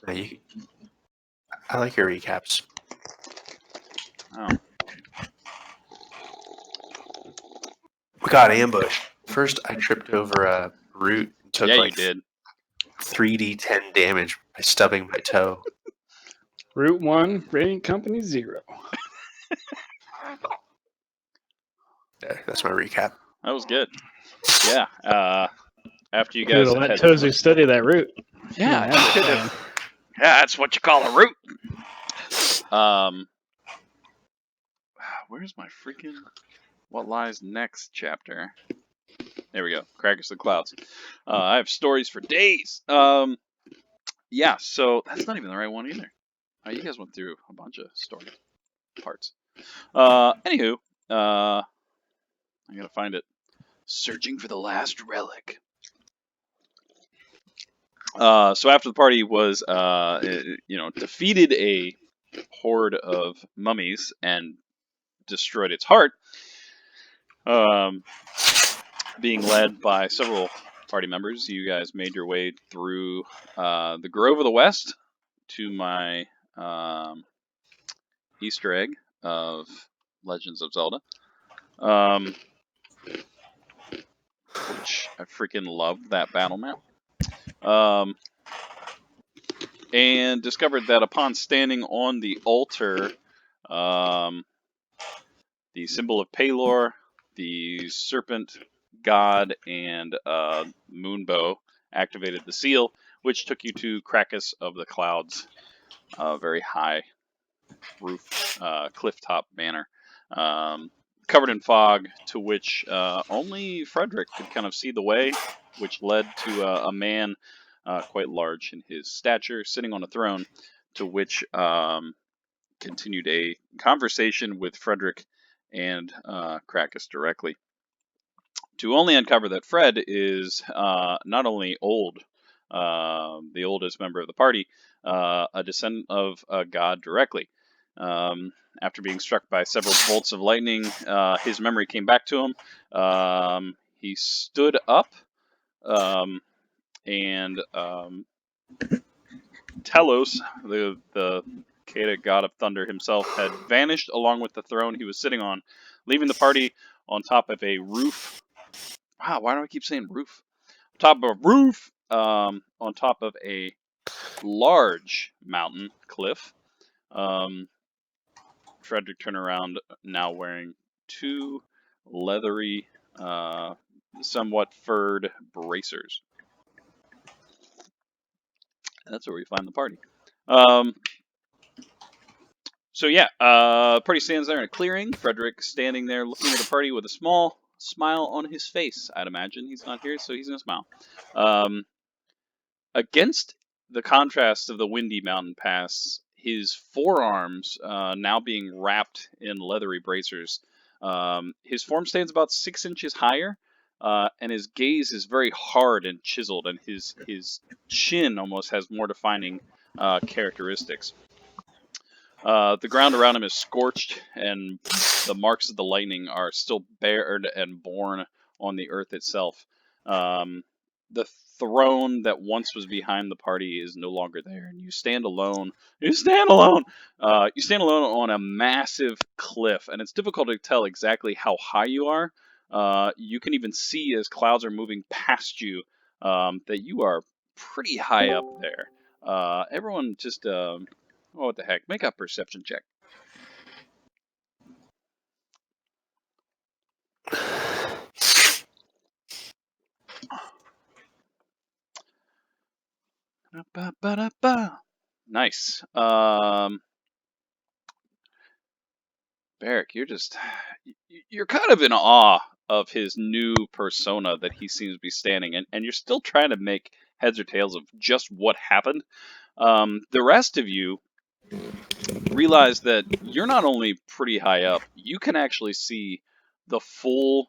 No, I like your recaps. Oh. We got ambushed. First, I tripped over a root and took Yeah, like you did. 3d10 damage by stubbing my toe. Route 1, Rating Company 0. There, that's my recap. That was good. Yeah. After you Could guys have let had Tozy study that route. Yeah, Yeah, you could have. Yeah, that's what you call a root. Where's my freaking what lies next chapter? There we go. Crackers the Clouds. I have stories for days. Yeah, so that's not even the right one either. You guys went through a bunch of story parts. Anywho, I gotta find it. Searching for the last relic. So after the party was, defeated a horde of mummies and destroyed its heart, being led by several party members, you guys made your way through the Grove of the West to my Easter egg of Legends of Zelda, which I freaking loved that battle map. And discovered that upon standing on the altar, the symbol of Palor, the serpent god, and Moonbow activated the seal, which took you to Krakus of the Clouds, a very high roof, clifftop manor, covered in fog, to which only Frederick could kind of see the way, which led to a man quite large in his stature, sitting on a throne, to which continued a conversation with Frederick and Krakus directly, to only uncover that Fred is not only old, the oldest member of the party, a descendant of a god directly. After being struck by several bolts of lightning, his memory came back to him. He stood up, and Telos, the Keda god of thunder himself, had vanished along with the throne he was sitting on, leaving the party on top of a roof. Wow, why do I keep saying roof? Top of a roof, on top of a large mountain cliff. Frederick turned around, now wearing two leathery, somewhat furred bracers. And that's where we find the party. So yeah, party stands there in a clearing. Frederick standing there looking at the party with a small smile on his face. I'd imagine he's not here, so he's gonna smile. Against the contrast of the windy mountain pass, his forearms now being wrapped in leathery bracers. His form stands about 6 inches higher, and his gaze is very hard and chiseled, and his chin almost has more defining characteristics. The ground around him is scorched, and the marks of the lightning are still bared and borne on the earth itself. The throne that once was behind the party is no longer there, and you stand alone. You stand alone! You stand alone on a massive cliff, and it's difficult to tell exactly how high you are. You can even see as clouds are moving past you that you are pretty high up there. Everyone just... oh, what the heck? Make a perception check. Nice. Barrick, you're kind of in awe of his new persona that he seems to be standing in, and you're still trying to make heads or tails of just what happened. The rest of you realize that you're not only pretty high up, you can actually see the full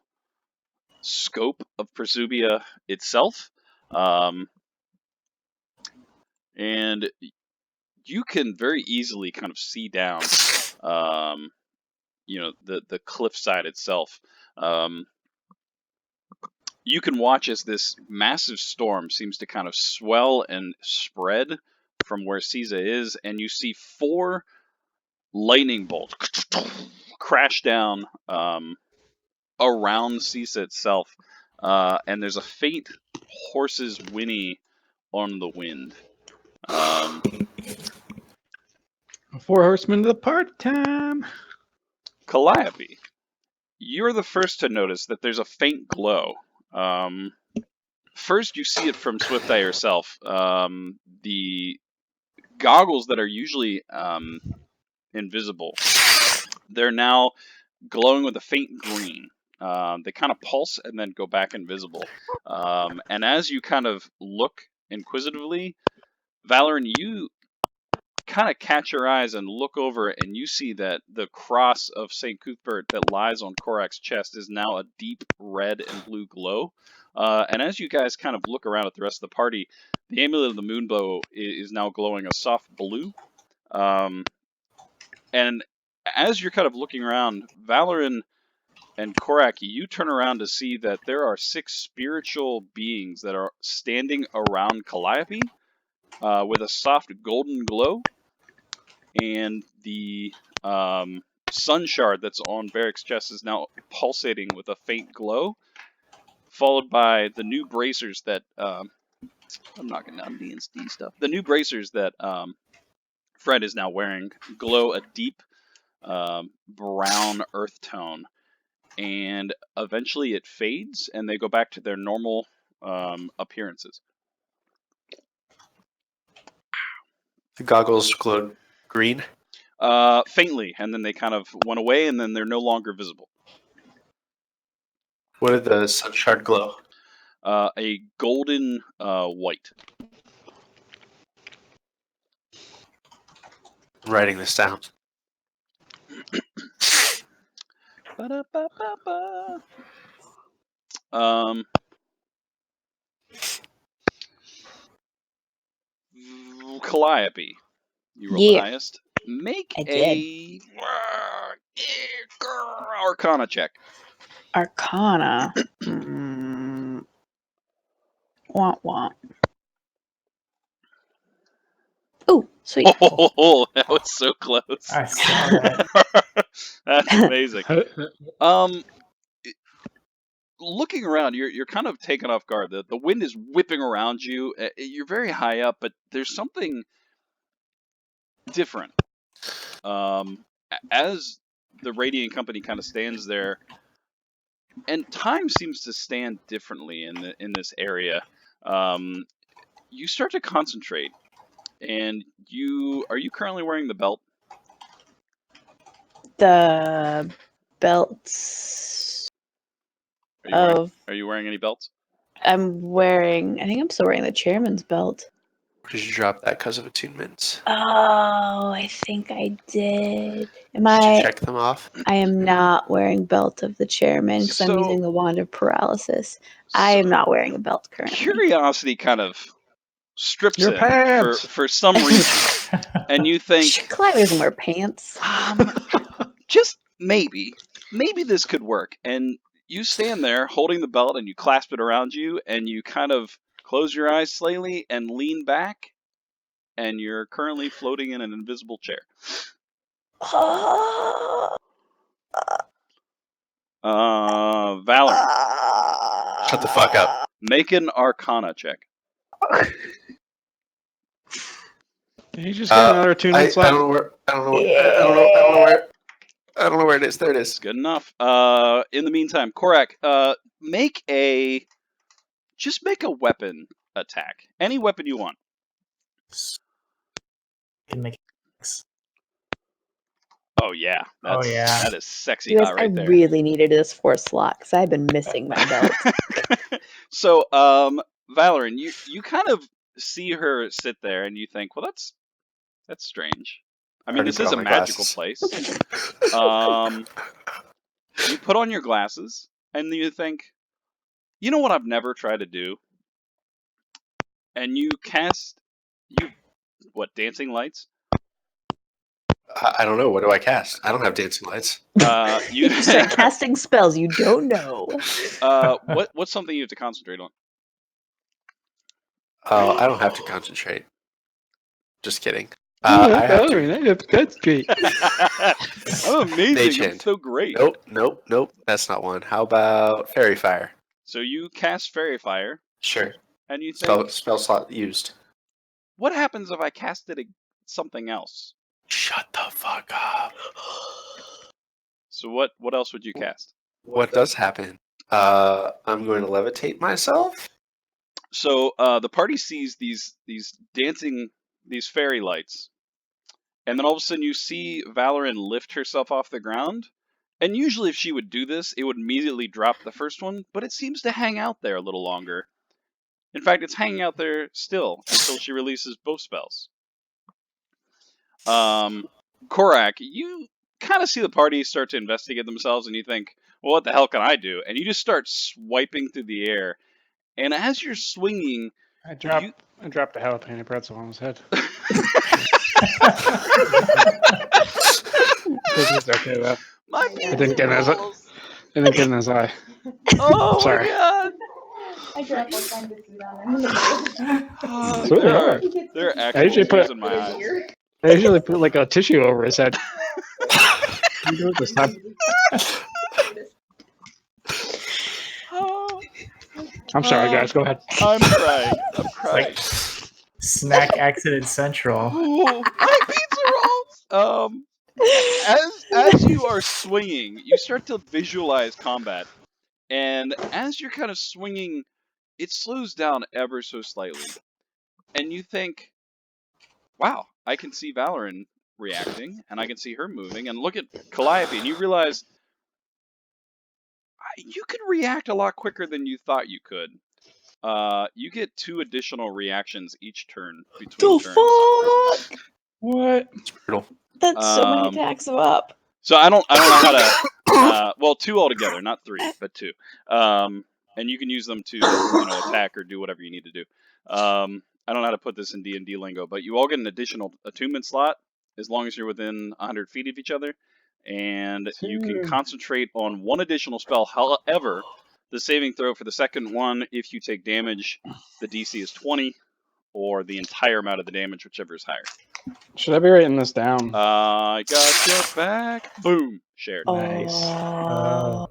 scope of Presubia itself. And you can very easily kind of see down, the cliffside itself. You can watch as this massive storm seems to kind of swell and spread from where Sesa is, and you see 4 lightning bolts crash down around Sesa itself, and there's a faint horse's whinny on the wind. 4 horsemen to the party time. Calliope, you're the first to notice that there's a faint glow. First, you see it from Swift Eye herself. The goggles that are usually invisible, they're now glowing with a faint green. They kind of pulse and then go back invisible. And as you kind of look inquisitively, Valoran, you kind of catch your eyes and look over, and you see that the cross of St. Cuthbert that lies on Korak's chest is now a deep red and blue glow. And as you guys kind of look around at the rest of the party, the amulet of the moonbow is now glowing a soft blue. And as you're kind of looking around, Valoran and Korak, you turn around to see that there are 6 spiritual beings that are standing around Calliope with a soft golden glow. And the sun shard that's on Varric's chest is now pulsating with a faint glow, followed by the new bracers that I'm knocking down D&D stuff. The new bracers that Fred is now wearing glow a deep brown earth tone, and eventually it fades, and they go back to their normal appearances. The goggles glowed green. Faintly, and then they kind of went away, and then they're no longer visible. What did the sun shard glow? A golden white. I'm writing this down. Ba-da-ba-ba-ba. Calliope, you rolled the Yeah. highest. Make I a Arcana check. Arcana. Want. Oh, sweet. Oh, that was so close. I saw that. That's amazing. Looking around, you're kind of taken off guard. The wind is whipping around you. You're very high up, but there's something different. As the Radiant Company kind of stands there, and time seems to stand differently in this area. You start to concentrate, and are you currently wearing the belt? The belts Are you wearing any belts? I think I'm still wearing the chairman's belt. Or did you drop that because of attunements? Oh, I think I did. Did you check them off? I am not wearing belt of the chairman because I'm using the wand of paralysis. I am not wearing a belt currently. Curiosity kind of strips Your in pants! for some reason, and you think, Clive doesn't wear pants. just maybe this could work. And you stand there holding the belt, and you clasp it around you, and you kind of close your eyes slightly and lean back, and you're currently floating in an invisible chair. Valor, Shut the fuck up. make an Arcana check. You just got another 2 minutes I left. don't know where it is. There it is. Good enough. In the meantime, Korak, make a weapon attack. Any weapon you want. Can make Oh yeah. yeah. That is sexy You guys, hot right I there. really needed this 4 slot because I've been missing my belt. So, Valoran, you kind of see her sit there, and you think, well, that's strange. I mean, Already this put is on a my magical glasses. place. You put on your glasses, and you think, you know what I've never tried to do? And you cast, dancing lights? I don't know. What do I cast? I don't have dancing lights. You start casting spells you don't know. What's something you have to concentrate on? I don't have to concentrate. Just kidding. Oh, I have to. Valerie, that's great. I'm amazing. Mage I'm hand. so great. Nope. That's not one. How about Fairy Fire? So you cast Fairy Fire, Sure. and you think, Spell slot used. what happens if I casted something else? Shut the fuck up. So what else would you cast? What does happen? I'm going to levitate myself. So the party sees these dancing, these fairy lights, and then all of a sudden you see Valoran lift herself off the ground. And usually if she would do this, it would immediately drop the first one, but it seems to hang out there a little longer. In fact, it's hanging out there still until she releases both spells. Korak, you kind of see the party start to investigate themselves, and you think, well, what the hell can I do? And you just start swiping through the air. And as you're swinging... I dropped a jalapeno pretzel on his head. It's okay though. My It didn't get in his eye. Oh Sorry. my god! I dropped all kinds of food on him. Oh, It's really hard. there are I actual usually tears put- in my eyes. I usually put like a tissue over his head. You do it this time. Oh, I'm sorry, guys. Go ahead. I'm crying. I'm crying. Like snack accident central. Oh, my pizza rolls! As you are swinging, you start to visualize combat, and as you're kind of swinging, it slows down ever so slightly, and you think, "Wow, I can see Valoran reacting, and I can see her moving, and look at Calliope," and you realize you can react a lot quicker than you thought you could. You get 2 additional reactions each turn between The turns. fuck? What? It's brutal. That's so many attacks of up. So I don't know how to. Well, 2 altogether, not 3, but 2. And you can use them to attack or do whatever you need to do. I don't know how to put this in D&D lingo, but you all get an additional attunement slot as long as you're within 100 feet of each other, and you can concentrate on 1 additional spell. However, the saving throw for the second one, if you take damage, the DC is 20, or the entire amount of the damage, whichever is higher. Should I be writing this down? I got your back. Boom. Shared. Nice. Oh.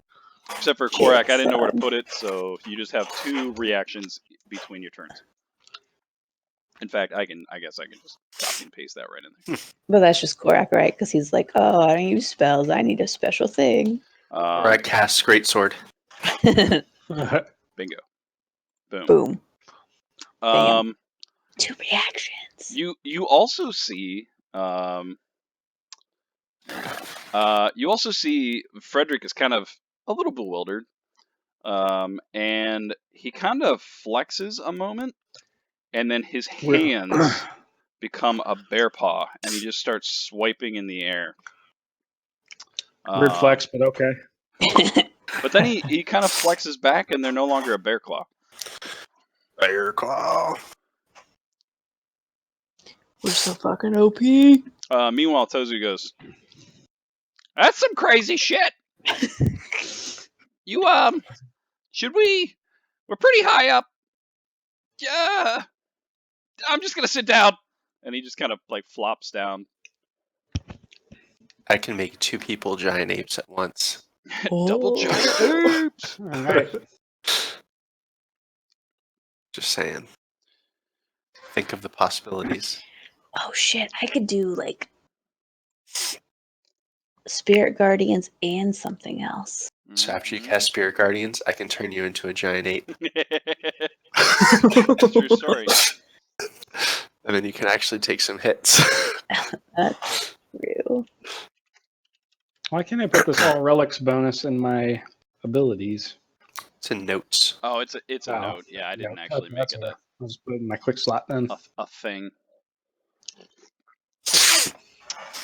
Except for Korak, I didn't know where to put it, so you just have 2 reactions between your turns. In fact, I guess I can just copy and paste that right in there. But that's just Korak, right? Because he's like, oh, I don't use spells. I need a special thing. Or I cast Greatsword. Bingo. Boom. Boom. Um, 2 reactions. you also see Frederick is kind of a little bewildered. And he kind of flexes a moment, and then his hands become a bear paw, and he just starts swiping in the air. Weird flex, but okay. But then he kind of flexes back, and they're no longer a bear claw. Bear Claw. We're so fucking OP. Meanwhile, Tozu goes, "That's some crazy shit. You should we? We're pretty high up. Yeah, I'm just gonna sit down." And he just kind of like flops down. I can make 2 people giant apes at once. Double giant apes. All right. Just saying. Think of the possibilities. Oh shit, I could do like Spirit Guardians and something else. So after you cast Spirit Guardians, I can turn you into a giant ape. True story. And then you can actually take some hits. That's true. Why can't I put this all relics bonus in my abilities? It's in notes. Oh, it's a Oh, note. Yeah, I didn't no, actually make that's it all right. I'll just put it in my quick slot then. a thing.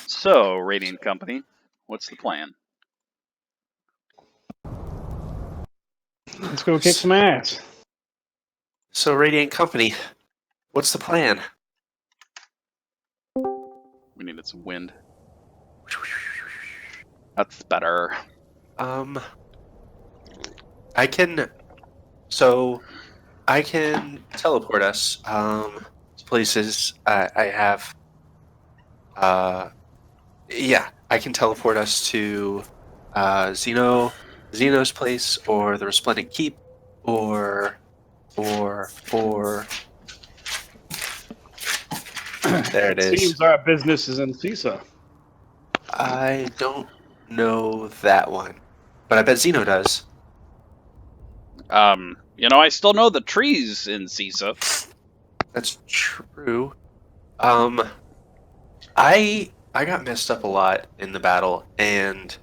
So, Radiant Company, what's the plan? Let's go kick some ass. So Radiant Company, what's the plan? We needed some wind. That's better. I can teleport us to places. I have Yeah, I can teleport us to Zeno's place, or the Resplendent Keep, or there it is. Seems our business is in Sesa. I don't know that one, but I bet Zeno does. I still know the trees in Sesa. That's true. I got messed up a lot in the battle and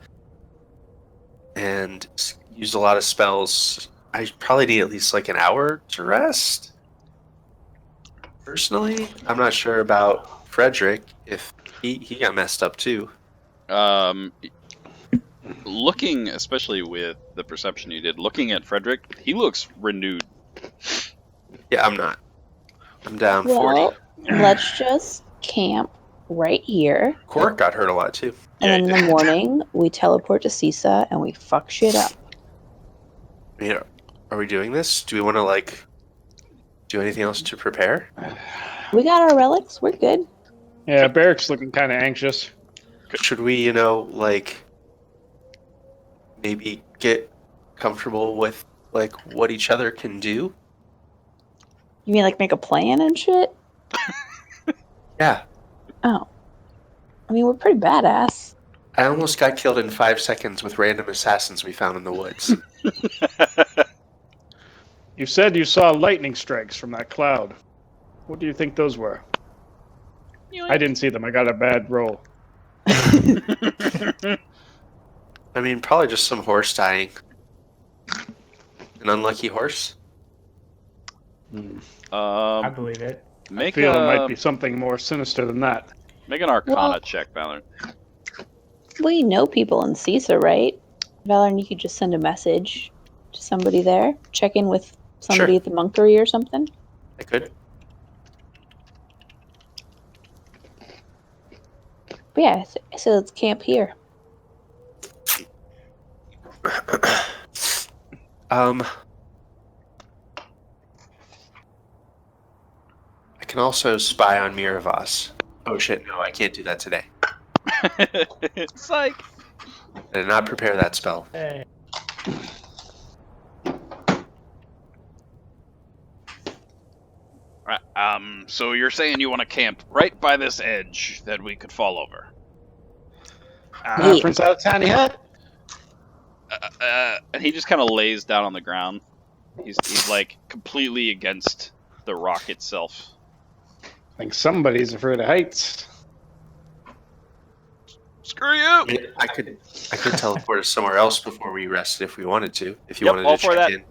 used a lot of spells. I probably need at least like an hour to rest. Personally, I'm not sure about Frederick if he got messed up too. Looking, especially with the perception you did, looking at Frederick, he looks renewed. Yeah, I'm not. I'm down Well, 40. let's just camp right here. Cork got hurt a lot too. And then in the morning, we teleport to Sesa and we fuck shit up. Are we doing this? Do we want to do anything else to prepare? We got our relics. We're good. Yeah, Barrick's looking kind of anxious. Should we, maybe get comfortable with what each other can do? You mean like make a plan and shit? Yeah. Oh. I mean, we're pretty badass. I almost got killed in 5 seconds with random assassins we found in the woods. You said you saw lightning strikes from that cloud. What do you think those were? I didn't see them. I got a bad roll. I mean, probably just some horse dying. An unlucky horse? I believe it. I feel it might be something more sinister than that. Make an Arcana Well- check, Valor. We know people in Sesa, right? Valorn, you could just send a message to somebody there. Check in with somebody Sure. at the monkery or something. I could. But yeah, so let's camp here. I can also spy on Miravas. Oh shit, no, I can't do that today. Psych. I did not prepare that spell. Hey. So you're saying you want to camp right by this edge that we could fall over? Yeah. Prince out of Tiny Hut? And he just kind of lays down on the ground. He's like completely against the rock itself. I think somebody's afraid of heights. Screw you! I mean, I could teleport us somewhere else before we rested if we wanted to. If you Yep, wanted all to for check that. in.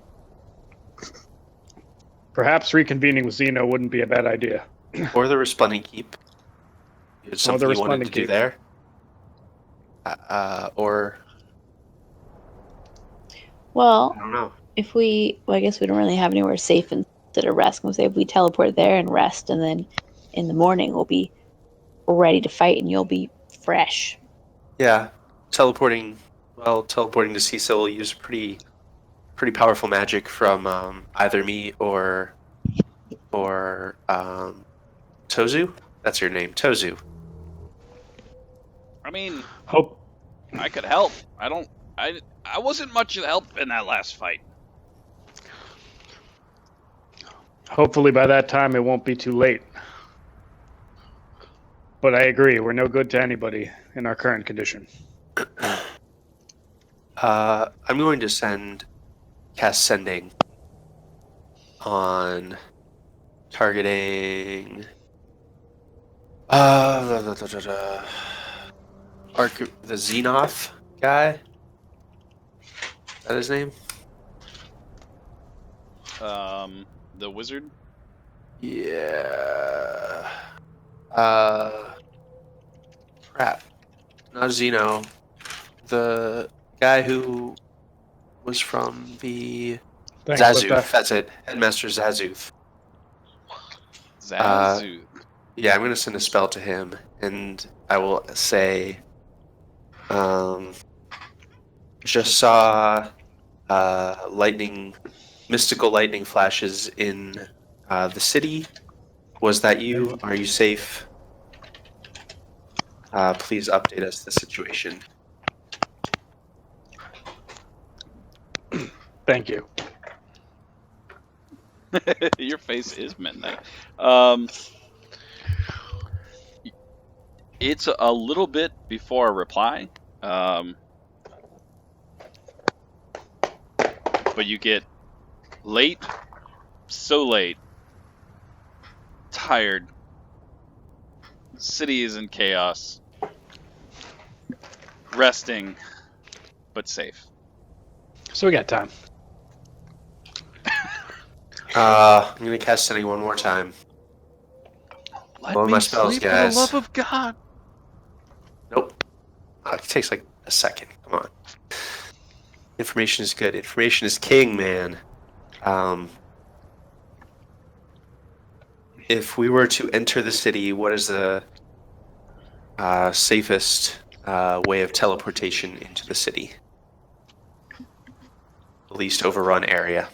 Perhaps reconvening with Zeno wouldn't be a bad idea. Or the Resplendent Keep. Is Or the something you wanted to Resplendent do Keep. there? Or Well, I don't know. I guess we don't really have anywhere safe instead of rest. We'll say if we teleport there and rest, and then in the morning we'll be ready to fight, and you'll be fresh. Yeah, teleporting to Sesa will use pretty powerful magic from either me or Tozu. That's your name, Tozu. I mean, Hope I could help. I wasn't much of help in that last fight. Hopefully by that time it won't be too late. But I agree, we're no good to anybody in our current condition. I'm going to cast Sending on targeting the Xenoth guy. Is that his name? The wizard. Yeah. Crap. Not Zeno. The guy who was from the Thanks, Zazuth. but, That's it. Headmaster Zazuth. Zazu. Yeah, I'm going to send a spell to him, and I will say, just saw mystical lightning flashes in the city. Was that you? Are you safe? please update us the situation. Thank you. Your face is midnight. It's a little bit before a reply, but you get late, so late, tired. City is in chaos. Resting, but safe. So we got time. I'm gonna cast Sending one more time. Let Blowing me my spells, sleep, for guys. the love of God. Nope. It takes like a second. Come on. Information is good. Information is king, man. If we were to enter the city, what is the safest way of teleportation into the city? The least overrun area.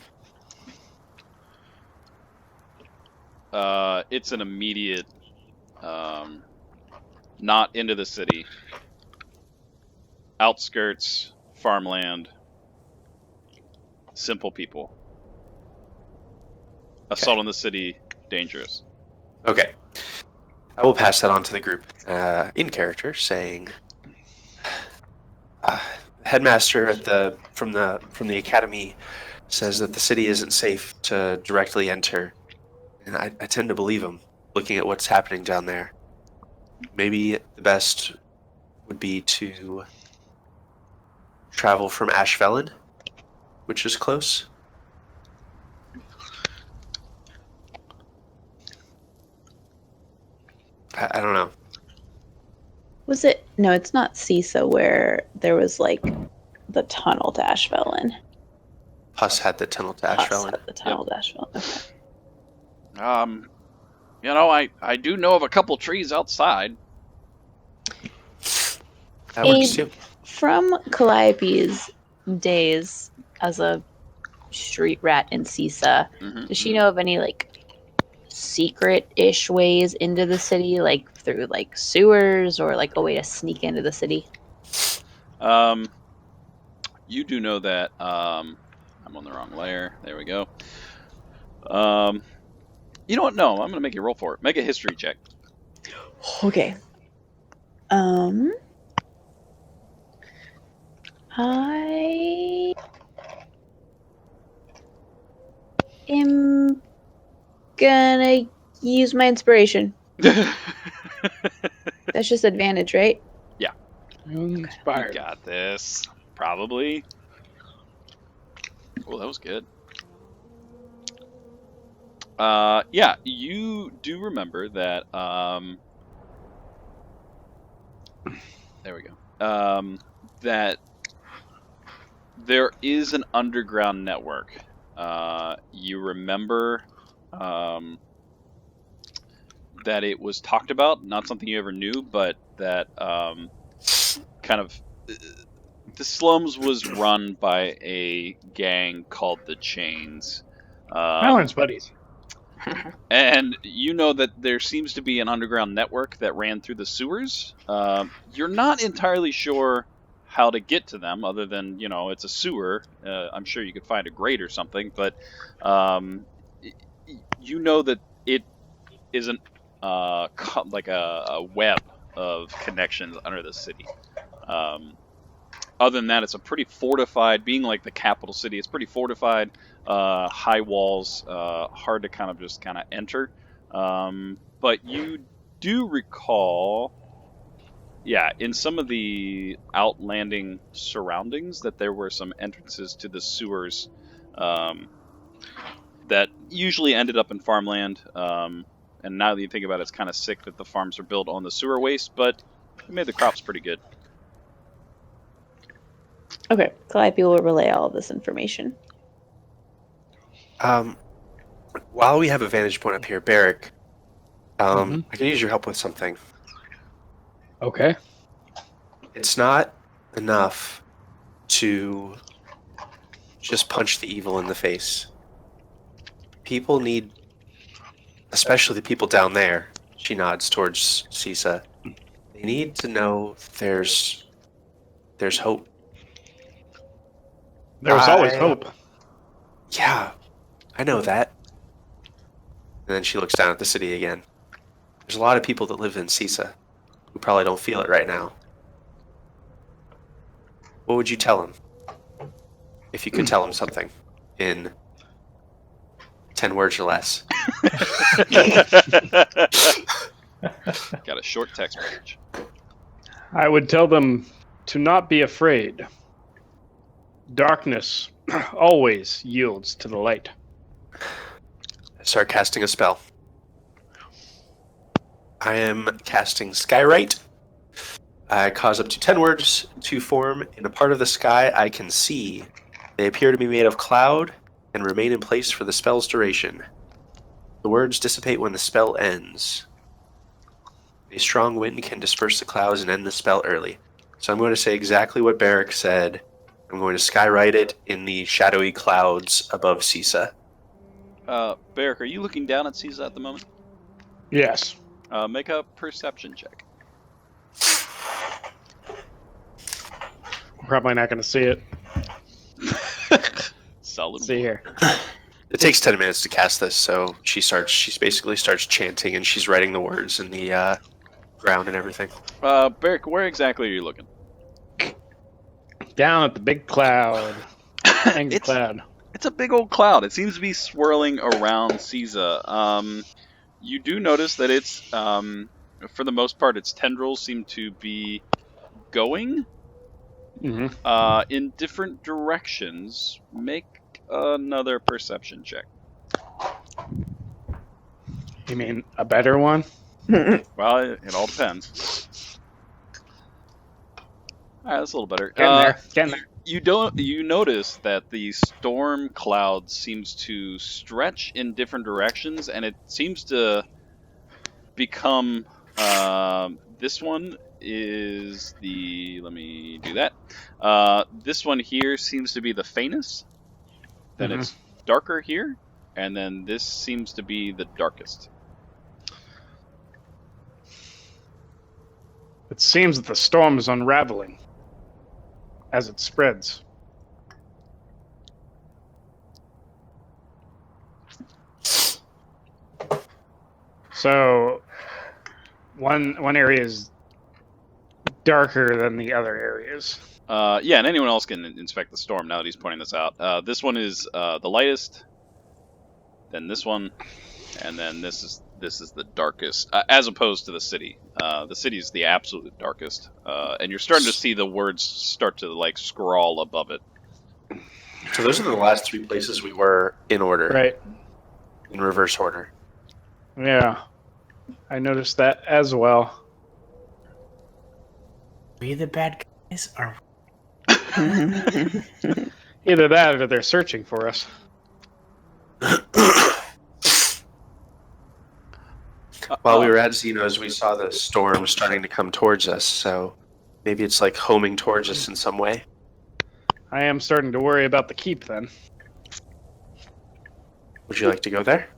It's an immediate, not into the city. Outskirts, farmland, simple people. Assault on the city, dangerous. Okay. I will pass that on to the group in character, saying, headmaster from the academy says that the city isn't safe to directly enter, and I tend to believe him. Looking at what's happening down there, maybe the best would be to travel from Ashvelin, which is close. I don't know. Was it? No, it's not Sesa where there was like the tunnel to Ashvelin. Puss had the tunnel to Plus Ashvelin. had the tunnel to Ashvelin. Okay. I do know of a couple trees outside. That works Abe, too. from Calliope's days as a street rat in Sesa, does she know of any like secret-ish ways into the city, like through like sewers or like a way to sneak into the city? You do know that. I'm on the wrong layer. There we go. You know what? No, I'm gonna make you roll for it. Make a history check. Okay. I am gonna use my inspiration. That's just advantage, right? You Inspired. got this. Probably. Oh, that was good. Yeah, you do remember that. There we go. That there is an underground network. You remember that it was talked about, not something you ever knew, but that kind of the slums was run by a gang called the Chains. Balance buddies. And you know that there seems to be an underground network that ran through the sewers. You're not entirely sure how to get to them, other than, it's a sewer. I'm sure you could find a grate or something, but you know that it isn't like a web of connections under the city. Other than that, it's a pretty fortified, being like the capital city, it's pretty fortified, high walls, hard to kind of enter. But you do recall, yeah, in some of the outlanding surroundings, that there were some entrances to the sewers that usually ended up in farmland. And now that you think about it, it's kind of sick that the farms are built on the sewer waste, but it made the crops pretty good. Okay, Calliope will relay all of this information. While we have a vantage point up here, Barrick, Mhm. I can use your help with something. Okay. It's not enough to just punch the evil in the face. People need, especially the people down there, she nods towards Sesa, they You need to know there's hope. There's always hope. Yeah, I know that. And then she looks down at the city again. There's a lot of people that live in Sesa who probably don't feel it right now. What would you tell them if you could tell them something in 10 words or less? Got a short text message. I would tell them to not be afraid. Darkness always yields to the light. Start casting a spell. I am casting Skywrite. I cause up to 10 words to form in a part of the sky I can see. They appear to be made of cloud and remain in place for the spell's duration. The words dissipate when the spell ends. A strong wind can disperse the clouds and end the spell early. So I'm going to say exactly what Barrick said. I'm going to skywrite it in the shadowy clouds above Sesa. Barrick, are you looking down at Sesa at the moment? Yes. Make a perception check. I'm probably not going to see it. Solid. See here. It takes 10 minutes to cast this, so she basically starts chanting and she's writing the words in the ground and everything. Barrick, where exactly are you looking? Down at the big cloud. Angry cloud. It's a big old cloud. It seems to be swirling around Sesa. You do notice that it's, for the most part, its tendrils seem to be going in different directions. Make another perception check. You mean a better one? Well, it all depends. All right, that's a little better. Getting there. You notice that the storm cloud seems to stretch in different directions, and it seems to become. This one is the. Let me do that. This one here seems to be the faintest. Then it's darker here, and then this seems to be the darkest. It seems that the storm is unraveling as it spreads. So, one area is darker than the other areas. Yeah, and anyone else can inspect the storm now that he's pointing this out. This one is the lightest, then this one, and then this is the darkest, as opposed to the city. The city is the absolute darkest, and you're starting to see the words start to like scrawl above it. So those are the last 3 places we were in order. Right. In reverse order. Yeah. I noticed that as well. Are we the bad guys? Or Either that or they're searching for us. While we were at Xeno's, we saw the storm starting to come towards us, so maybe it's like homing towards us in some way. I am starting to worry about the keep then. Would you like to go there?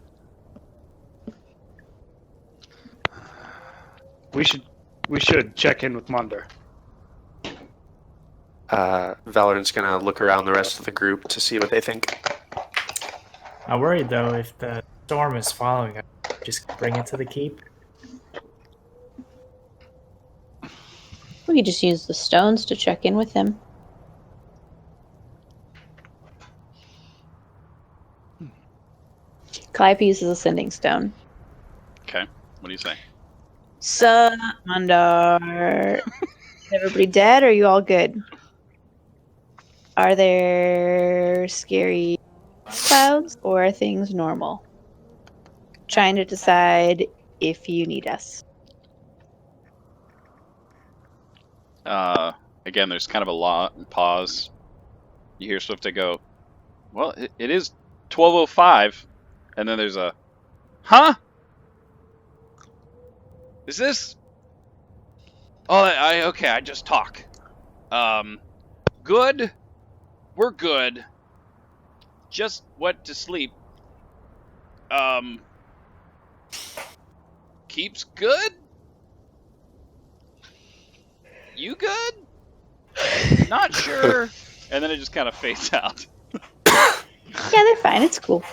We should check in with Munder. Valorant's gonna look around the rest of the group to see what they think. I'm worried though if the storm is following us, just bring it to the keep. We could just use the stones to check in with him. Calliope uses a sending stone. Okay, what do you say? Sup, Mundar? Is everybody dead or are you all good? Are there scary clouds or are things normal? Trying to decide if you need us. Again, there's kind of a lot pause. You hear Swifty go, well, it is 12:05, and then there's a, huh? Is this? Oh, okay, I just talk. Good. We're good. Just went to sleep. Keeps good? You good? Not sure. And then it just kind of fades out. Yeah, they're fine. It's cool.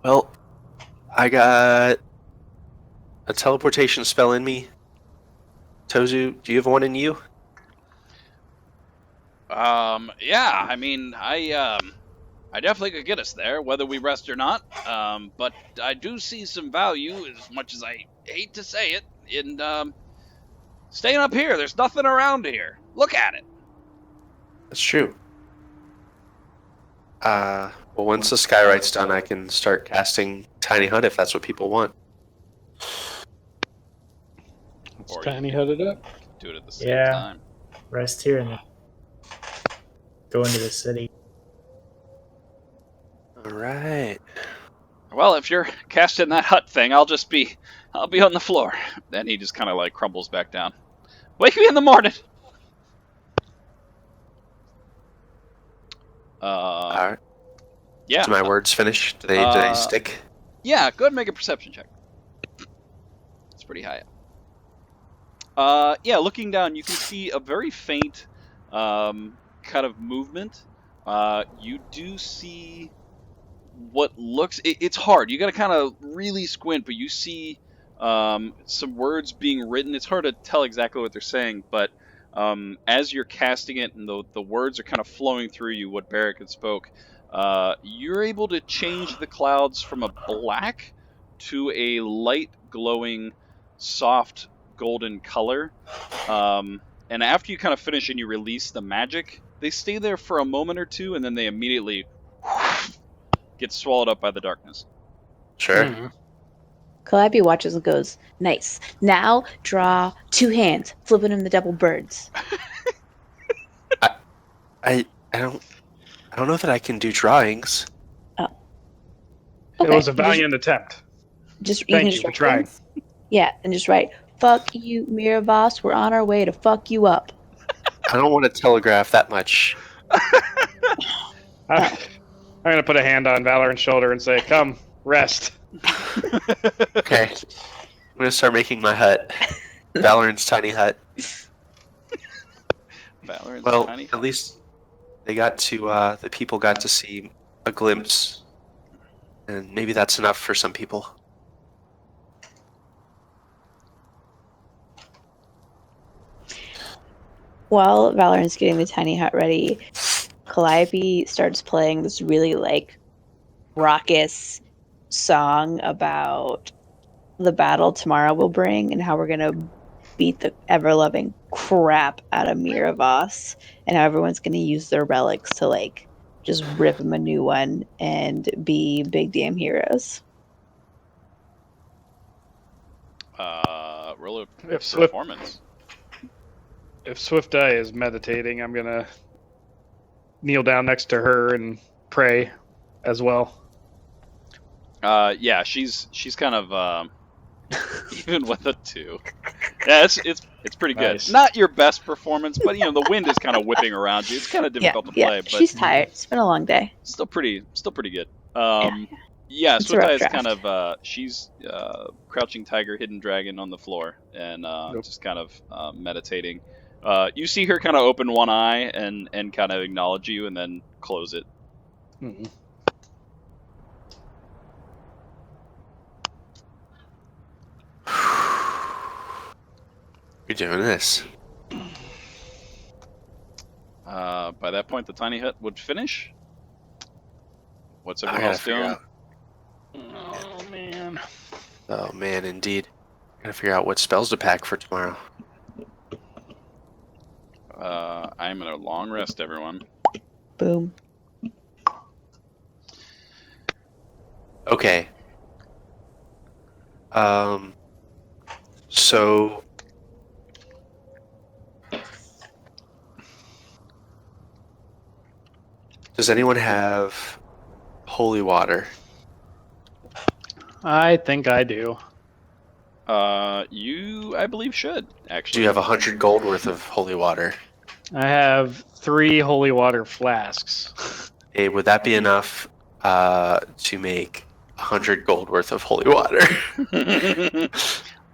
Well, I got a teleportation spell in me. Tozu, do you have one in you? Yeah, I mean, I definitely could get us there, whether we rest or not. But I do see some value, as much as I hate to say it, in staying up here. There's nothing around here. Look at it. That's true. Well, once the skyrite's done, I can start casting Tiny Hut if that's what people want. Let's Or tiny hut it up. do it at the same Yeah. time. Rest here and then go into the city. All right. Well, if you're casting that hut thing, I'll be on the floor. Then he just kind of like crumbles back down. Wake me in the morning. All right. Yeah. Do my words finish? Do they stick? Yeah, go ahead and make a perception check. It's pretty high up. Yeah, looking down, you can see a very faint kind of movement. You do see what looks... It's hard. You got to kind of really squint, but you see some words being written. It's hard to tell exactly what they're saying, but as you're casting it and the words are kind of flowing through you, what Barrick had spoke, you're able to change the clouds from a black to a light glowing soft golden color, and after you kind of finish and you release the magic, they stay there for a moment or two and then they immediately get swallowed up by the darkness. Sure. Mhm. Calliope watches and goes, nice. Now draw 2 hands, flipping them the double birds. I don't know that I can do drawings. Oh. It was a valiant attempt. You Thank can you just for write trying. them. Yeah, and just write, fuck you, Miravos, we're on our way to fuck you up. I don't want to telegraph that much. I'm going to put a hand on Valorant's shoulder and say, come, rest. Okay. I'm going to start making my hut. Valorant's tiny hut. Valorant's Well, tiny. at least they got to, the people got to see a glimpse. And maybe that's enough for some people. While Valorant's getting the tiny hut ready, Calliope starts playing this really, raucous song about the battle tomorrow will bring and how we're going to beat the ever-loving crap out of Miravos and how everyone's going to use their relics to, just rip them a new one and be big damn heroes. Roll a If Swift, performance. if Swift Eye is meditating, I'm going to kneel down next to her and pray as well. Yeah, she's kind of even with a 2. Yeah, it's pretty good. Nice. Not your best performance, but the wind is kind of whipping around you. It's kind of difficult to play, but She's tired. It's been a long day. still pretty good. It's a Swift rough Eye is draft. kind of she's crouching tiger, hidden dragon on the floor, and Nope. just kind of meditating. You see her kind of open one eye and kind of acknowledge you, and then close it. Mhm. You're doing this. By that point, the tiny hut would finish. What's I everyone gotta else figure doing? out. Oh, man. Oh man, indeed. Gotta figure out what spells to pack for tomorrow. I'm in a long rest, everyone. Boom. Okay. So does anyone have holy water? I think I do. You, I believe, should actually. Do you have 100 gold worth of holy water? I have 3 holy water flasks. Hey, would that be enough to make 100 gold worth of holy water?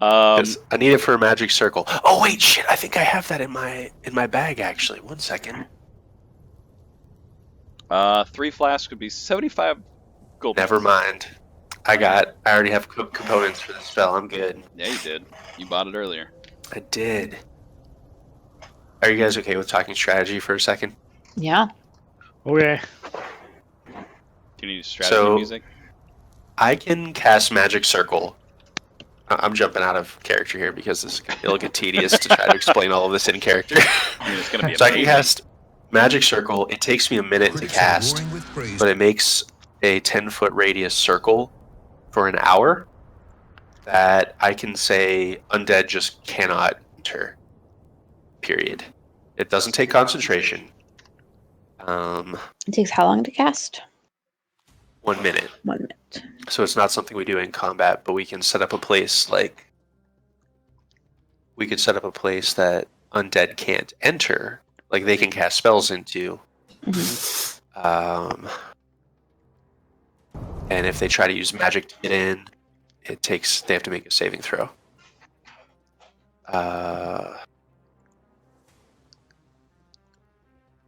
'Cause I need it for a magic circle. Oh wait, shit! I think I have that in my bag actually. 1 second. 3 flasks would be 75 gold. Never mind. I already have components for the spell. I'm good. Yeah, you did. You bought it earlier. I did. Are you guys okay with talking strategy for a second? Yeah. Okay. Do you need strategy So- music? I can cast magic circle. I'm jumping out of character here because it'll get tedious to try to explain all of this in character. I mean, it's going to be So I can amazing. cast magic circle. It takes me a minute to Critics are cast, roaring with praise. but it makes a 10-foot radius circle for an hour that I can say undead just cannot enter. Period. It doesn't take concentration. It takes how long to cast? 1 minute. 1 minute. So it's not something we do in combat, but we can set up a place we could set up a place that undead can't enter, like they can cast spells into. Mhm. And if they try to use magic to get in, they have to make a saving throw.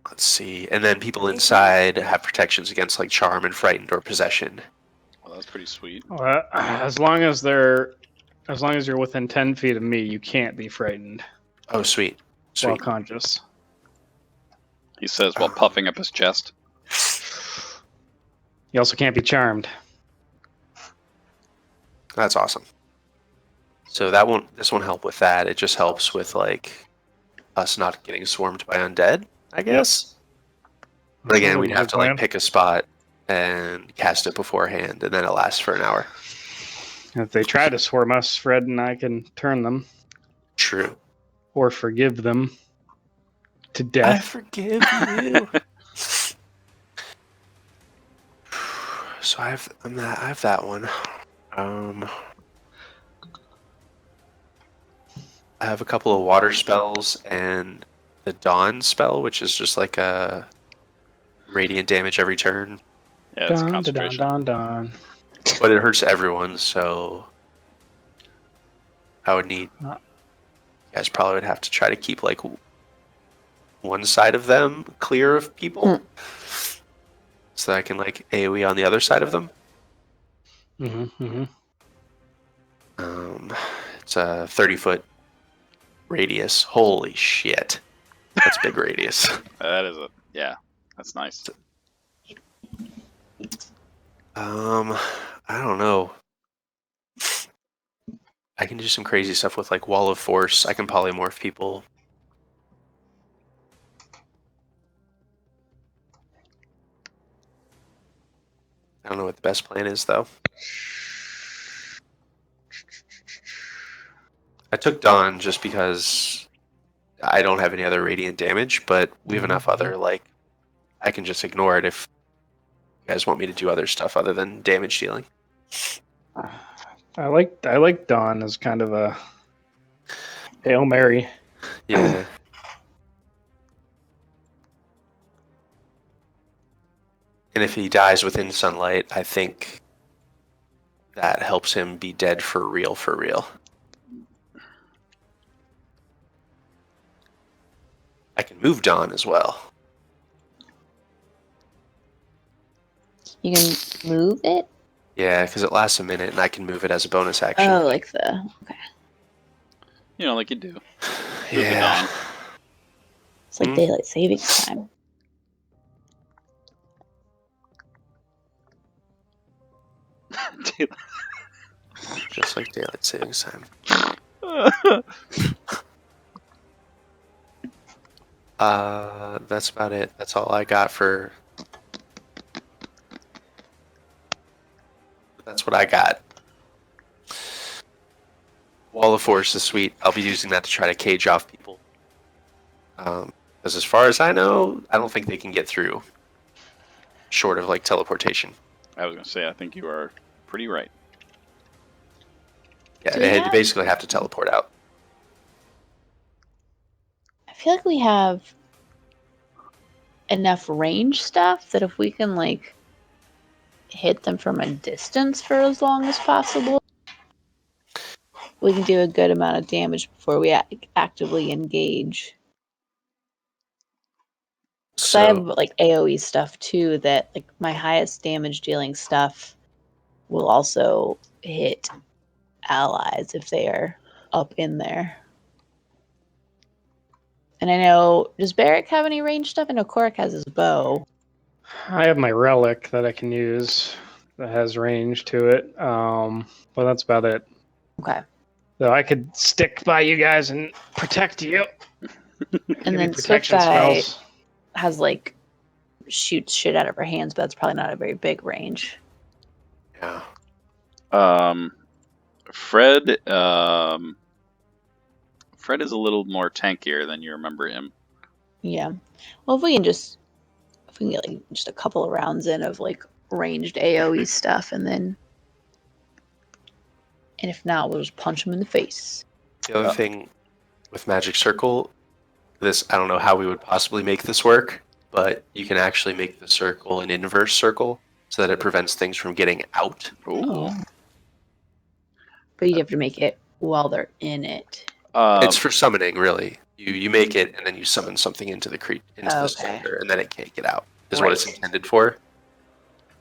Let's see. And then people inside have protections against like charm and frightened or possession. Well, that's pretty sweet. As long as you're within 10 feet of me, you can't be frightened Oh, sweet. while Sweet. conscious. He says while puffing up his chest. You also can't be charmed. That's awesome. So this won't help with that. It just helps with like us not getting swarmed by undead, I guess. But again, we'd have to like pick a spot and cast it beforehand, and then it lasts for an hour. If they try to swarm us, Fred and I can turn them True. or forgive them to I death. forgive you. So I have that one. I have a couple of water spells and the dawn spell, which is just like a radiant damage every turn, Yeah, it's Dun, dun, concentration. dun, dun. but it hurts everyone. So I would need. You guys probably would have to try to keep like one side of them clear of people, so that I can like AOE on the other side of them. Mm-hmm. It's a 30-foot radius. Holy shit. That's big radius. That is that's nice. I don't know. I can do some crazy stuff with like Wall of Force. I can polymorph people. I don't know what the best plan is though. I took Dawn just because I don't have any other radiant damage, but we have enough other like I can just ignore it if you guys want me to do other stuff other than damage dealing. I like Dawn as kind of a Hail Mary. Yeah. And if he dies within sunlight, I think that helps him be dead for real, for real. I can move Dawn as well. You can move it? Yeah, because it lasts a minute, and I can move it as a bonus action. Oh, like the. Okay. You know, like you do. yeah. It's like daylight savings time. Just like daylight savings time. That's about it. That's all I got for. That's what I got. Wall of Force is sweet. I'll be using that to try to cage off people. Because as far as I know, I don't think they can get through. Short of like teleportation. I was going to say, I think you are pretty right. Yeah, Do they we have- basically have to teleport out. I feel like we have enough range stuff that if we can like hit them from a distance for as long as possible. we can do a good amount of damage before we actively engage. So I have like AoE stuff too. That like my highest damage dealing stuff will also hit allies if they are up in there. And I know, does Barrick have any range stuff? I know Korak has his bow. I have my relic that I can use that has range to it. But that's about it. Okay. So I could stick by you guys and protect you. And then Swift Guy has like shoots shit out of her hands, but that's probably not a very big range. Yeah. Fred. Fred is a little more tankier than you remember him. Yeah. Well, if we can get like just a couple of rounds in of like ranged AoE stuff, and if not, we'll just punch him in the face. The other thing with Magic Circle, I don't know how we would possibly make this work, but you can actually make the circle an inverse circle so that it prevents things from getting out. Ooh. But you have to make it while they're in it. It's for summoning, really. You make it, and then you summon something into the the center, and then it can't get out. Is what it's intended for.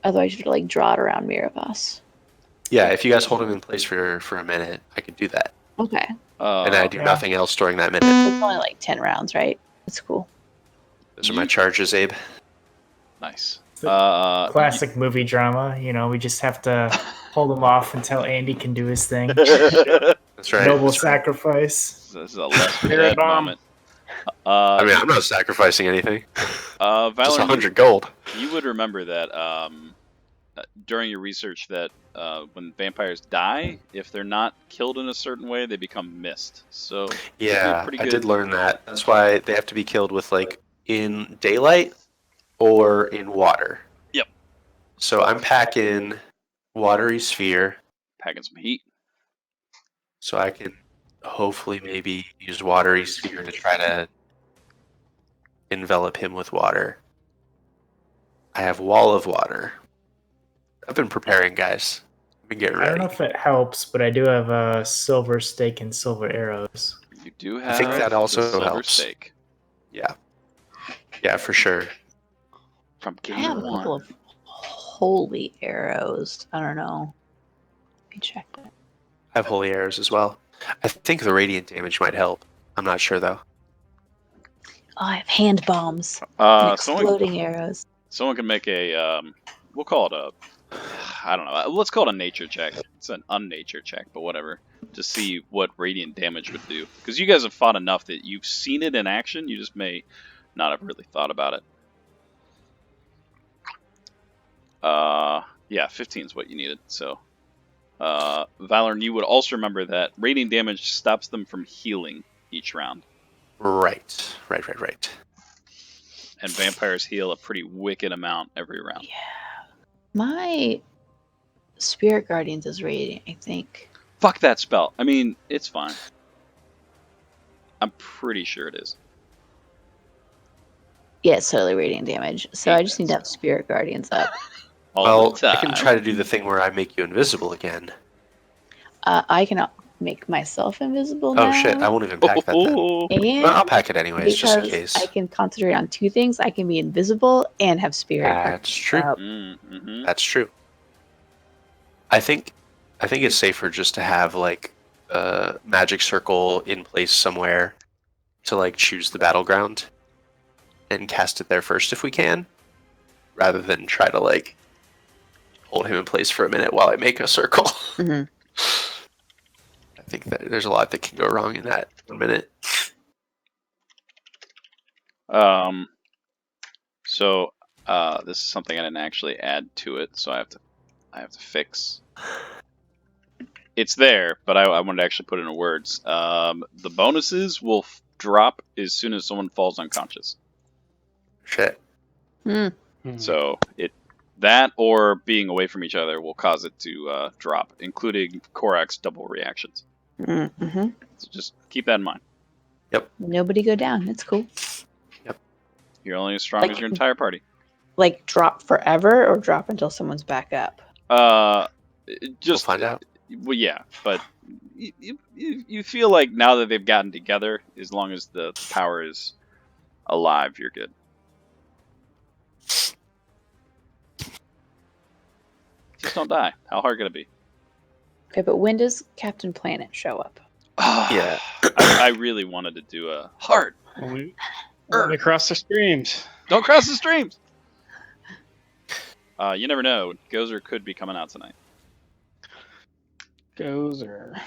Otherwise, you have to like draw it around Mirabas. Yeah, if you guys hold him in place for a minute, I could do that. Okay. And I do nothing else during that minute. It's only like 10 rounds, right? That's cool. Those are my charges, Abe. Nice. Classic movie drama. You know, we just have to hold him off until Andy can do his thing. That's right. Noble sacrifice. This is a less dead moment. I mean, I'm not sacrificing anything. Valor, just 100 gold. You would remember that during your research that when vampires die, if they're not killed in a certain way, they become mist. So yeah, I did learn that. That's why they have to be killed with like in daylight or in water. Yep. So I'm packing watery sphere. Packing some heat. So I can hopefully maybe use watery sphere to try to envelop him with water. I have wall of water. I've been preparing, guys. I've been getting ready. I don't know if it helps, but I do have a silver stake and silver arrows. You do have. I think that also silver helps. Stake. Yeah. Yeah, for sure. From game I have a one. couple of holy arrows. I don't know. Let me check that. I have holy arrows as well. I think the radiant damage might help. I'm not sure though. Oh, I have hand bombs. And exploding arrows. Someone can make a. We'll call it a. I don't know. Let's call it a nature check. It's an unnature check, but whatever. To see what radiant damage would do. Because you guys have fought enough that you've seen it in action. You just may not have really thought about it. Yeah, 15 is what you needed. So, Valor, you would also remember that radiant damage stops them from healing each round. Right. And vampires heal a pretty wicked amount every round. Yeah. My Spirit Guardians is radiant, I think. Fuck that spell. I mean, it's fine. I'm pretty sure it is. Yeah, it's totally radiant damage. So I just need to have Spirit Guardians up. Well, I can try to do the thing where I make you invisible again. I can make myself invisible now. Oh shit, I won't even pack that then. And well, I'll pack it anyways, just in case. I can concentrate on two things. I can be invisible and have Spirit Guardians. That's true. Mm-hmm. That's true. I think it's safer just to have like a magic circle in place somewhere to like choose the battleground and cast it there first if we can, rather than try to like hold him in place for a minute while I make a circle. Mm-hmm. I think that there's a lot that can go wrong in that 1 minute. So this is something I didn't actually add to it, so I have to fix. It's there, but I wanted to actually put it in words. The bonuses will drop as soon as someone falls unconscious. Shit. So that or being away from each other will cause it to drop, including Korak's double reactions. Mm-hmm. So just keep that in mind. Yep. Nobody go down. It's cool. Yep. You're only as strong as your entire party. Like drop forever or drop until someone's back up? Just we'll find out. Well, yeah, but you feel like now that they've gotten together, as long as the power is alive, you're good. Just don't die. How hard could it be? Okay, but when does Captain Planet show up? Yeah. I really wanted to do a heart. Only cross the streams. Don't cross the streams. You never know. Gozer could be coming out tonight. Gozer.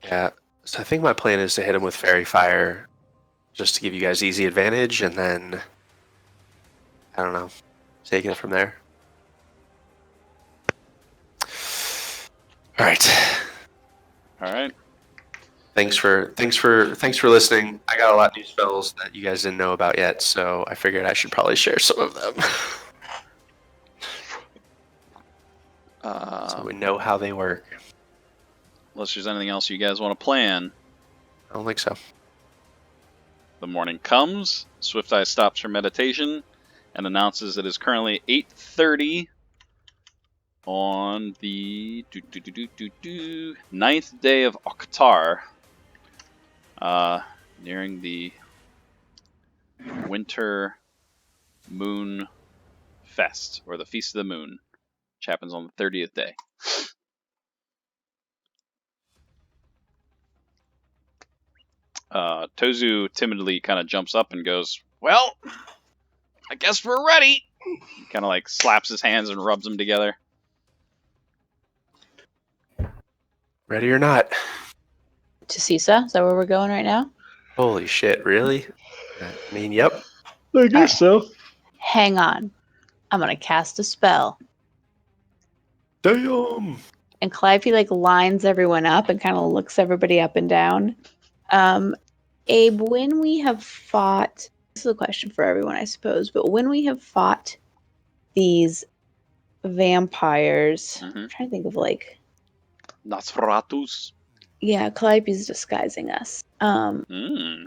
Yeah. So I think my plan is to hit him with Fairy Fire just to give you guys easy advantage, and then, I don't know, taking it from there. All right. All right. Thanks for listening. I got a lot of new spells that you guys didn't know about yet, so I figured I should probably share some of them. So we know how they work. Unless there's anything else you guys want to plan. I don't think so. The morning comes. Swift Eye stops her meditation and announces it is currently 8:30 on the 9th day of Oktar, nearing the Winter Moon Fest, or the Feast of the Moon, which happens on the 30th day. Tozu timidly kind of jumps up and goes, "Well, I guess we're ready." Kind of like slaps his hands and rubs them together. Ready or not? To Sesa? Is that where we're going right now? Holy shit, really? I mean, yep. I guess so. Hang on. I'm gonna cast a spell. Damn. And Calliope like lines everyone up and kind of looks everybody up and down. Abe, when we have fought, this is a question for everyone, I suppose, but when we have fought these vampires, I'm trying to think of like, Nosferatus. yeah, Calliope's disguising us. Mm.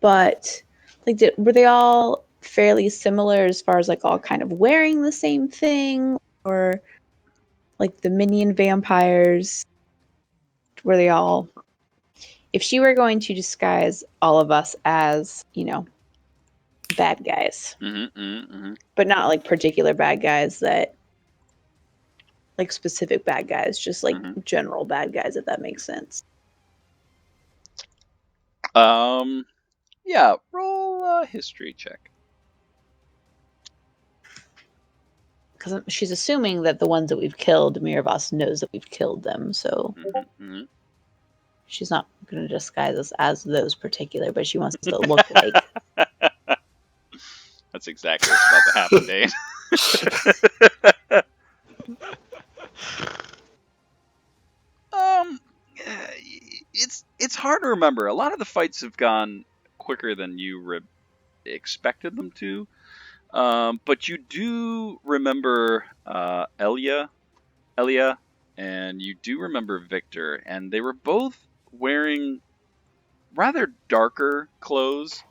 But like, were they all fairly similar as far as like all kind of wearing the same thing, or like the minion vampires? Were they all? If she were going to disguise all of us as, you know, bad guys, but not like particular bad guys that, like specific bad guys, just like general bad guys, if that makes sense. Yeah, roll a history check. Because she's assuming that the ones that we've killed, Mirabas knows that we've killed them, so she's not going to disguise us as those particular, but she wants us to look like. That's exactly what's about to happen, Dave. It's hard to remember. A lot of the fights have gone quicker than you expected them to. But you do remember Elia, and you do remember Victor, and they were both wearing rather darker clothes.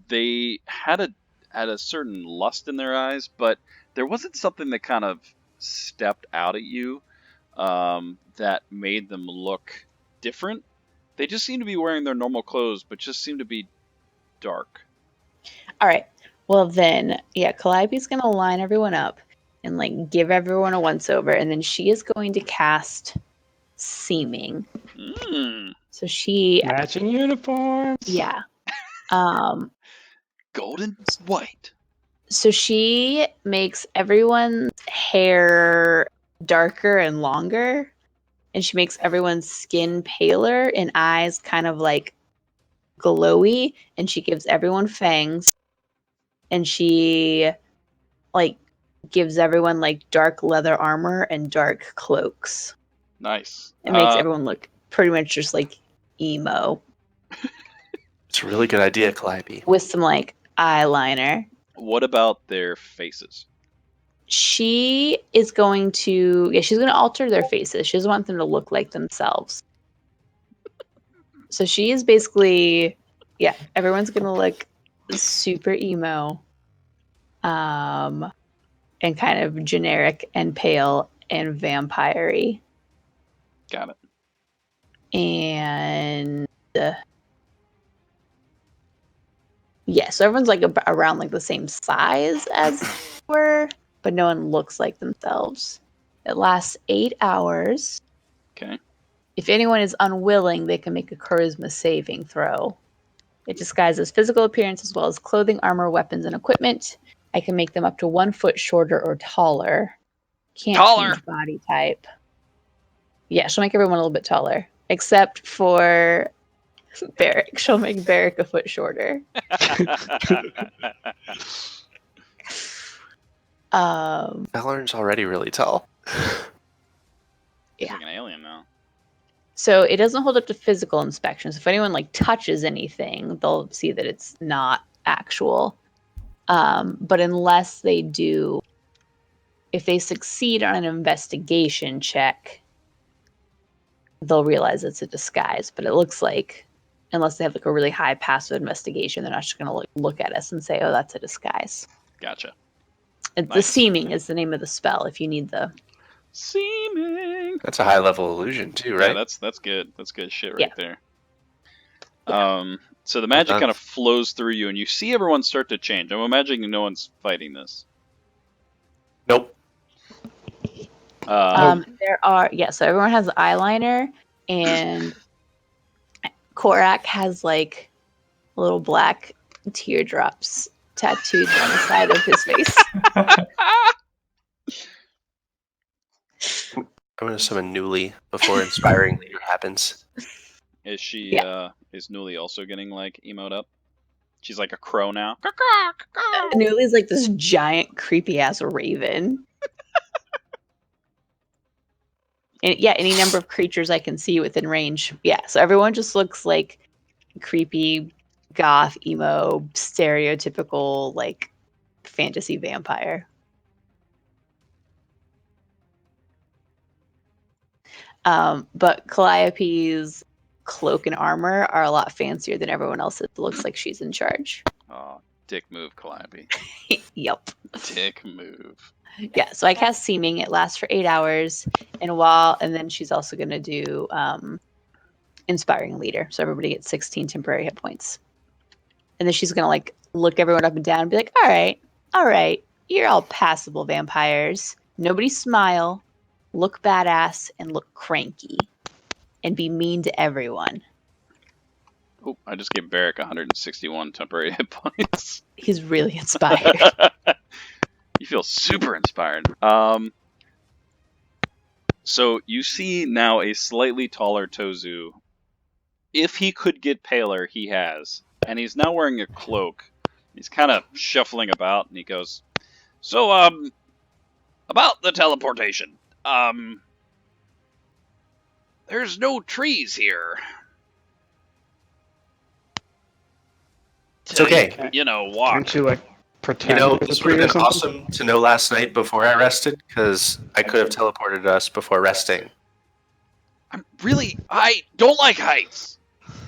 They had a certain lust in their eyes, but there wasn't something that kind of stepped out at you that made them look different. They just seem to be wearing their normal clothes, but just seem to be dark. All right. Well, then, yeah, Calliope's going to line everyone up and, like, give everyone a once-over, and then she is going to cast Seeming. So she... Matching uniforms. Yeah. Golden white. So she makes everyone's hair darker and longer, and she makes everyone's skin paler and eyes kind of, like, glowy, and she gives everyone fangs. And she, like, gives everyone, like, dark leather armor and dark cloaks. Nice. It makes everyone look pretty much just, like, emo. It's a really good idea, Calliope. With some, like, eyeliner. What about their faces? She is going to... Yeah, she's going to alter their faces. She doesn't want them to look like themselves. So she is basically... Yeah, everyone's going to look super emo. And kind of generic and pale and vampire-y. Got it. And yeah, so everyone's like around like the same size as they were, but no one looks like themselves. It lasts 8 hours. Okay. If anyone is unwilling, they can make a charisma saving throw. It disguises physical appearance as well as clothing, armor, weapons, and equipment. I can make them up to 1 foot shorter or taller. Can't Taller! change body type. Yeah, she'll make everyone a little bit taller. Except for Barrick. She'll make Barrick a foot shorter. Valorn's already really tall. She's Yeah. like an alien now. So it doesn't hold up to physical inspections. If anyone like touches anything, they'll see that it's not actual. But unless they do, if they succeed on an investigation check, they'll realize it's a disguise. But it looks like, unless they have like a really high passive investigation, they're not just going to look at us and say, "Oh, that's a disguise." Gotcha. The Nice. seeming is the name of the spell. If you need the Seeming. That's a high level illusion too, right? Yeah, that's good. That's good shit right Yeah. there. Yeah. So the magic done. kind of flows through you, and you see everyone start to change. I'm imagining no one's fighting this. Nope. There are so everyone has eyeliner, and Korak has like little black teardrops tattooed on the side of his face. I'm gonna summon Newly before inspiring leader happens. Is she? Yeah. Is Newly also getting like emote up? She's like a crow now. Newly's like this giant, creepy ass raven. And yeah, any number of creatures I can see within range. Yeah, so everyone just looks like creepy, goth, emo, stereotypical like fantasy vampire. But Calliope's cloak and armor are a lot fancier than everyone else's. It looks like she's in charge. Oh, dick move, Calliope. Yep. Dick move. Yeah, so I cast Seeming. It lasts for 8 hours, and then she's also going to do Inspiring Leader, so everybody gets 16 temporary hit points. And then she's going to like look everyone up and down and be like, all right, you're all passable vampires. Nobody smile, look badass, and look cranky, and be mean to everyone. Oh, I just gave Barrick 161 temporary hit points. He's really inspired. You feel super inspired. So you see now a slightly taller Tozu. If he could get paler, he has. And he's now wearing a cloak. He's kind of shuffling about, and he goes, "So, about the teleportation. There's no trees here. It's okay. You know, walk." Aren't you like pretend? You know, there's a this tree would or have been something? awesome to know last night before I rested, because I could have teleported us before resting. I don't like heights.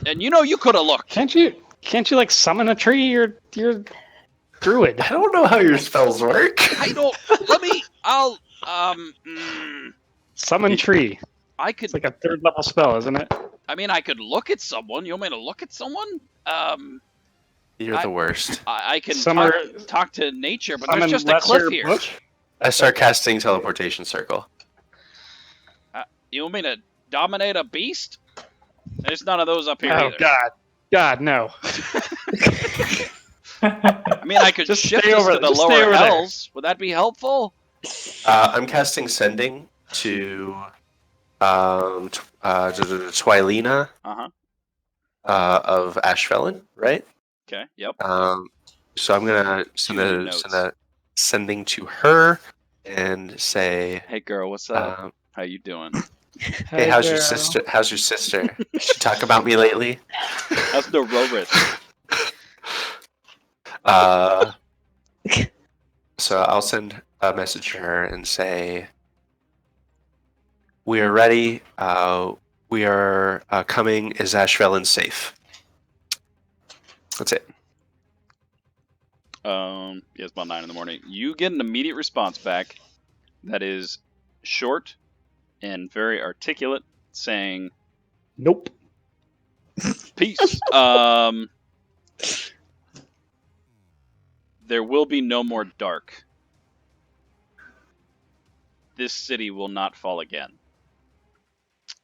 And you know, you could have looked. Can't you like summon a tree? You're druid. I don't know how your spells work. I'll, Summon tree. I could, It's like a 3rd level spell, isn't it? I mean, I could look at someone. You want me to look at someone? You're the worst. I can Summon- talk to nature, but Summon there's just a cliff lesser here. bush? I start casting teleportation circle. You want me to dominate a beast? There's none of those up here Oh either. God, no. I mean, I could Just shift stay us over- to the just stay lower over there. hells. Would that be helpful? I'm casting sending to Twileena Uh-huh. of Ashfelin, right? Okay, yep. So I'm gonna send a sending to her and say, Hey, girl, what's up? How you doing? "Hey, how's your sister? How's your sister? Did she talk about me lately?" How's the Rorit? So I'll send a message to her and say, "We are ready. We are coming. Is Ashvelin safe?" That's it. Yeah, it's about 9 in the morning. You get an immediate response back that is short and very articulate. It saying, Nope. peace. There will be no more dark. This city will not fall again.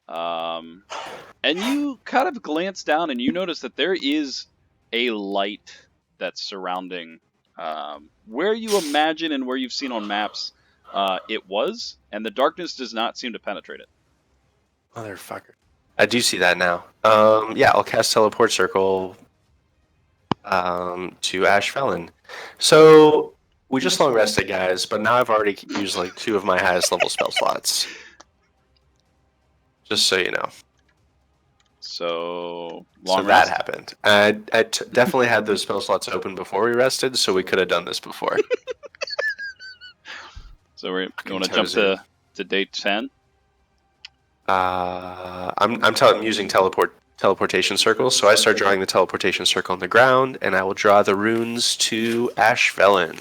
And you kind of glance down and you notice that there is a light that's surrounding where you imagine and where you've seen on maps it was, and the darkness does not seem to penetrate it. Motherfucker. I do see that now. Yeah, I'll cast Teleport Circle to Ash Felon. So we just long rested, guys, but now I've already used like 2 of my highest level spell slots. Just so you know. So So long that rest. happened. Definitely had those spell slots open before we rested, so we could have done this before. So you want to Fucking jump to day 10? I'm using teleportation circles, so I start drawing the teleportation circle on the ground, and I will draw the runes to Ash Felon.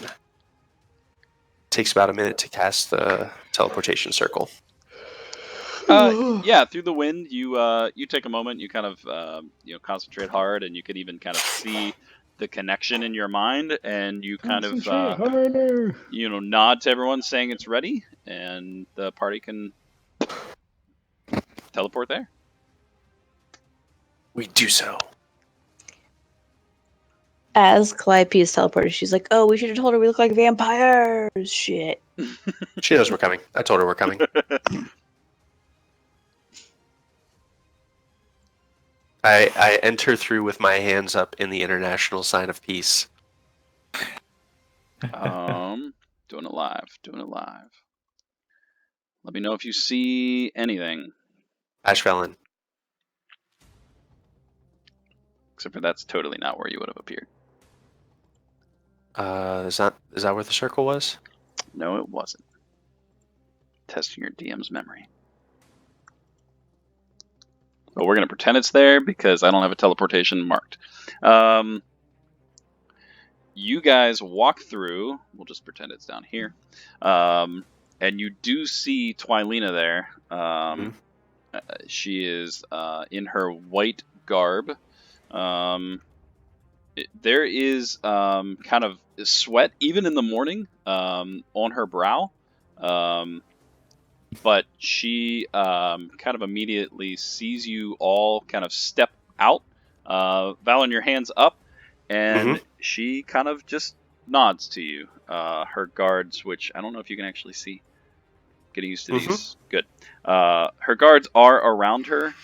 Takes about a minute to cast the teleportation circle. Yeah, through the wind, you take a moment, you kind of concentrate hard, and you can even kind of see the connection in your mind, and you kind of harder. nod to everyone saying it's ready, and the party can teleport there. We do so. As Calliope is teleported, she's like, "Oh, we should have told her we look like vampires." Shit. She knows we're coming. I told her we're coming. I enter through with my hands up in the international sign of peace. Doing it live. Let me know if you see anything. Ash Felon. Except for that's totally not where you would have appeared. Is that where the circle was? No, it wasn't. Testing your DM's memory. But we're going to pretend it's there because I don't have a teleportation marked. You guys walk through. We'll just pretend it's down here. And you do see Twileena there. She is in her white garb. There is kind of sweat, even in the morning, on her brow. But she kind of immediately sees you all kind of step out, Valen, your hands up, and she kind of just nods to you. Her guards, which I don't know if you can actually see. Getting used to these. Good. Her guards are around her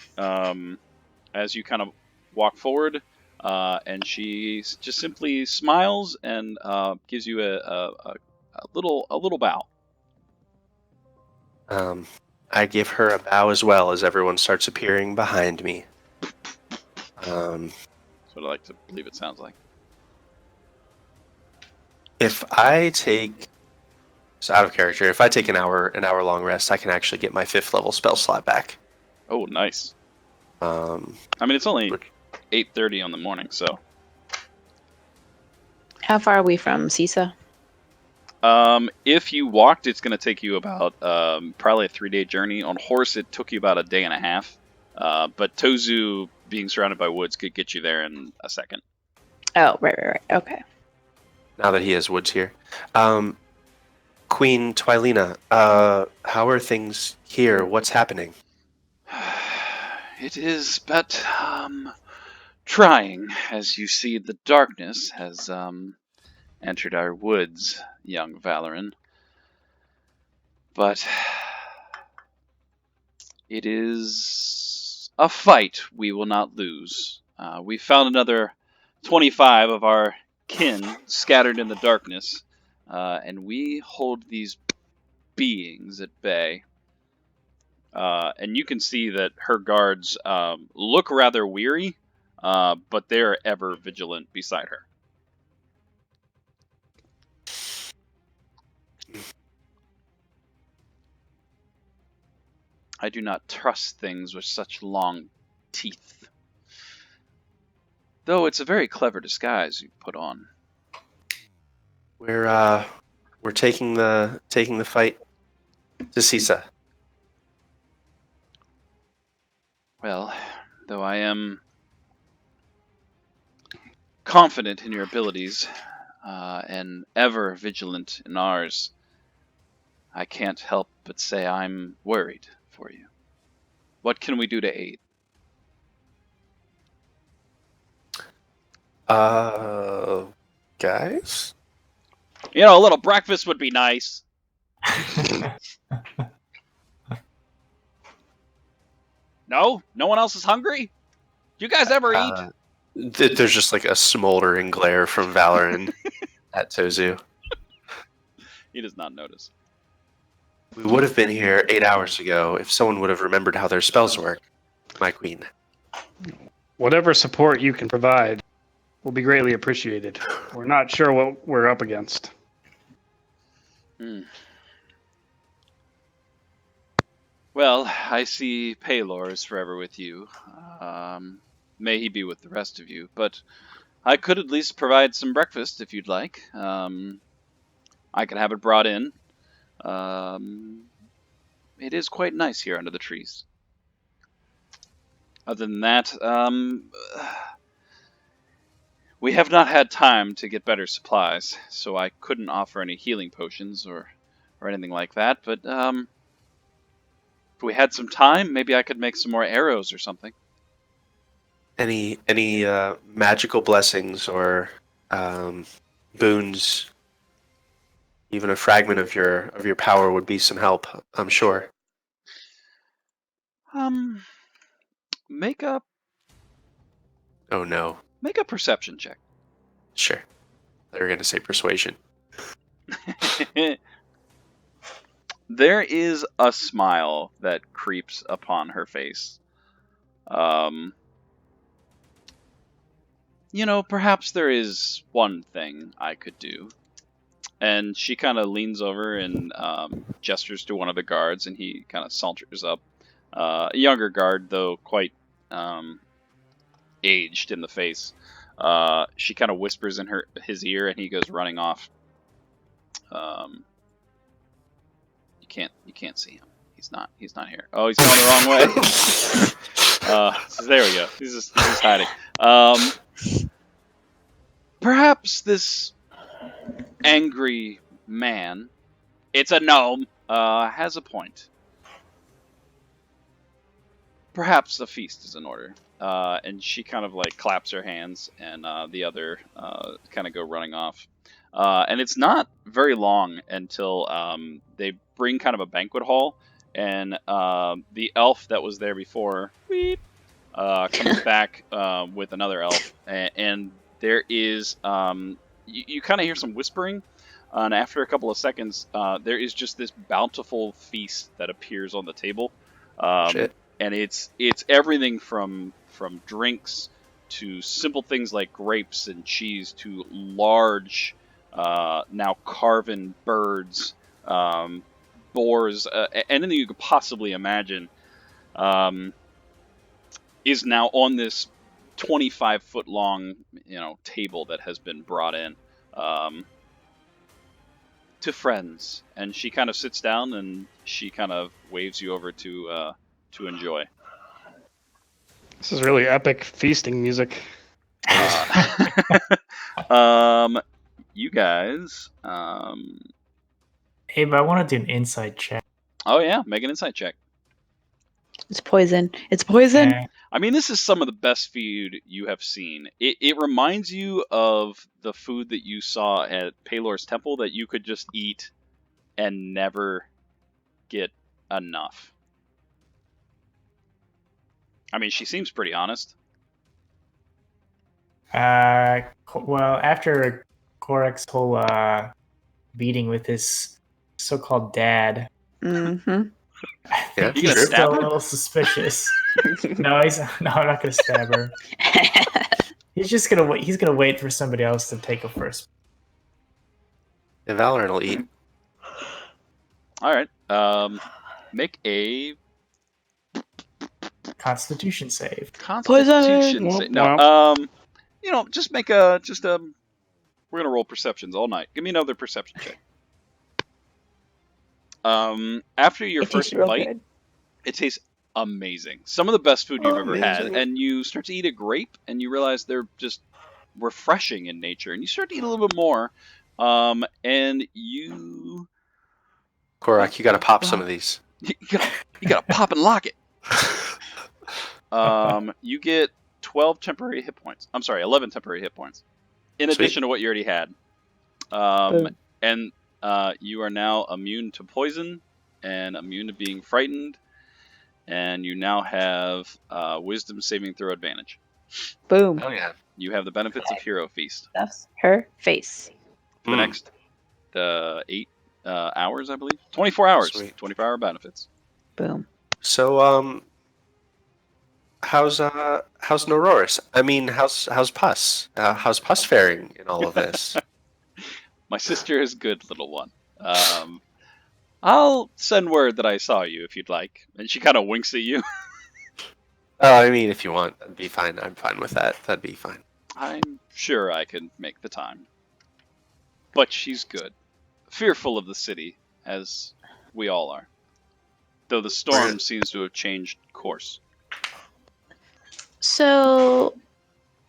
as you kind of walk forward, and she just simply smiles and gives you a little bow. I give her a bow as well as everyone starts appearing behind me. That's what I like to believe it sounds like. If I take, so out of character, if I take an hour long rest, I can actually get my 5th level spell slot back. Oh, nice. I mean, it's only 8:30 on the morning, so. How far are we from Sesa? If you walked, it's going to take you about probably a 3-day journey. On horse, it took you about a day and a half. But Tozu, being surrounded by woods, could get you there in a second. Oh, right. Okay. Now that he has woods here. Queen Twileena, how are things here? What's happening? It is but trying. As you see, the darkness has entered our woods, young Valoran. But it is a fight we will not lose. We found another 25 of our kin scattered in the darkness, and we hold these beings at bay. And you can see that her guards look rather weary, but they're ever vigilant beside her. I do not trust things with such long teeth. Though it's a very clever disguise you put on. We're taking the fight to Sesa. Well, though I am confident in your abilities and ever vigilant in ours, I can't help but say I'm worried for you. What can we do to aid? Guys? You know, a little breakfast would be nice. No? No one else is hungry? Do you guys ever eat? There's just like a smoldering glare from Valoran at Tozu. He does not notice. We would have been here 8 hours ago if someone would have remembered how their spells work, my queen. Whatever support you can provide will be greatly appreciated. We're not sure what we're up against. Well, I see Paylor is forever with you. May he be with the rest of you, but I could at least provide some breakfast if you'd like. I can have it brought in. It is quite nice here under the trees. Other than that, we have not had time to get better supplies, so I couldn't offer any healing potions or anything like that, but if we had some time, maybe I could make some more arrows or something. Any magical blessings or boons? Even a fragment of your power would be some help, I'm sure. Make a Oh no. perception check. Sure. They were going to say persuasion. There is a smile that creeps upon her face. You know, perhaps there is one thing I could do. And she kind of leans over and gestures to one of the guards, and he kind of saunters up. A younger guard, though quite aged in the face. She kind of whispers in his ear, and he goes running off. You can't see him. He's not here. Oh, he's going the wrong way. So there we go. He's just hiding. Perhaps this angry man, it's a gnome, has a point. Perhaps a feast is in order. And she kind of like claps her hands, and the other kind of go running off. And it's not very long until they bring kind of a banquet hall, and the elf that was there before comes back with another elf, and there is you kind of hear some whispering, and after a couple of seconds, there is just this bountiful feast that appears on the table. Shit. And it's everything from drinks to simple things like grapes and cheese to large, now carven birds, boars, anything you could possibly imagine, is now on this 25-foot long, table that has been brought in to friends. And she kind of sits down and she kind of waves you over to enjoy. This is really epic feasting music. You guys. Hey, but I want to do an insight check. Oh yeah, make an insight check. It's poison. It's poison. I mean, this is some of the best food you have seen. It reminds you of the food that you saw at Paylor's temple that you could just eat and never get enough. I mean, she seems pretty honest. Well, after Korak's whole beating with his so-called dad, Mm-hmm. I think You gonna he's stab still her? a little suspicious. No, I'm not gonna stab her. He's just gonna wait. He's gonna wait for somebody else to take a first. And Valoran will eat. All right. Make a Constitution save. Constitution Poison! save. No. Just make we're gonna roll perceptions all night. Give me another perception check. After your It tastes first real bite, good. it tastes amazing. Some of the best food you've ever had. Amazing. And you start to eat a grape, and you realize they're just refreshing in nature. And you start to eat a little bit more, and you Korak, you gotta pop some of these. you gotta pop and lock it. You get 12 temporary hit points. I'm sorry, 11 temporary hit points, in Sweet. addition to what you already had. Boom. And you are now immune to poison and immune to being frightened, and you now have Wisdom saving throw advantage. Boom. Oh yeah. You have the benefits of Hero Feast Stuffs her face. for the Hmm. next 8 hours, I believe. 24 hours. Sweet. 24-hour benefits. Boom. So how's Nororis? I mean, how's Puss? How's Puss faring in all of this? My sister is good, little one. I'll send word that I saw you if you'd like. And she kind of winks at you. I mean, if you want, that'd be fine. I'm fine with that. That'd be fine. I'm sure I can make the time. But she's good. Fearful of the city, as we all are. Though the storm seems to have changed course. So,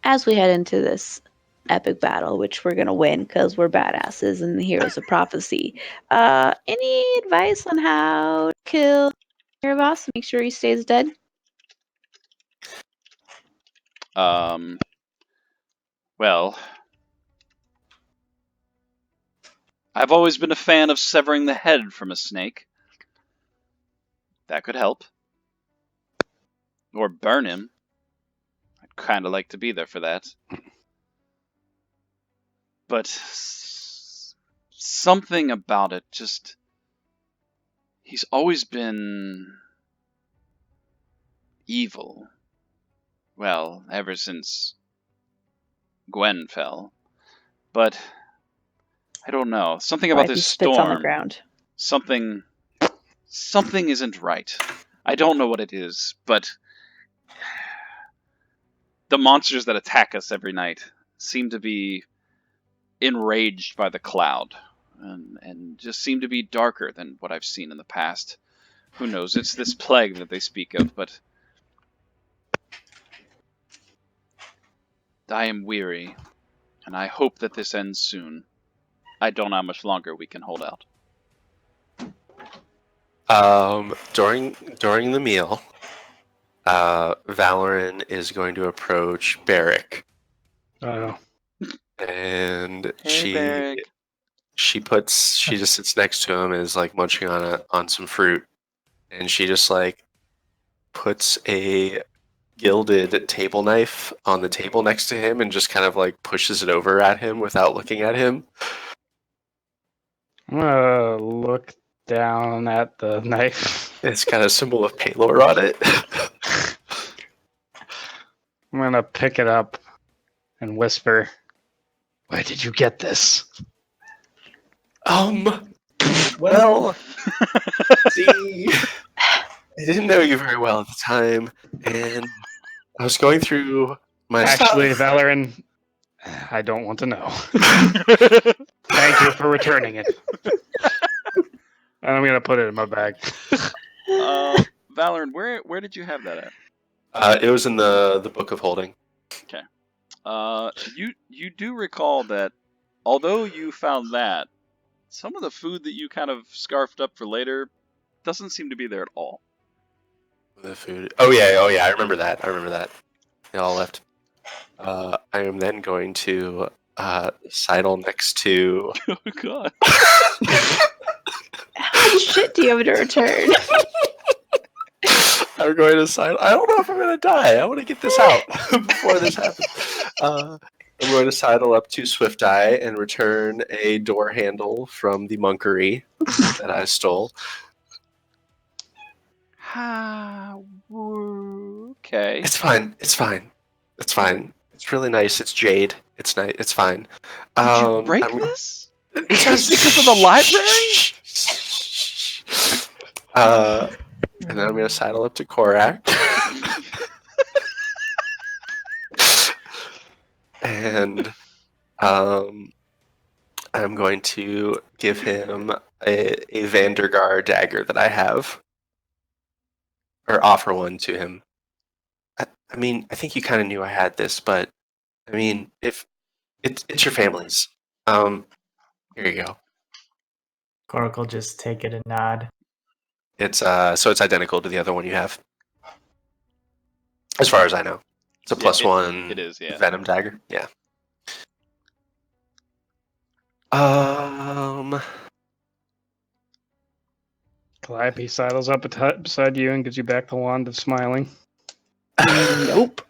as we head into this epic battle, which we're gonna win because we're badasses and the heroes of prophecy, any advice on how to kill your boss? Make sure he stays dead. Well, I've always been a fan of severing the head from a snake. That could help. Or burn him. I'd kind of like to be there for that. But something about it just... He's always been evil. Well, ever since Gwen fell. But I don't know. Something about Wipe, he this spits on the storm. ground. Something isn't right. I don't know what it is, but the monsters that attack us every night seem to be enraged by the cloud, and just seem to be darker than what I've seen in the past. Who knows? It's this plague that they speak of, but I am weary, and I hope that this ends soon. I don't know how much longer we can hold out. During the meal, Valoran is going to approach Barrick, Oh, and Hey, Barrick. she just sits next to him and is like munching on some fruit, and she just like puts a gilded table knife on the table next to him and just kind of like pushes it over at him without looking at him. I'm gonna look down at the knife. It's got a symbol of Paylor on it. I'm gonna pick it up and whisper, "Where did you get this?" Well, see, I didn't know you very well at the time, and I was going through my Actually, stuff. Valoran, I don't want to know. Thank you for returning it. And I'm gonna put it in my bag. Valoran, where did you have that at? It was in the Book of Holding. You do recall that although you found that, some of the food that you kind of scarfed up for later doesn't seem to be there at all. The food. Oh yeah. I remember that. They all left. I am then going to sidle next to. Oh god. How much shit do you have to return? I'm going to sidle. I don't know if I'm going to die. I want to get this out before this happens. I'm going to sidle up to Swift Eye and return a door handle from the monkery that I stole. Okay. It's fine. It's really nice. It's jade. It's nice. It's fine. Did you break I'm- this? Just because of the library? And then I'm going to sidle up to Korak. And I'm going to give him a Vandergar dagger that I have. or offer one to him. I mean, I think you kind of knew I had this, but I mean, if it's your family's, here you go. Cork will just take it and nod. It's so it's identical to the other one you have, as far as I know. It's a Yeah, +1. it is, yeah. Venom dagger. Yeah. Calliope sidles up beside you and gives you back the wand of smiling. Nope.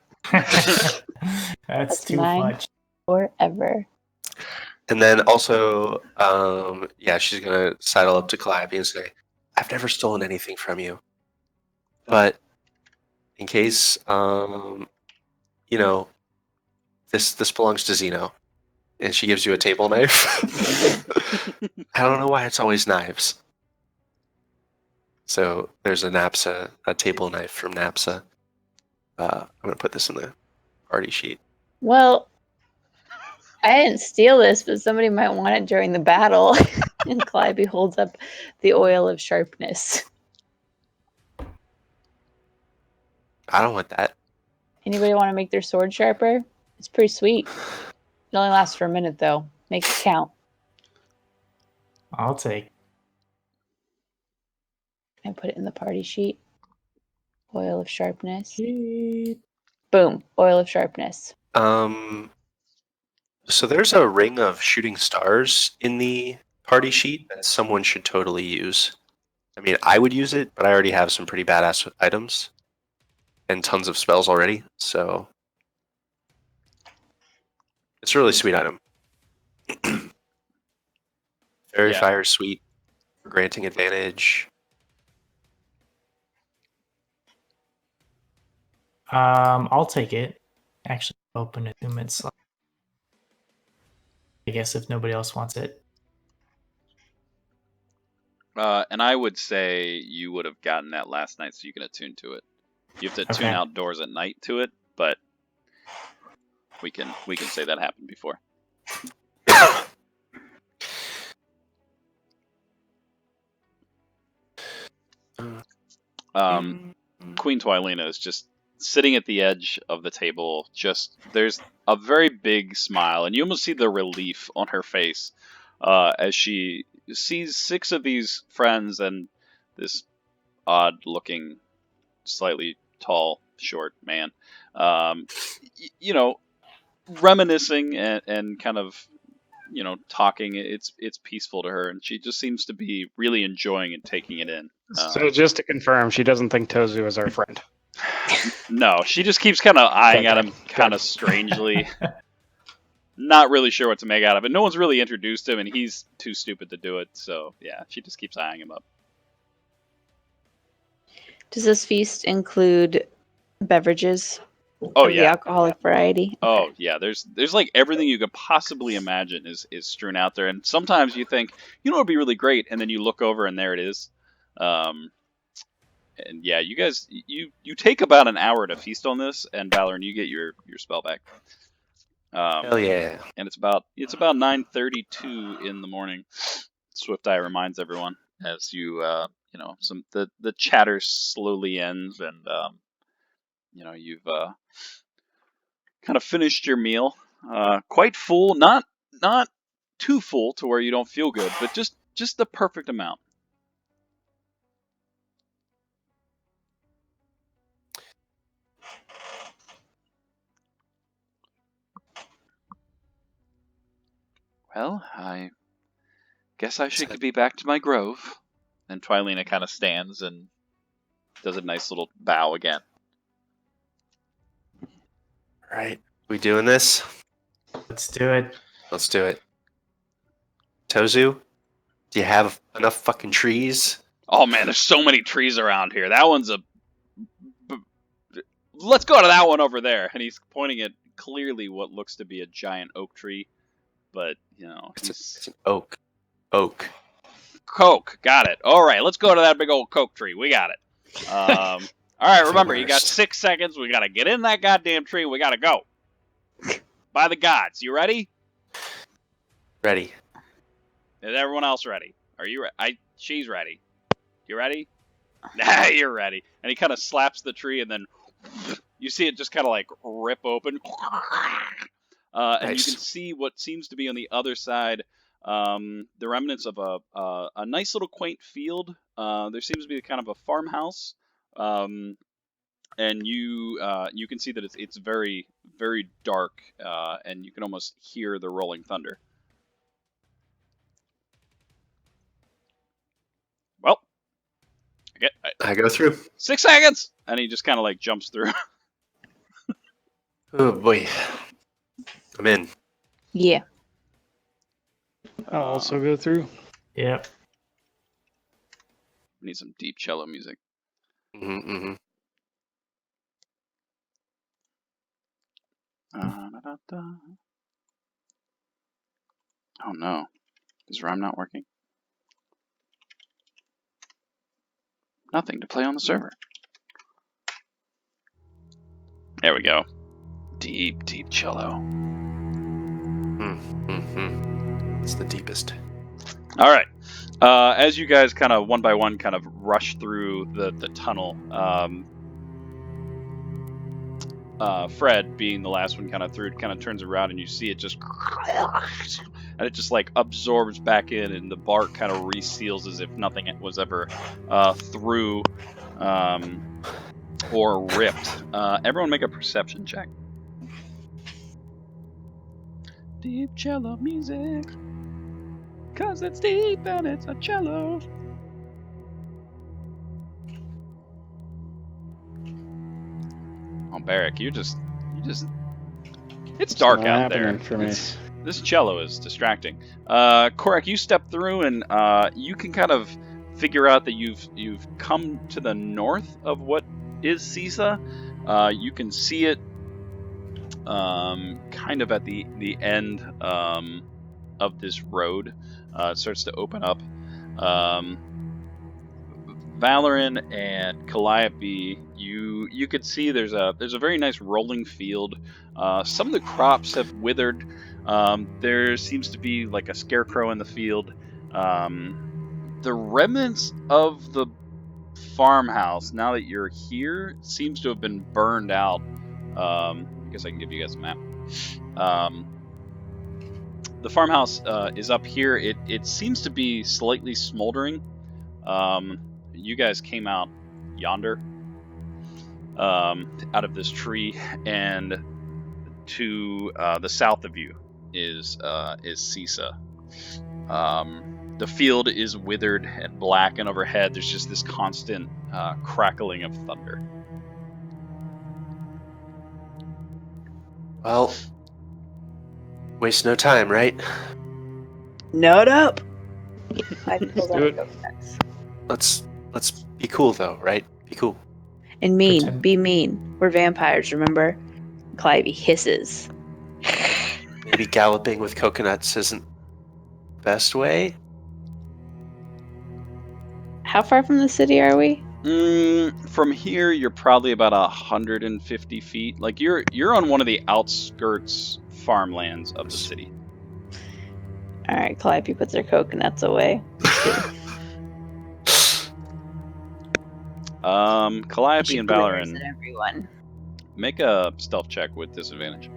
That's too mine much. forever. And then also, yeah, she's gonna sidle up to Calliope and say, "I've never stolen anything from you, but in case, you know, this belongs to Zeno." And she gives you a table knife. I don't know why it's always knives. So there's a table knife from Napsa. I'm gonna put this in the party sheet. Well, I didn't steal this, but somebody might want it during the battle. And Calliope holds up the oil of sharpness. I don't want that. Anybody want to make their sword sharper? It's pretty sweet. It only lasts for a minute, though. Make it count. I'll take. I put it in the party sheet. Oil of sharpness. Sheet. Boom. Oil of sharpness. So there's a ring of shooting stars in the party sheet that someone should totally use. I mean, I would use it, but I already have some pretty badass items and tons of spells already, so it's a really sweet item. Fairy Yeah. Fire Sweet for granting advantage. I'll take it. Actually, open it 2 minutes. I guess if nobody else wants it. And I would say you would have gotten that last night, so you can attune to it. You have to tune Okay. outdoors at night to it, but we can say that happened before. Queen Twileena is just sitting at the edge of the table. There's a very big smile, and you almost see the relief on her face as she sees 6 of these friends and this odd-looking, slightly tall, short man. Reminiscing and kind of talking. It's peaceful to her, and she just seems to be really enjoying and taking it in. So just to confirm, she doesn't think Tozu is our friend. No, she just keeps kind of eyeing at Okay, him kind of strangely. Not really sure what to make out of it. No one's really introduced him, and he's too stupid to do it. So yeah, she just keeps eyeing him up. Does this feast include beverages Oh of the yeah. alcoholic variety? Oh yeah, there's like everything you could possibly imagine is strewn out there, and sometimes you think, what would be really great, and then you look over and there it is. And yeah, you guys, you take about an hour to feast on this, and Valoran, you get your spell back. Hell yeah. And it's about 9:32 in the morning. Swift Eye reminds everyone as you the chatter slowly ends, and you've kind of finished your meal, quite full, not too full to where you don't feel good, but just the perfect amount. Well, I guess I should be back to my grove. And Twileena kind of stands and does a nice little bow again. All right, we doing this? Let's do it. Let's do it. Tozu, do you have enough fucking trees? Oh man, there's so many trees around here. That one's let's go to that one over there. And he's pointing at clearly what looks to be a giant oak tree, but It's an oak. Oak. Coke. Got it. All right, let's go to that big old Coke tree. We got it. All right, remember, you got Worst. 6 seconds. We got to get in that goddamn tree. We got to go. By the gods. You ready? Ready. Is everyone else ready? Are you ready? She's ready. You ready? You're ready. And he kind of slaps the tree, and then you see it just kind of like rip open. And you can Nice. see what seems to be on the other side, the remnants of a nice little quaint field. There seems to be kind of a farmhouse, and you can see that it's very very dark, and you can almost hear the rolling thunder. Well, I go through. 6 seconds, and he just kind of like jumps through. Oh boy. I'm in. Yeah. I'll also go through. Yep. Need some deep cello music. Mm-hmm. Da-da-da-da. Oh no, is rhyme not working? Nothing to play on the server. There we go. Deep, deep cello. Mm-hmm. It's the deepest. All right. As you guys kind of one by one kind of rush through the tunnel, Fred, being the last one kind of through, kind of turns around and you see it just, and it just like absorbs back in, and the bark kind of reseals as if nothing was ever through or ripped. Everyone make a perception check. Deep cello music, 'cause it's deep and it's a cello. Oh, Barrick, you just, it's dark not out there. happening for me. This cello is distracting. Korak, you step through and you can kind of figure out that you've come to the north of what is Sesa. You can see it kind of at the end of this road. It starts to open up. Valoran and Calliope, you could see there's a very nice rolling field. Some of the crops have withered. There seems to be like a scarecrow in the field. The remnants of the farmhouse, now that you're here, seems to have been burned out. I guess I can give you guys a map. The farmhouse is up here. It seems to be slightly smoldering. You guys came out yonder, out of this tree, and to the south of you is Sesa. The field is withered and black, and overhead there's just this constant crackling of thunder. Well, waste no time, right? Note up. I pulled Do out it. coconuts. Let's be cool though, right? Be cool. And mean. Pretend. Be mean. We're vampires, remember? Clivey hisses. Maybe galloping with coconuts isn't the best way. How far from the city are we? From here, you're probably about 150 feet. Like you're on one of the outskirts farmlands of the city. All right, Clivey puts her coconuts away. Calliope She and glares Valoran, at everyone. make a stealth check with disadvantage.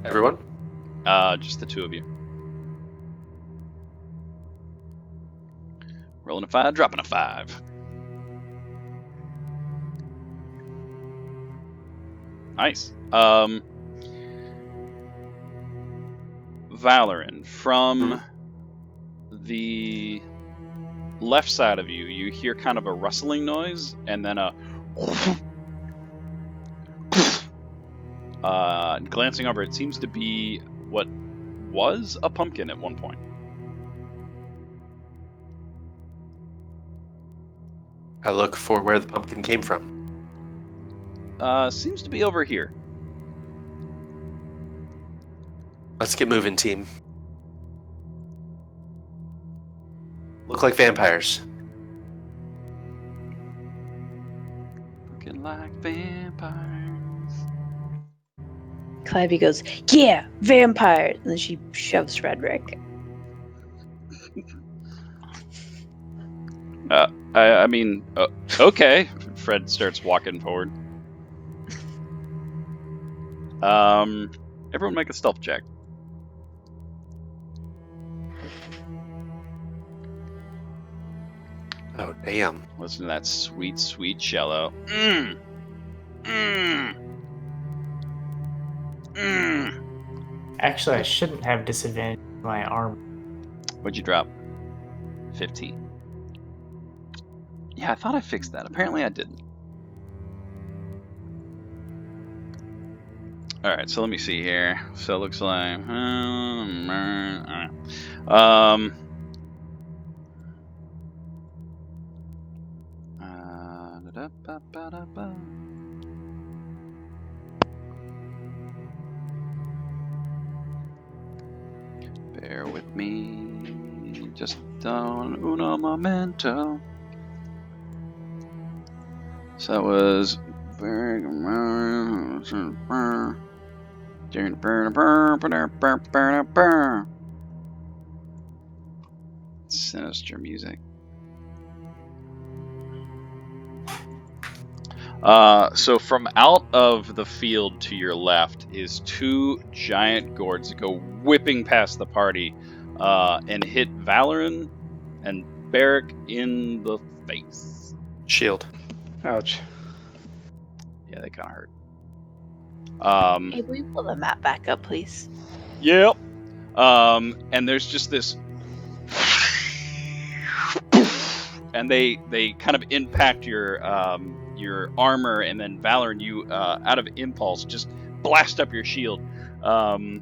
Everyone? Just the two of you. Rolling a 5, dropping a 5. Nice. Valoran, from the left side of you, you hear kind of a rustling noise, and then a glancing over, it seems to be what was a pumpkin at one point. I look for where the pumpkin came from. Seems to be over here. Let's get moving, team. Look like vampires. Looking like vampires. Clivey goes, yeah, vampires. And then she shoves Frederick. I mean, okay. Fred starts walking forward. Everyone make a stealth check. Oh, damn. Listen to that sweet, sweet cello. Actually, I shouldn't have disadvantage on my armor. What'd you drop? 15. Yeah, I thought I fixed that. Apparently I didn't. Alright, so let me see here. So it looks like... alright. Bear with me. Just on uno momento. So that was... Sinister music. So from out of the field to your left is two giant gourds that go whipping past the party and hit Valoran and Barrick in the face. Shield. Ouch. Yeah, they kind of hurt. Hey, will you pull the map back up, please? Yep. And there's just this, and they kind of impact your armor, and then Valor, you out of impulse just blast up your shield, and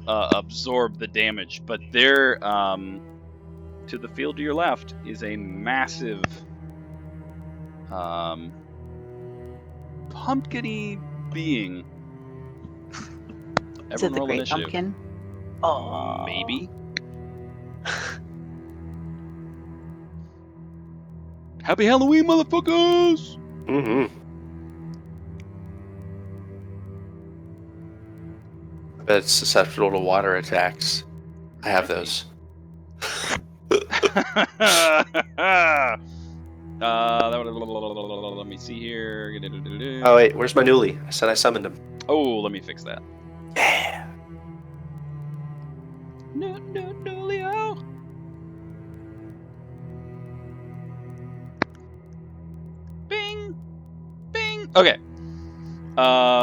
absorb the damage. But there, to the field to your left is a massive, pumpkin-y being. Is it Everyone the roll Great initiative. Pumpkin? Oh, Maybe. Happy Halloween, motherfuckers! Mm-hmm. I bet it's susceptible to water attacks. I have those. Let me see here. Oh, wait, where's my newly? I said I summoned him. Oh, let me fix that. Yeah. Newlio. Bing! Bing! Okay.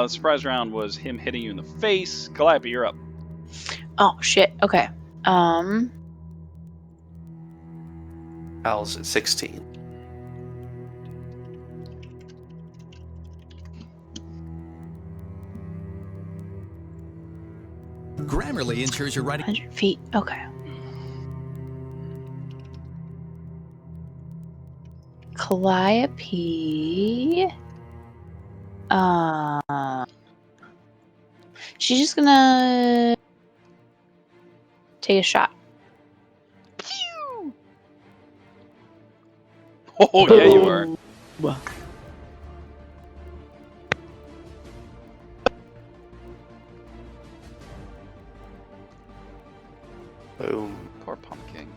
Surprise round was him hitting you in the face. Calliope, you're up. oh shit. Okay. Al's at 16. Grammarly ensures you're writing 100 feet. Okay. Calliope. She's just gonna take a shot. Oh, yeah, you are. Boom. Poor pumpkin.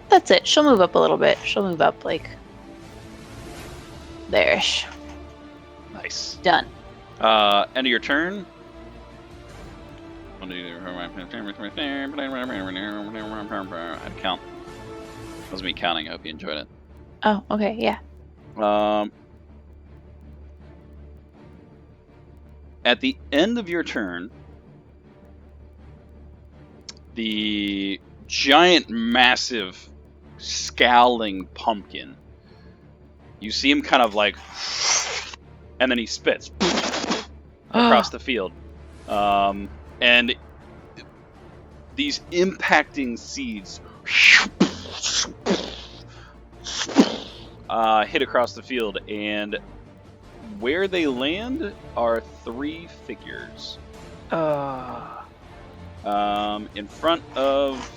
That's it. She'll move up a little bit. She'll move up like there-ish. Nice. Done. End of your turn. I'd count. That was me counting. I hope you enjoyed it. Oh, okay, yeah. At the end of your turn, the giant, massive, scowling pumpkin, you see him kind of like, and then he spits across the field. And these impacting seeds hit across the field, and where they land are three figures. In front of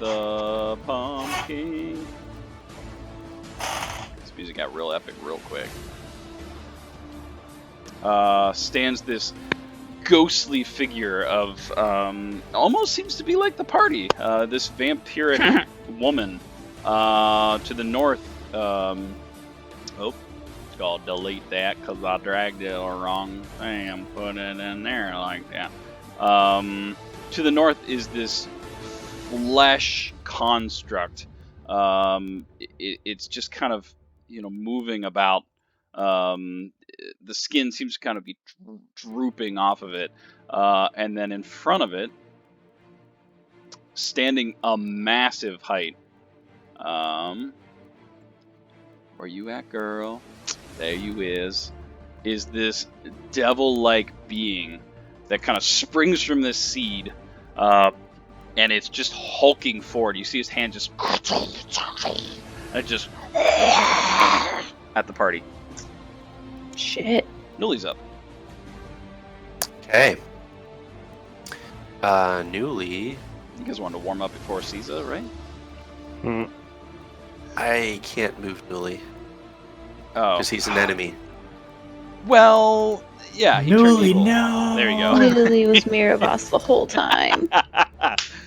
the pumpkin. This music got real epic real quick. stands this ghostly figure of almost seems to be like the party. This vampiric woman. To the north. I'll delete that because I dragged it wrong thing and put it in there like that. To the north is this flesh construct. It's just kind of moving about. The skin seems to kind of be drooping off of it, and then in front of it, standing a massive height. Where you at, girl? There you is this devil-like being that kind of springs from this seed, and it's just hulking forward. You see his hand just, and just at the party. Shit. Newly's up. Okay. Newly. You guys wanted to warm up before Sesa, right? Mm. I can't move Newly Oh, because he's an enemy. well, yeah. He turned Newly, evil. no. There you go. Literally was Mirror Boss the whole time.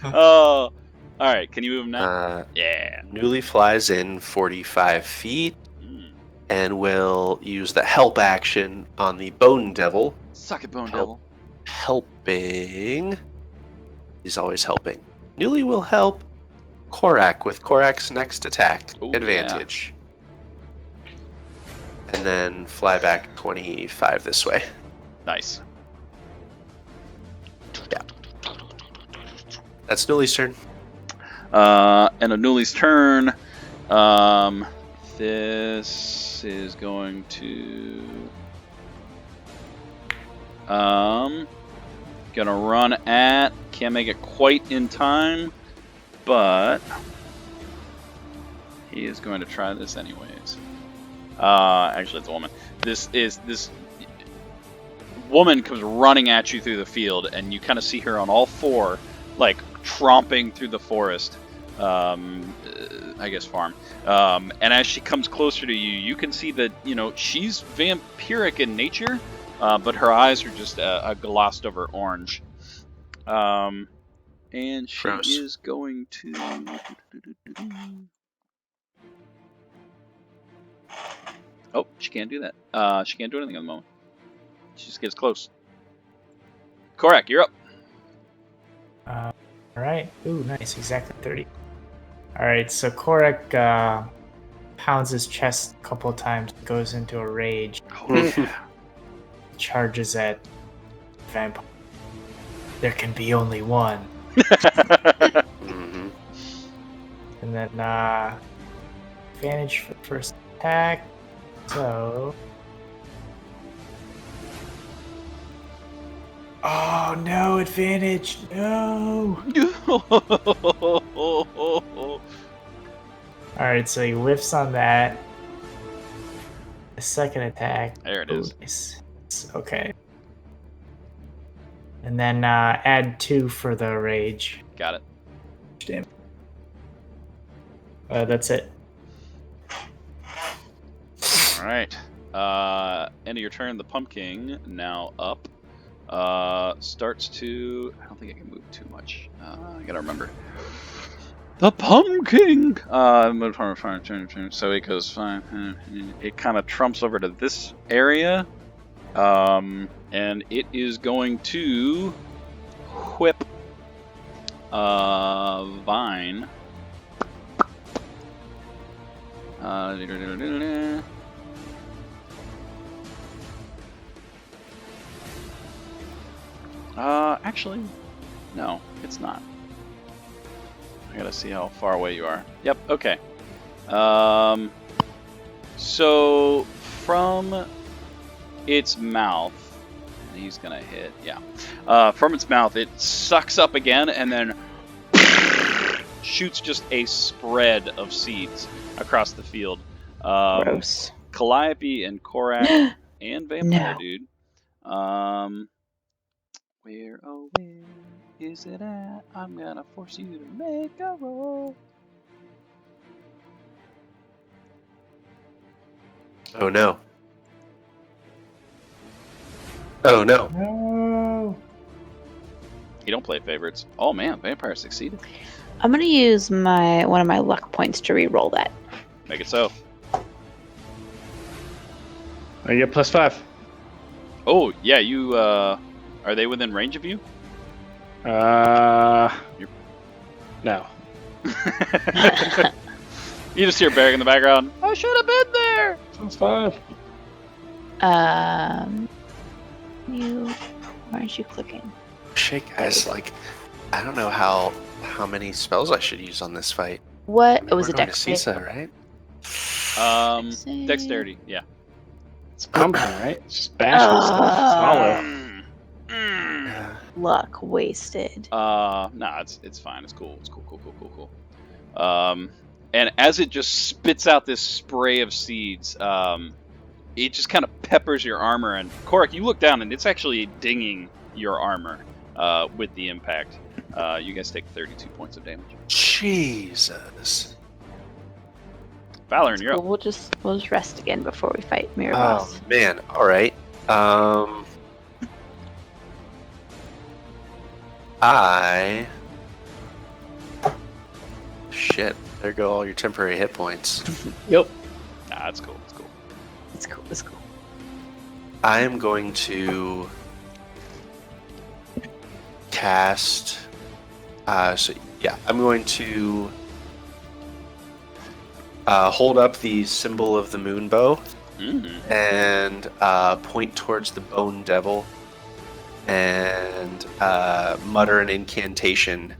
Oh, all right. Can you move him now? Yeah. Newly flies in 45 feet Mm. and will use the help action on the Bone Devil. Suck it, Bone Help. Devil. Helping. He's always helping. Newly will help Korak with Korak's next attack. Ooh, Advantage. And then fly back 25 this way. Nice. Yeah. That's Newly's turn. And a Newly's turn. This is going to gonna run at. Can't make it quite in time, but he is going to try this anyways. Actually, it's a woman. This woman comes running at you through the field, and you kind of see her on all four, like tromping through the forest. I guess farm. And as she comes closer to you, you can see that she's vampiric in nature, but her eyes are just a glossed over orange. And she Gross. is going to. Oh, she can't do that. She can't do anything at the moment. She just gets close. Korak, you're up. All right. Ooh, nice. Exactly 30. All right. So Korak pounds his chest a couple of times, goes into a rage, charges at vampire. There can be only one. Mm-hmm. And then advantage for the first attack. So. Oh no, advantage! No! Alright, so he whiffs on that. The second attack. There it is. Nice. Okay. And then add 2 for the rage. Got it. Damn. That's it. All right. End of your turn. The pumpkin now up. Starts to. I don't think I can move too much. I gotta remember. The pumpkin. So it goes fine. It kind of trumps over to this area, and it is going to whip Vine. Actually, no, it's not. I gotta see how far away you are. Yep, okay. So, from its mouth, and he's gonna hit, yeah. From its mouth, it sucks up again and then shoots just a spread of seeds across the field. Gross. Calliope and Korak and Vampire No. Dude. Where, oh, where is it at? I'm gonna force you to make a roll. Oh no. Oh no. No. You don't play favorites. Oh man, vampire succeeded. I'm gonna use one of my luck points to re-roll that. Make it so. I get +5. Oh yeah, you. Are they within range of you? No. You just hear Barrick in the background. I should have been there. +5. Why aren't you clicking? Shit, guys. Like, I don't know how many spells I should use on this fight. What? I mean, It was we're a going to dex Sesa, right? save. Dexterity. Yeah. It's pumping, right? It's just bashing stuff. Swallow. Yeah. Luck wasted. Nah, it's fine. It's cool. It's cool. And as it just spits out this spray of seeds, it just kind of peppers your armor. And Korak, you look down, and it's actually dinging your armor with the impact. You guys take 32 points of damage. Jesus. Valoran, you're Well, up. we'll just rest again before we fight Mirror Oh, Boss. man. All right. Shit. There go all your temporary hit points. Yep. Nah, it's cool. It's cool. It's cool. I am going to cast. I'm going to hold up the symbol of the moon bow and point towards the bone devil and mutter an incantation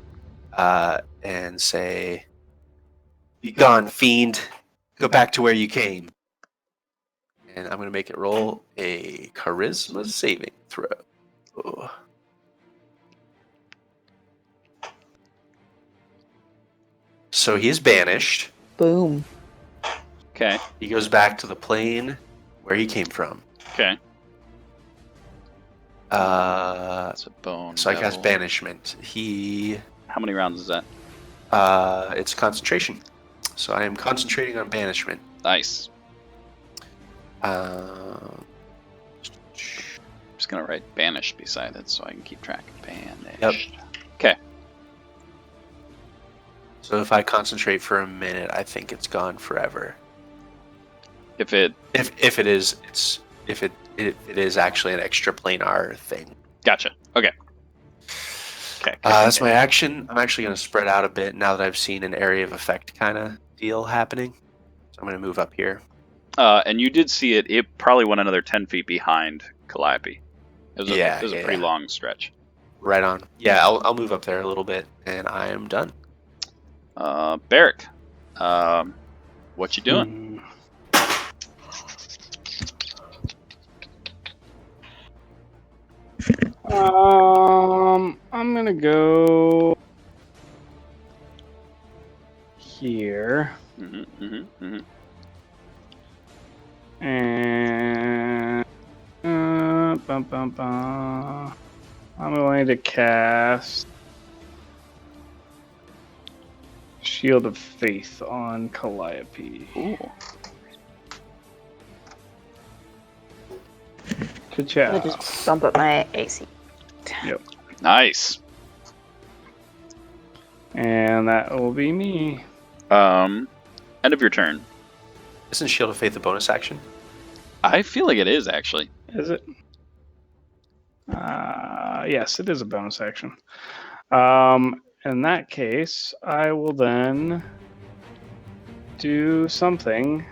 and say, "Be gone, fiend! Go back to where you came." And I'm going to make it roll a charisma saving throw. Oh. So he is banished. Boom. Okay. He goes back to the plane where he came from. Okay. That's a bone. So I cast devil. banishment. How many rounds is that? It's concentration. So I am concentrating on banishment. Nice. Um, I'm just gonna write banish beside it so I can keep track. Banish. Yep. Okay. So if I concentrate for a minute, I think it's gone forever. If it If it is actually an extra planar thing. gotcha. Okay. Okay. That's my action. I'm actually going to spread out a bit now that I've seen an area of effect kind of deal happening. So I'm going to move up here. And you did see it. It probably went another 10 feet behind Calliope. It was a pretty long stretch. Right on. Yeah, I'll move up there a little bit, and I am done. Barrick, what you doing? I'm gonna go here. And I'm going to cast Shield of Faith on Calliope. Ooh. Good I'm job. gonna just bump up my AC. Yep. Nice. And that will be me. End of your turn. Isn't Shield of Faith a bonus action? I feel like it is actually. Is it? Yes, it is a bonus action. In that case, I will then do something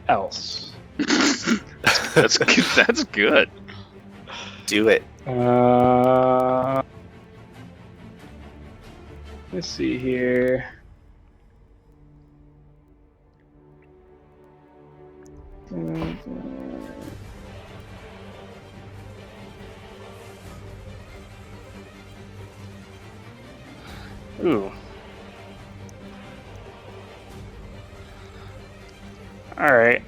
else. That's good. That's good. Do it. Let's see here. Ooh. All right.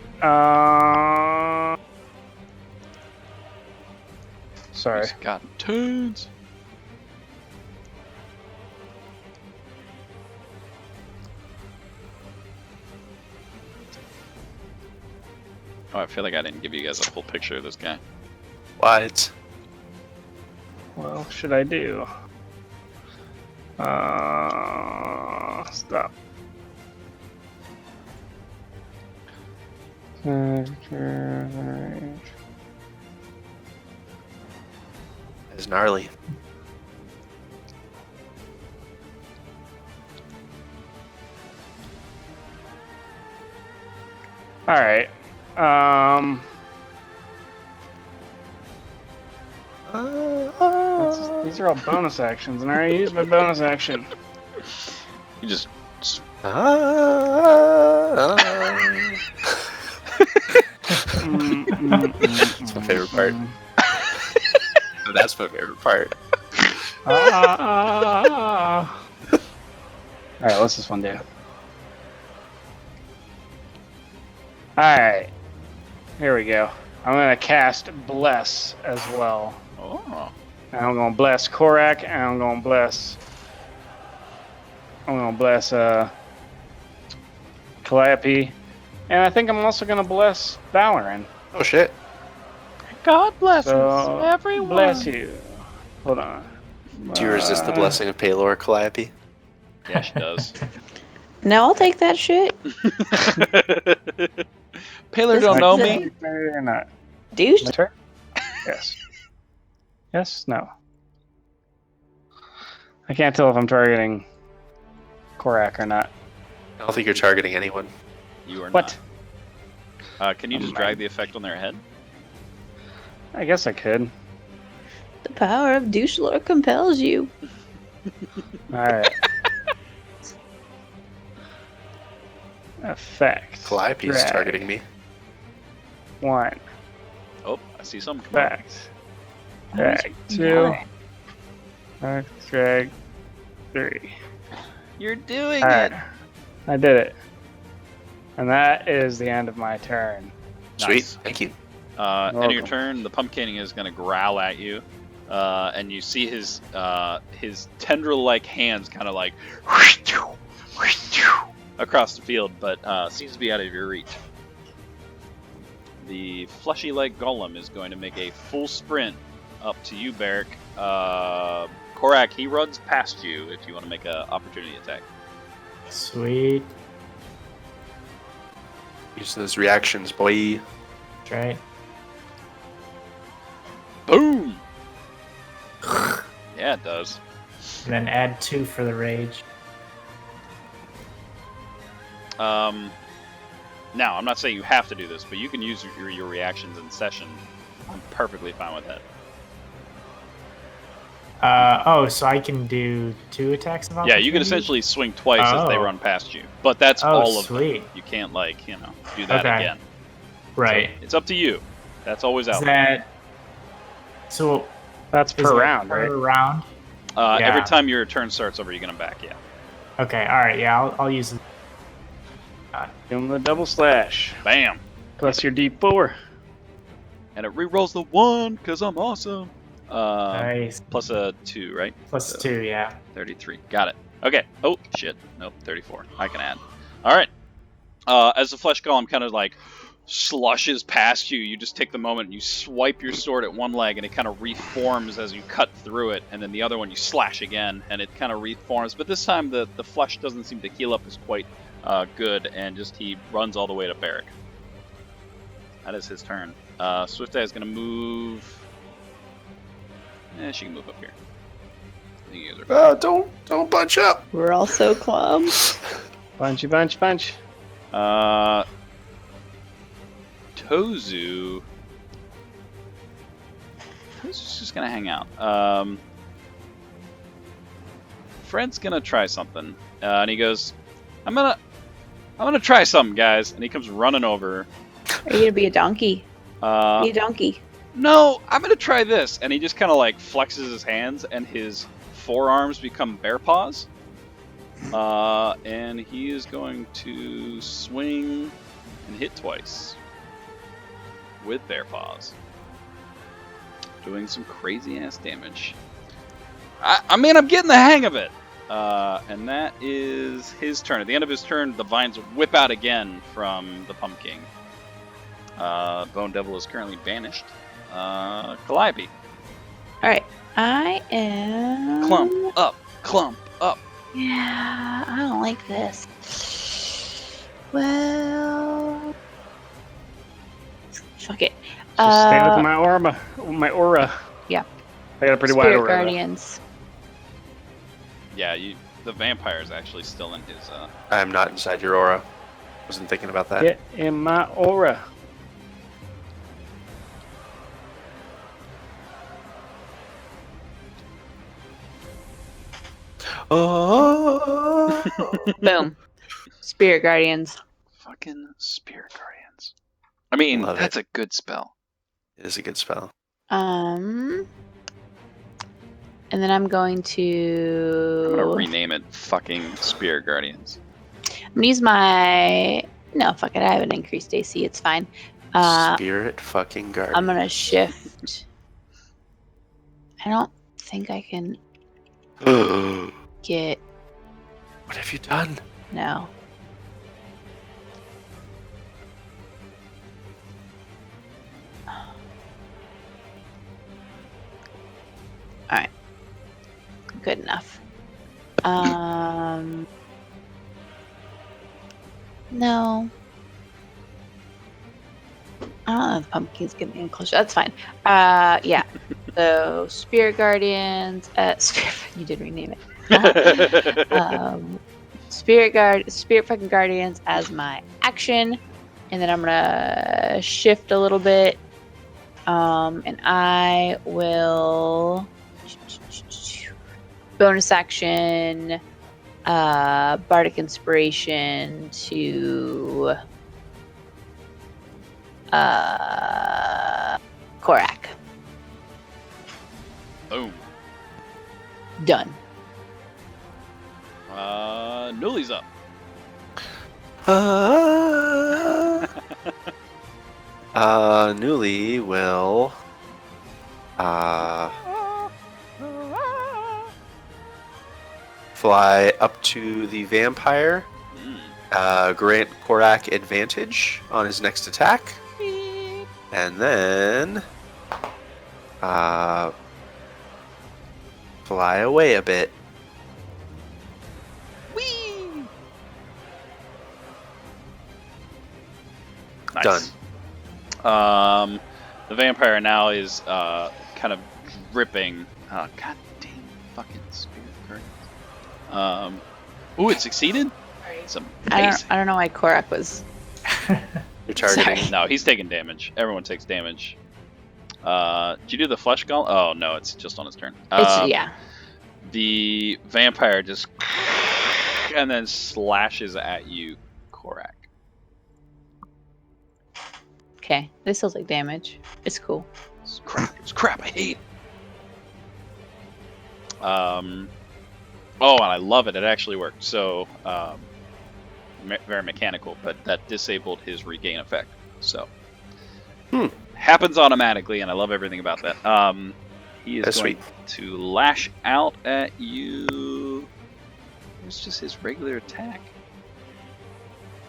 Sorry. He's got tunes. Oh, I feel like I didn't give you guys a full picture of this guy. What? What else should I do? Stop. It's gnarly. All right. These are all bonus actions, and I already used my bonus action. You just That's my favorite part. That's my favorite part. All right, what's this one do? All right, here we go. I'm gonna cast Bless as well. oh. And I'm gonna bless Korak, and I'm gonna bless Calliope, and I think I'm also gonna bless Valoran. Oh shit. God bless So everyone. bless you. Hold on. Do you resist the blessing of Palor, Calliope? Yeah, she does. No, I'll take that shit. Paler This don't know is me. it. Or not? Douche. My turn? Yes. Yes. No. I can't tell if I'm targeting Korak or not. I don't think you're targeting anyone. You are What? not. Can you just drag the effect on their head? I guess I could. The power of douche lore compels you. All right. Effect. Calliope's Drag. targeting me. 1. Oh, I see something come up. Effect. Drag. 2. Drag. 3. You're doing All it. right. I did it. And that is the end of my turn. Sweet. Nice. Thank you. End of your Welcome. turn, the pumpkin is going to growl at you, and you see his tendril-like hands kind of like across the field, but seems to be out of your reach. The fleshy-like golem is going to make a full sprint up to you, Barrick. Korak, he runs past you if you want to make an opportunity attack. Sweet. Use those reactions, boy. That's right. Boom! Yeah, it does. And then add 2 for the rage. Now, I'm not saying you have to do this, but you can use your reactions in session. I'm perfectly fine with that. So I can do 2 attacks of Yeah, opportunity? you can essentially swing twice as they Oh. run past you. But that's Oh, all of sweet. them. You can't, do that Okay. again. Right. So it's up to you. That's always Is out. that... So, That's is per it round, per right? round? Every yeah. time your turn starts over, you're going to back, yeah. Okay, alright, yeah, I'll use it. Give him the double slash. Bam! Plus your D4. And it re-rolls the 1, because I'm awesome. Nice. Plus a 2, right? Plus 2, yeah. 33. Got it. Okay. Oh, shit. Nope, 34. I can add. All right. As the flesh golem kind of slushes past you, you just take the moment and you swipe your sword at one leg and it kind of reforms as you cut through it, and then the other one you slash again and it kind of reforms, but this time the flesh doesn't seem to heal up as quite good, and he runs all the way to Barrick. That is his turn. Swift Eye is going to move... she can move up here. I think you guys are fine. Don't bunch up. We're all so clum. Punchy, punch, punch. Tozu's just gonna hang out. Fred's gonna try something, and he goes, "I'm gonna try something, guys." And he comes running over. Are you gonna be a donkey? Be a donkey. No, I'm gonna try this. And he just kind of flexes his hands, and his forearms become bear paws. And he is going to swing and hit twice with bear paws, doing some crazy ass damage. I'm getting the hang of it. And that is his turn. At the end of his turn, the vines whip out again from the pumpkin. Bone Devil is currently banished. Calliope. All right. I am. Clump up, clump up. Yeah, I don't like this. Well, fuck it. Just stay with my aura. Yeah. I got a pretty wide Spirit aura. though. Guardians. Yeah, the vampire's actually still in his. I'm not inside your aura. Wasn't thinking about that. Get in my aura. Oh. Boom. Spirit Guardians. Fucking Spirit Guardians. I mean, Love that's a good spell. It is a good spell. And then I'm going to. I'm gonna rename it fucking Spirit Guardians. I'm gonna use my. No, fuck it. I have an increased AC. It's fine. Spirit fucking guard. I'm gonna shift. I don't think I can What get. have you done? No. Alright. Good enough. No. I don't know if the pumpkins get me in closer. That's fine. Yeah. So, Spirit Guardians. You did rename it. Spirit fucking Guardians as my action, and then I'm gonna shift a little bit, and I will bonus action, bardic inspiration to Korak. Boom. Done. Newly's up. Newly will fly up to the vampire, grant Korak advantage on his next attack, and then fly away a bit. Nice. Done. The vampire now is kind of dripping. God damn fucking Spirit Guardians. Ooh, it succeeded? It's amazing. I don't know why Korak was. You're targeting. Sorry. No, he's taking damage. Everyone takes damage. Did you do the flesh golem? Oh, no, it's just on his turn. Yeah. The vampire just and then slashes at you, Korak. Okay. This still take damage. It's cool. It's crap. I hate it. Oh, and I love it. It actually worked. So, very mechanical, but that disabled his regain effect. So, happens automatically, and I love everything about that. He is That's going sweet. to lash out at you. It's just his regular attack.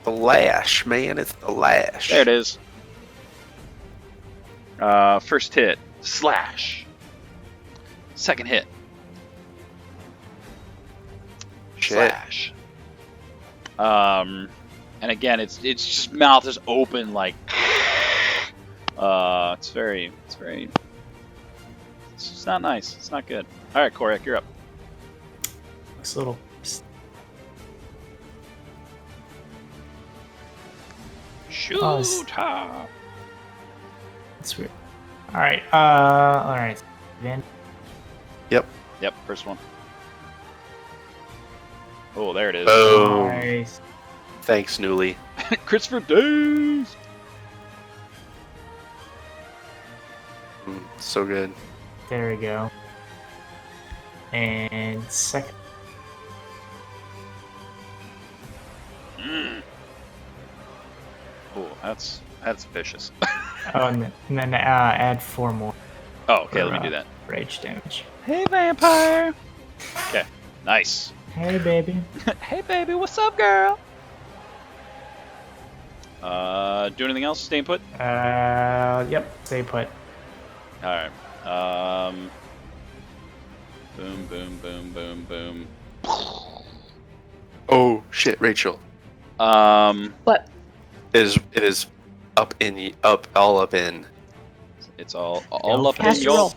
The lash, man. It's the lash. There it is. First hit, slash. Second hit, Shit. slash. And again, it's just mouth is open like. It's not nice. It's not good. All right, Korak, you're up. Looks a little. Shoot! Oh, That's weird. All right. All right. Then Yep, first one. Oh, there it is. Boom. nice. Thanks, Newly. Christopher Days. So good. There we go. And second. Oh, that's vicious. Oh, and then add 4 more Oh, okay, let me do that. rage damage. Hey, vampire. Okay, nice. Hey, baby. Hey, baby, what's up, girl? Do anything else? Staying put? Yep. Stay put. Alright. Boom, boom, boom, boom, boom. Oh shit, Rachel. What? It is up all up in. It's all Your up Has in to your roll.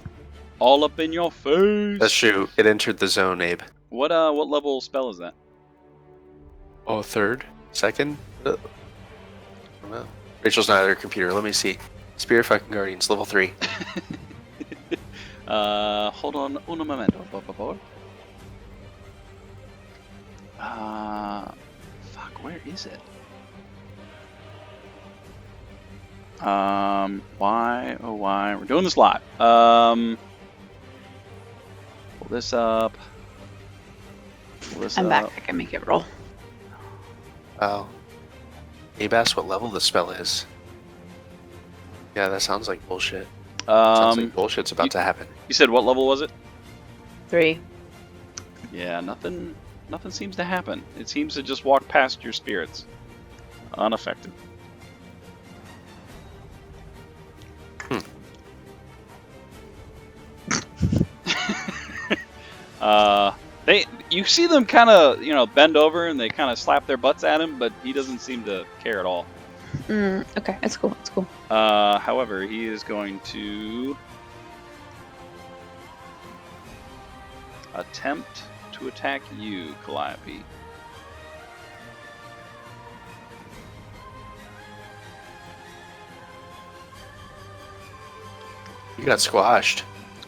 all up in your face. That's true. It entered the zone, Abe. What level spell is that? Oh, third, second. I don't know. Rachel's not at her computer. Let me see. Spirit fucking Guardians, level 3. Hold on, un momento, por favor. Fuck, where is it? Why, oh why, we're doing this live. Pull this up. Pull this I'm up. back. I can make it roll. Oh. Abe asked what level the spell is. Yeah, that sounds like bullshit. Sounds like bullshit's about to happen. You said what level was it? 3. Yeah, nothing seems to happen. It seems to just walk past your spirits. Unaffected. You see them kind of, bend over and they kind of slap their butts at him, but he doesn't seem to care at all. Okay, that's cool. That's cool. However, he is going to attempt to attack you, Calliope. You got squashed.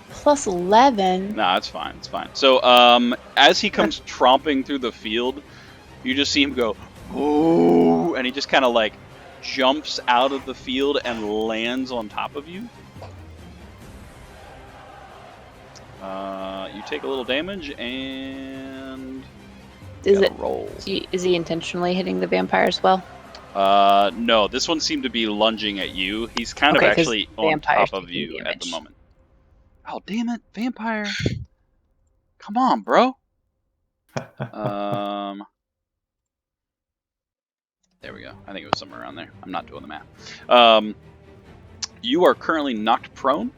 Plus 11. Nah, it's fine. It's fine. So, as he comes tromping through the field, you just see him go, "Ooh!" and he just kind of like jumps out of the field and lands on top of you. You take a little damage and Is gotta it? roll. Is he intentionally hitting the vampire as well? No, this one seemed to be lunging at you. He's kind Okay, of 'cause actually on vampire's top of taking you at the damage. moment. Oh, damn it, vampire! Come on, bro. There we go. I think it was somewhere around there. I'm not doing the math. You are currently knocked prone.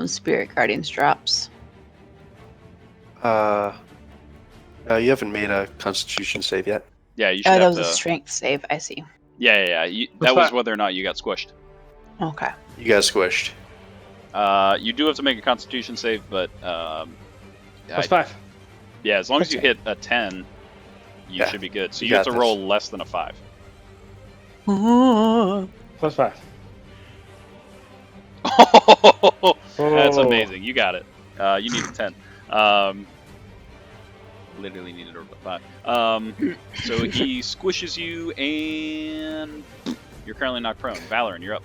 Spirit Guardians drops. You haven't made a Constitution save yet. Yeah, you should Oh, have that was to. a strength save. I see. Yeah. That was whether or not you got squished. Okay. You got squished. You do have to make a Constitution save, but Plus 5. yeah, as long as you hit a 10, you Yeah, should be good. So you you have got to this. roll less than a 5. Plus 5. That's Oh. amazing. You got it. You need a 10. Literally needed a 5. So he squishes you, and you're currently knocked prone. Valorant, you're up.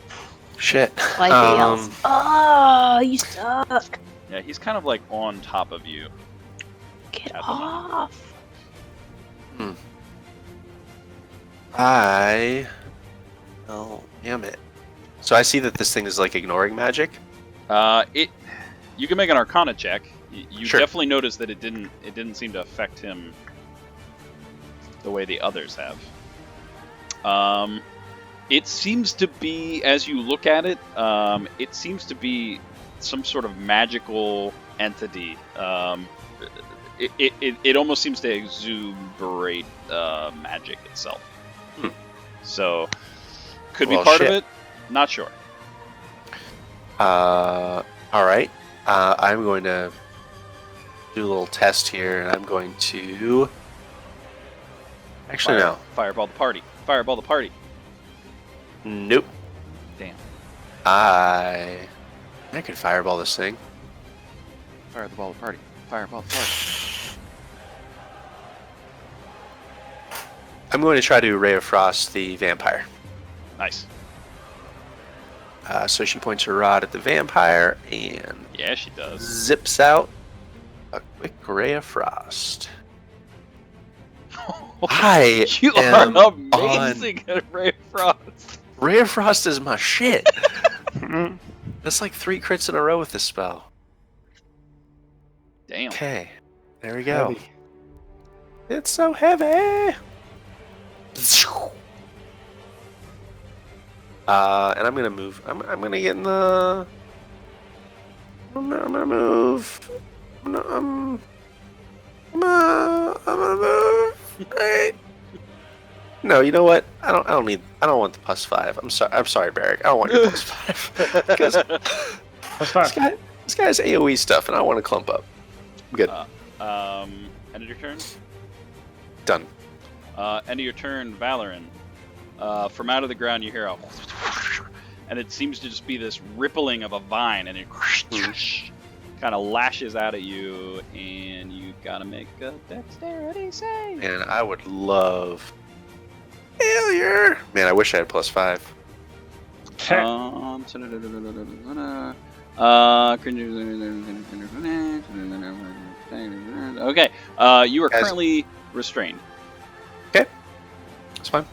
Shit. Like else. Oh, you suck. Yeah, he's kind of like on top of you. Get At the moment. off. Oh, damn it. So I see that this thing is like ignoring magic. You can make an Arcana check. You Sure. definitely notice that it didn't seem to affect him the way the others have. It seems to be, as you look at it, it seems to be some sort of magical entity. It almost seems to exuberate magic itself. So, could be Well, part of shit. it. Not sure. All right. I'm going to do a little test here, and I'm going to. Actually, no. Fireball the party. Fireball the party. Nope. Damn. I could fireball this thing. Fire the ball the party. Fireball the party. I'm going to try to Ray of Frost the vampire. Nice. So she points her rod at the vampire and Yeah, she does. zips out a quick Ray of Frost. I You am are amazing at Ray of Frost. Ray of Frost is my shit. That's like 3 crits in a row with this spell. Damn. Okay, there we go. Heavy. It's so heavy. And I'm gonna move. I'm gonna get in the. I'm gonna move. I'm gonna move. Right. No, you know what? I don't want the +5. I'm sorry, Barrick. I don't want your +5. Because +5. this guy has AoE stuff, and I want to clump up. I'm good. End of your turn? Done. End of your turn, Valoran. From out of the ground, you hear a... And it seems to just be this rippling of a vine, and it kind of lashes out at you, and you gotta make a dexterity save. And I would love failure. Man, I wish I had +5. Okay. You are currently restrained. Okay. That's fine.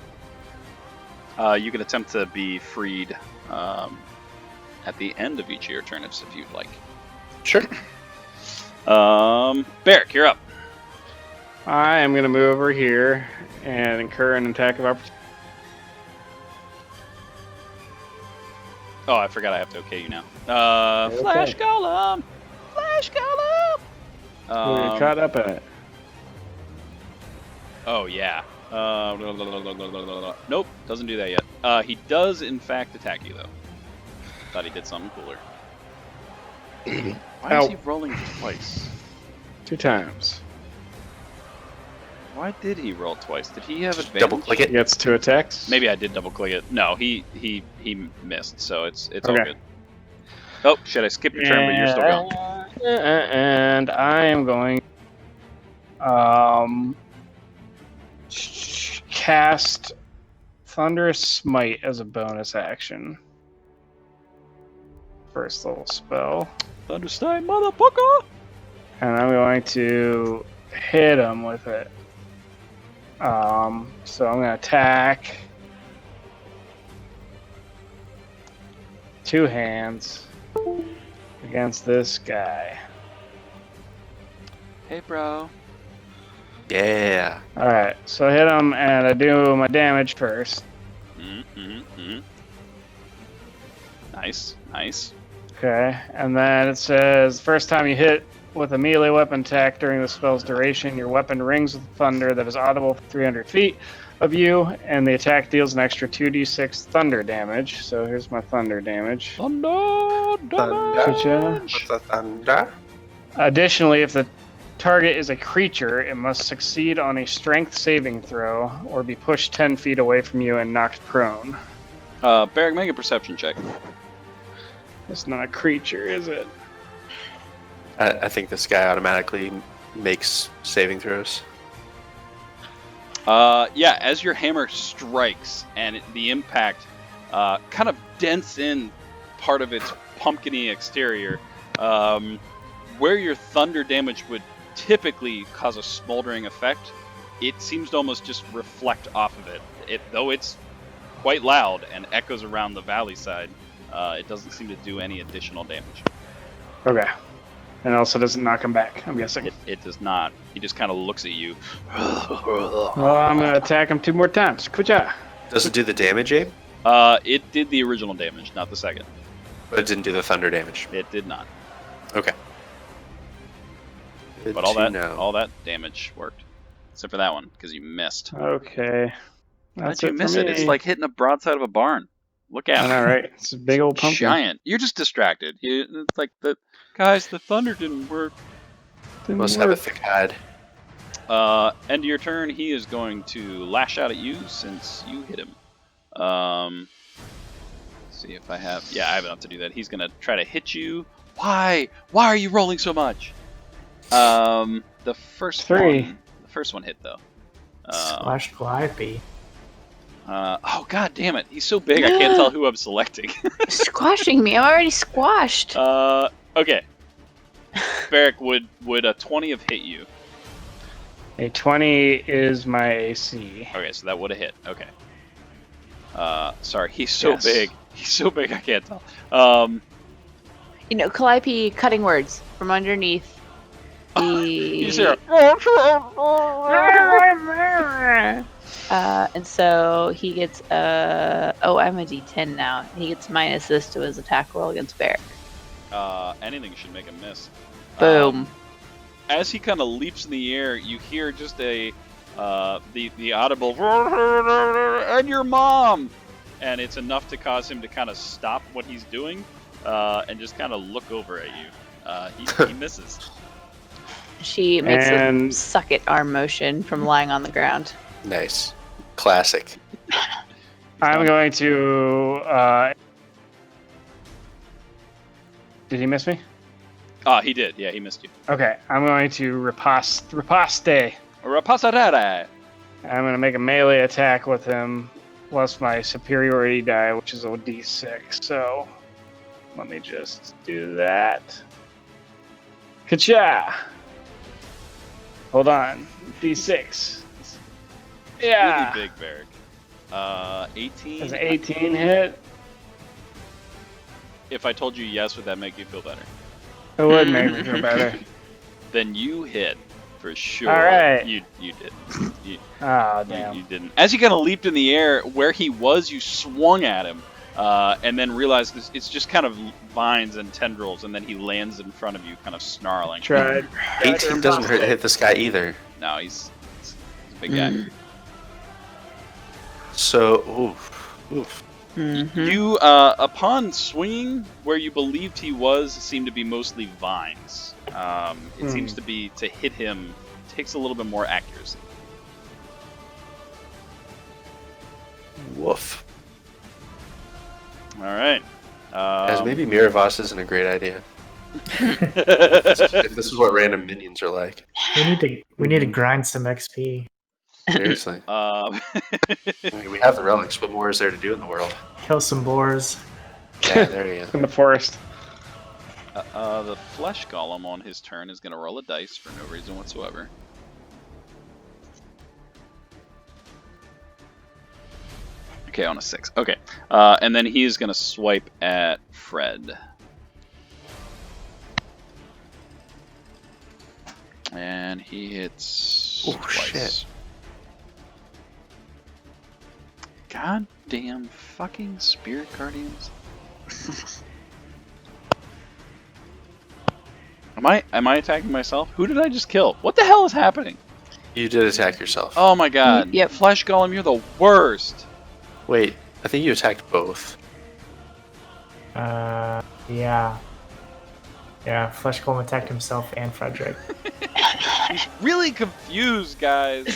You can attempt to be freed at the end of each of your turns if you'd like. Sure. Barrick, you're up. I am going to move over here and incur an attack of opportunity. Oh, I forgot I have to okay you now. Flash Golem! Flash Golem! We're caught up in it. Oh, yeah. Nope, doesn't do that yet. He does, in fact, attack you, though. Thought he did something cooler. Why is he rolling twice? 2 times. Why did he roll twice? Did he have advantage? Double click it. Gets 2 attacks. Maybe I did double click it. No, he missed, so it's all Okay. good. Oh, shit, I skipped your turn, but you're still going. And I am going cast Thunderous Smite as a bonus action. First level spell. Thunderstein, motherfucker! And I'm going to hit him with it. So I'm going to attack 2 hands against this guy. Hey, bro. Yeah. Alright, so I hit him and I do my damage first. Nice, nice. Okay, and then it says, first time you hit with a melee weapon attack during the spell's duration, your weapon rings with thunder that is audible for 300 feet of you, and the attack deals an extra 2d6 thunder damage. So here's my thunder damage. Thunder damage! What's the thunder? Additionally, if the target is a creature, it must succeed on a strength saving throw or be pushed 10 feet away from you and knocked prone. Barrick, make a perception check. It's not a creature, is it? I think this guy automatically makes saving throws. Yeah, as your hammer strikes and the impact kind of dents in part of its pumpkiny exterior, where your thunder damage would typically cause a smoldering effect, it seems to almost just reflect off of it. Though it's quite loud and echoes around the valley side, it doesn't seem to do any additional damage. Okay. And also doesn't knock him back, I'm guessing. It does not. He just kind of looks at you. Well, I'm going to attack him 2 more times. Kucha. Does it do the damage, Abe? It did the original damage, not the second. But it didn't do the thunder damage. It did not. Okay. Good But all to that know. damage worked, except for that one because you missed. Okay. How That's did you it miss for it? me. It's like hitting a broadside of a barn. Look I out! know, right? It's a big old pumpkin. Giant. You're just distracted. It's like the thunder didn't work. Didn't Must have a work. thick hide. End of your turn. He is going to lash out at you since you hit him. Let's see if I have. Yeah, I have enough to do that. He's gonna try to hit you. Why? Why are you rolling so much? The first 3. one. The first one hit though. Slash Calliope. Oh god damn it! He's so big I can't tell who I'm selecting. Squashing me. I'm already squashed. Okay. Barrick, would a 20 have hit you? A 20 is my AC. Okay, so that would have hit. Okay. Sorry, he's so Yes. big. He's so big I can't tell. You know, Calliope cutting words from underneath You just the... hear, and so he gets I'm a D10 now. He gets minus this to his attack roll against Barrick. anything should make a miss. Boom. As he kind of leaps in the air, you hear just the audible and your mom, and it's enough to cause him to kind of stop what he's doing and just kind of look over at you. He misses. She makes And- a suck it arm motion from lying on the ground. Nice. Classic. I'm going to. Did he miss me? He did. Yeah, he missed you. Okay, I'm going to riposte. Rapasarara. I'm going to make a melee attack with him, plus my superiority die, which is a d6. So let me just do that. Ka-cha! Hold on. d6. Yeah. Really big, Varric. 18. Does an 18 hit? If I told you yes, would that make you feel better? It would make me feel better. Then you hit for sure. All right. You didn't. Oh, damn. You didn't. As you kind of leaped in the air, where he was, you swung at him, and then realized it's just kind of vines and tendrils, and then he lands in front of you, kind of snarling. Tried. 18 doesn't hit this guy either. No, he's a big guy. So, oof. You, upon swinging where you believed he was, seemed to be mostly vines. It seems to be, to hit him, takes a little bit more accuracy. Woof. All right. Guys, maybe Miravas isn't a great idea. If this is what random minions are like. We need to grind some XP. Seriously. Um, I mean, we have the relics. What more is there to do in the world? Kill some boars. Yeah, there you go. In the forest. the flesh golem on his turn is going to roll a dice for no reason whatsoever. Okay, on a 6. Okay. And then he is going to swipe at Fred. And he hits Oh, twice. shit. Goddamn fucking spirit guardians. Am I attacking myself? Who did I just kill? What the hell is happening? You did attack yourself. Oh my god. Yep. Flesh Golem, you're the worst. Wait, I think you attacked both. Yeah. Yeah, Flesh Golem attacked himself and Frederick. He's really confused, guys.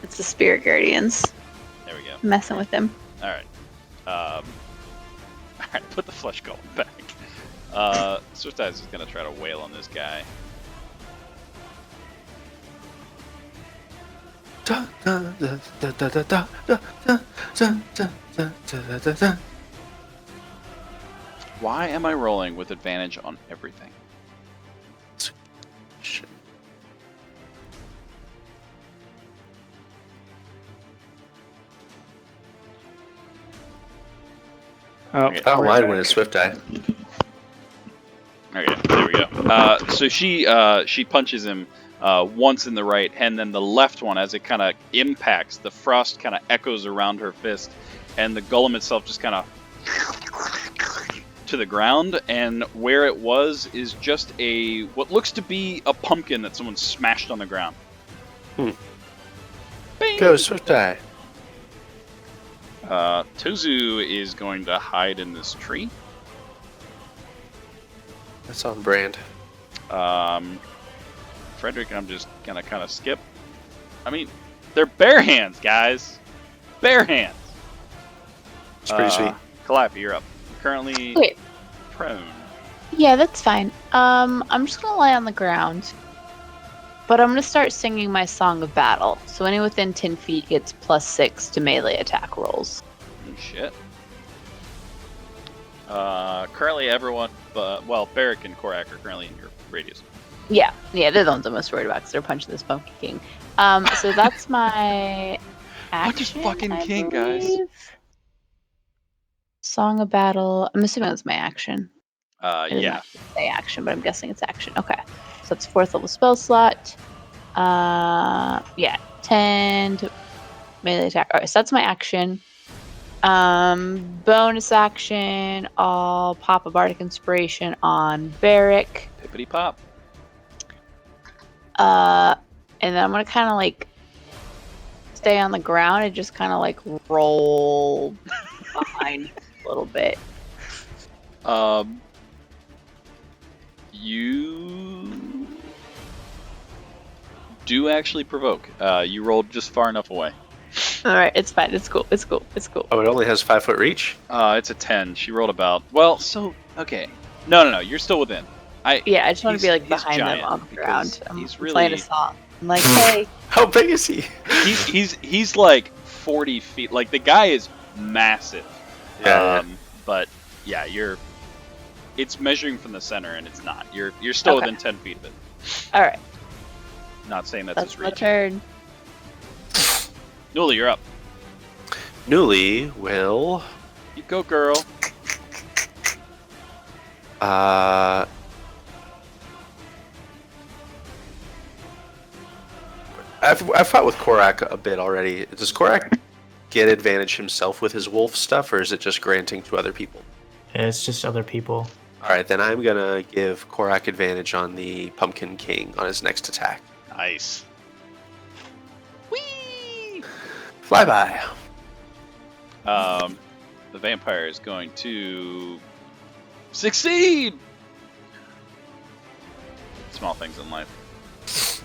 It's the spirit guardians There we go. messing with him. Alright. Alright, put the Flesh Golem back. Swift Eyes is gonna try to wail on this guy. Why am I rolling with advantage on everything? Shit. Oh, Okay. I don't mind when it's Swift Eye. Okay, there we go. So she punches him once in the right, and then the left one, as it kind of impacts, the frost kind of echoes around her fist, and the golem itself just kind of to the ground, and where it was is just what looks to be a pumpkin that someone smashed on the ground. Bing! Go, Swift Eye. Tozu is going to hide in this tree. That's on brand. Frederick, I'm just gonna kind of skip. I mean, they're bare hands, guys. Bare hands. It's pretty sweet. Calliope, you're up. Currently Wait. prone. Yeah, that's fine. I'm just gonna lie on the ground, but I'm gonna start singing my song of battle. So anyone within 10 feet gets +6 to melee attack rolls. Oh, shit. Currently everyone, well, Barrick and Korak are currently in your radius. Yeah, they're the ones I'm most worried about because they're punching this Pumpkin King. So that's my action. Punch his fucking I king, guys. believe. Song of battle. I'm assuming it's my action. It doesn't Yeah. actually say action, but I'm guessing it's action. Okay, so it's 4th level spell slot. Yeah, 10 to melee attack. Alright, so that's my action. Bonus action. I'll pop a bardic inspiration on Barrick. Pippity pop. And then I'm gonna kind of like stay on the ground and just kind of like roll behind a little bit. You do actually provoke. You rolled just far enough away. All right, it's fine. It's cool. It's cool. It's cool. Oh, it only has 5-foot reach? It's a 10. She rolled about. Well, so okay. No. You're still within. Yeah, I just want to be like he's behind them giant on the because ground. I'm he's playing really- a song. I'm like, hey. How big is he? He's like 40 feet. Like the guy is massive. Yeah. But yeah, it's measuring from the center, and it's not. You're still Okay. within 10 feet of it. All right, Not saying that's that's his my reach. turn. Newly, you're up. Newly will. You go, girl. I've fought with Korak a bit already. Does Korak get advantage himself with his wolf stuff, or is it just granting to other people? It's just other people. All right, then I'm gonna give Korak advantage on the Pumpkin King on his next attack. Nice. Whee! Flyby. The vampire is going to succeed. Small things in life.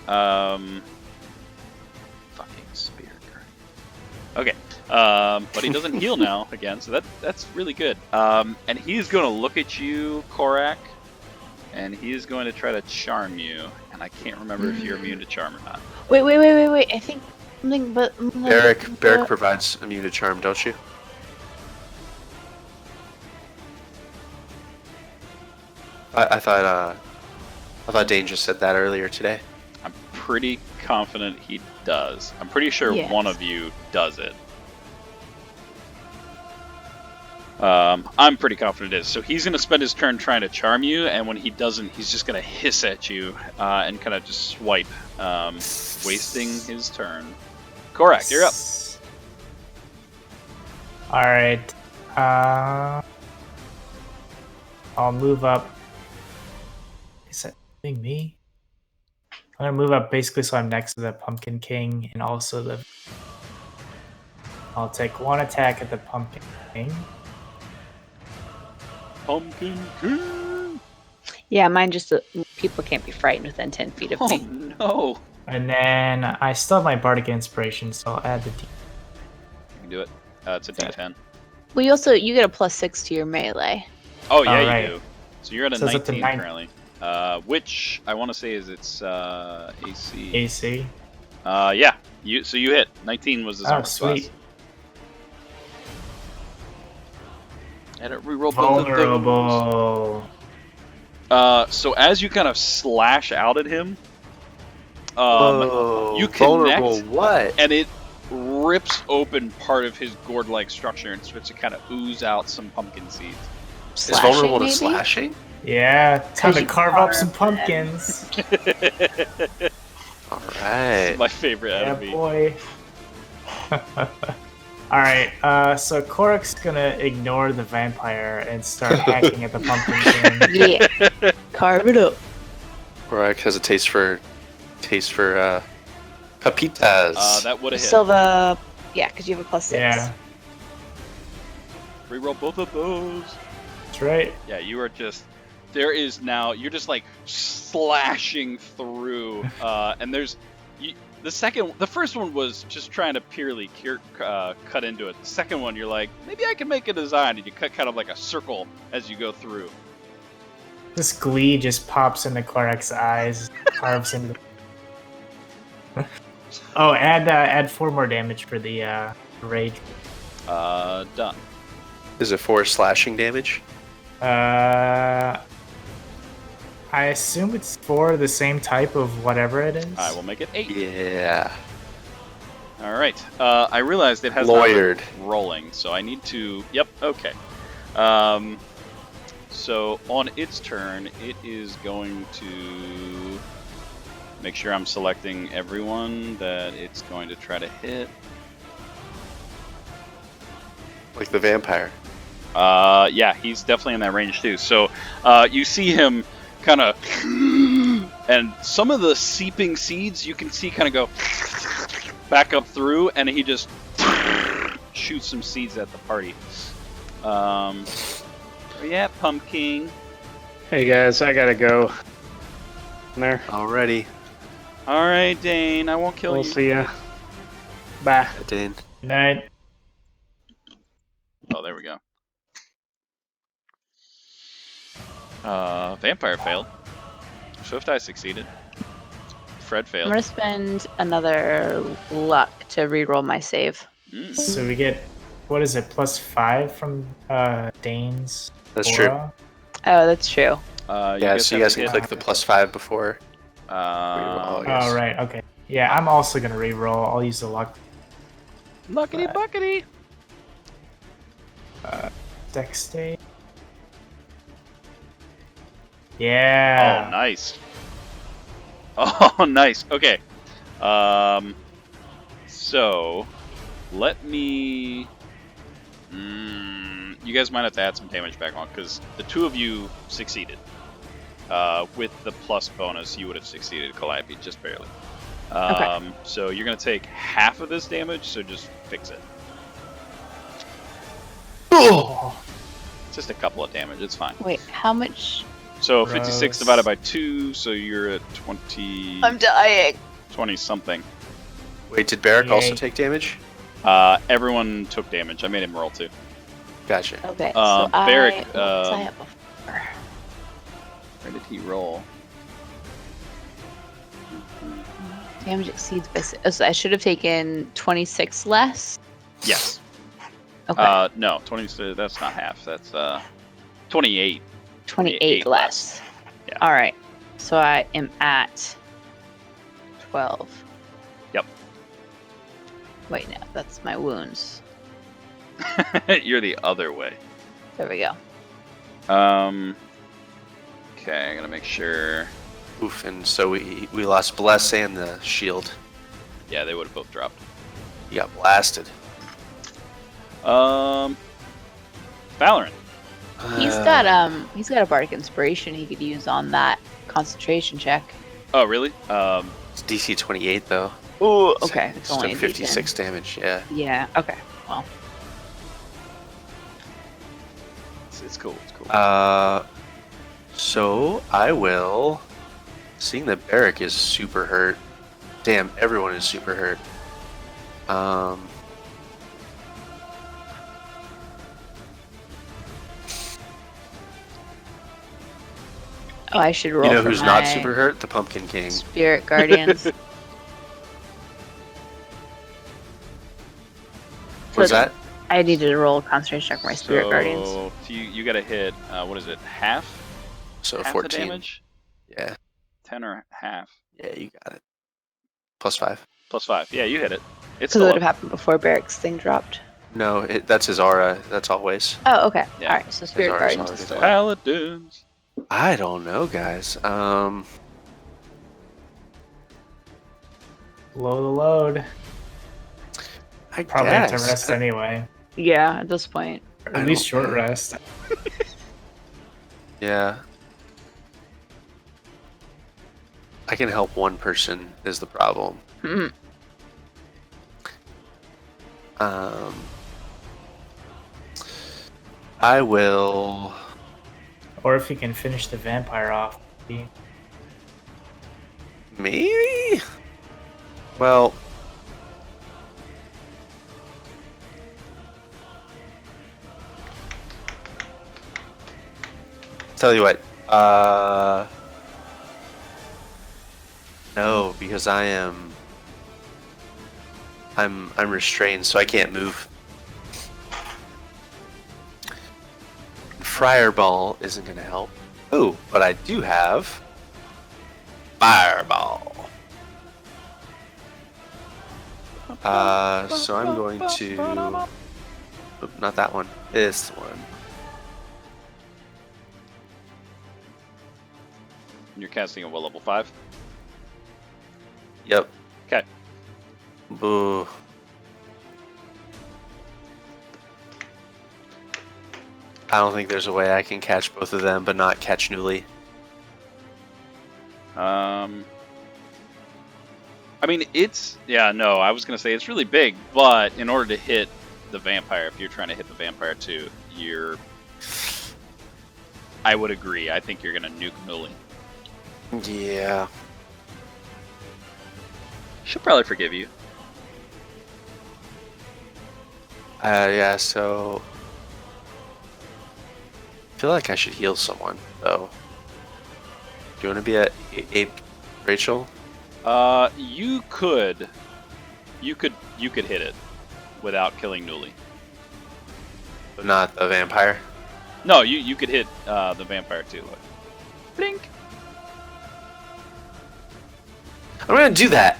Fucking spear. Okay. But he doesn't heal now again, so that's really good. And he's going to look at you, Korak, and he is going to try to charm you. And I can't remember if you're immune to charm or not. Wait. I think something, but Barrick provides immune to charm, don't you? I thought Dane just said that earlier today. I'm pretty confident he does. I'm pretty sure Yes. one of you does it. I'm pretty confident it is. So he's going to spend his turn trying to charm you, and when he doesn't, he's just going to hiss at you and kind of just swipe, wasting his turn. Korak, you're up. All right. I'll move up. Is that being me? I'm gonna move up basically so I'm next to the Pumpkin King and also the. I'll take one attack at the Pumpkin King. Pumpkin King. Yeah, mine just people can't be frightened within 10 feet of Oh me. no. And then I still have my Bardic Inspiration, so I'll add the D. You can do it. It's a D10. Well, you get a +6 to your melee. Oh yeah, Alright. you do. So you're at a So it's up to 19 9. currently. Which I want to say is its AC. AC. Yeah. So you hit. 19 was his Oh, armor class. sweet. And it rerolled both of those. Vulnerable. So as you kind of slash out at him, Whoa, you vulnerable connect, what? and it rips open part of his gourd-like structure and starts to kind of ooze out some pumpkin seeds. Is Slashing, vulnerable to maybe? slashing? Yeah, time to you carve up some carved them. pumpkins. All right. My favorite Yeah, enemy. boy. Alright, so Korak's gonna ignore the vampire and start hacking at the Pumpkin King. Yeah, carve it up. Korak has a taste for papitas. That would have hit. Silva, yeah, because you have a +6. Yeah, Reroll both of those. that's right. Yeah, you are just. There is now. You're just like slashing through, and there's. The first one was just trying to purely cut into it. The second one, you're like, maybe I can make a design, and you cut kind of like a circle as you go through. This glee just pops into Korak's eyes, carves into. Oh, add 4 more damage for the rage. Done. Is it 4 slashing damage? I assume it's for the same type of whatever it is. I will make it 8. Yeah. All right. I realized it has Lawyered. not been rolling, so I need to. Yep. Okay. So on its turn, it is going to make sure I'm selecting everyone that it's going to try to hit. Like the vampire. Yeah, he's definitely in that range too. So you see him kind of, and some of the seeping seeds you can see kind of go back up through, and he just shoots some seeds at the party. Yeah, pumpkin. Hey guys, I gotta go. There. Alrighty. All right, Dane, I won't kill We'll you. see ya. Bye. Dane. Good night. Oh, there we go. Vampire failed. Swift Eye succeeded. Fred I'm failed. gonna spend another luck to reroll my save. So we get, what is it, +5 from Dane's That's true. aura? Oh, that's true. Yeah, so you guys can click the +5 before. Um, Yes. Oh, right, okay. Yeah, I'm also going to reroll. I'll use the luck. Luckity buckety. Dex save. Yeah. Oh, nice. Oh, nice. Okay. So, let me... you guys might have to add some damage back on, because the two of you succeeded. With the plus bonus, you would have succeeded, Calliope, just barely. Okay. So you're going to take half of this damage, so just fix it. Oh. Just a couple of damage, it's fine. Wait, how much? So 56 Gross. divided by 2, so you're at 20... I'm dying. 20 something. Wait, did Barrick also Yay. take damage? Everyone took damage. I made him roll too. Gotcha. Okay, Um, so Barrick, what was I at before? Where did he roll? Damage exceeds by so I should have taken 26 less. Yes. Okay, No, 20. That's not half. That's 28. 28 less. Yeah. All right, so I am at 12. Yep. Wait, no, that's my wounds. You're the other way. There we go. Okay, I gotta make sure. Oof, and so we lost Bless and the shield. Yeah, they would have both dropped. He got blasted. Valorant. He's got a bardic inspiration he could use on that concentration check. Oh, really? It's DC 28 though. Oh, okay. It's Still only a 56 damage. Yeah. D10. Yeah. Okay. Well, It's cool. It's cool. So I will. Seeing that Barrick is super hurt. Damn, everyone is super hurt. oh, I should roll. You know for who's not my super hurt? The Pumpkin King. Spirit guardians. What's that? I needed to roll a concentration check for my spirit guardians. So you gotta hit. What is it? Half? So Half the 14. damage? Yeah. 10 or half? Yeah, you got it. +5. +5. Yeah, you hit it. It's Because it would still have up. happened before Barrick's thing dropped. No, that's his aura. That's always. Oh, okay. Yeah. All right. So spirit Ours guardians always is still is. up. Paladins. I don't know, guys. Blow the load. I Probably have to guess. rest anyway. Yeah. At this point. At least short rest. Yeah. I can help one person is the problem. Mhm. I will. Or if you can finish the vampire off. Maybe? Well. Tell you what. No, because I'm restrained, so I can't move. Fireball isn't going to help. Oh, but I do have Fireball. So I'm going to. Oop, not that one. This one. You're casting at what, level 5? Yep. Okay. Boo. I don't think there's a way I can catch both of them, but not catch Newly. I mean, no, I was going to say it's really big, but in order to hit the vampire, if you're trying to hit the vampire too, I would agree. I think you're going to nuke Newly. Yeah. She'll probably forgive you. Yeah, so... I feel like I should heal someone, though. Do you want to be at Ape Rachel? You could hit it without killing Newly. But not the vampire? No, you could hit the vampire too. Look. Blink. I'm gonna do that!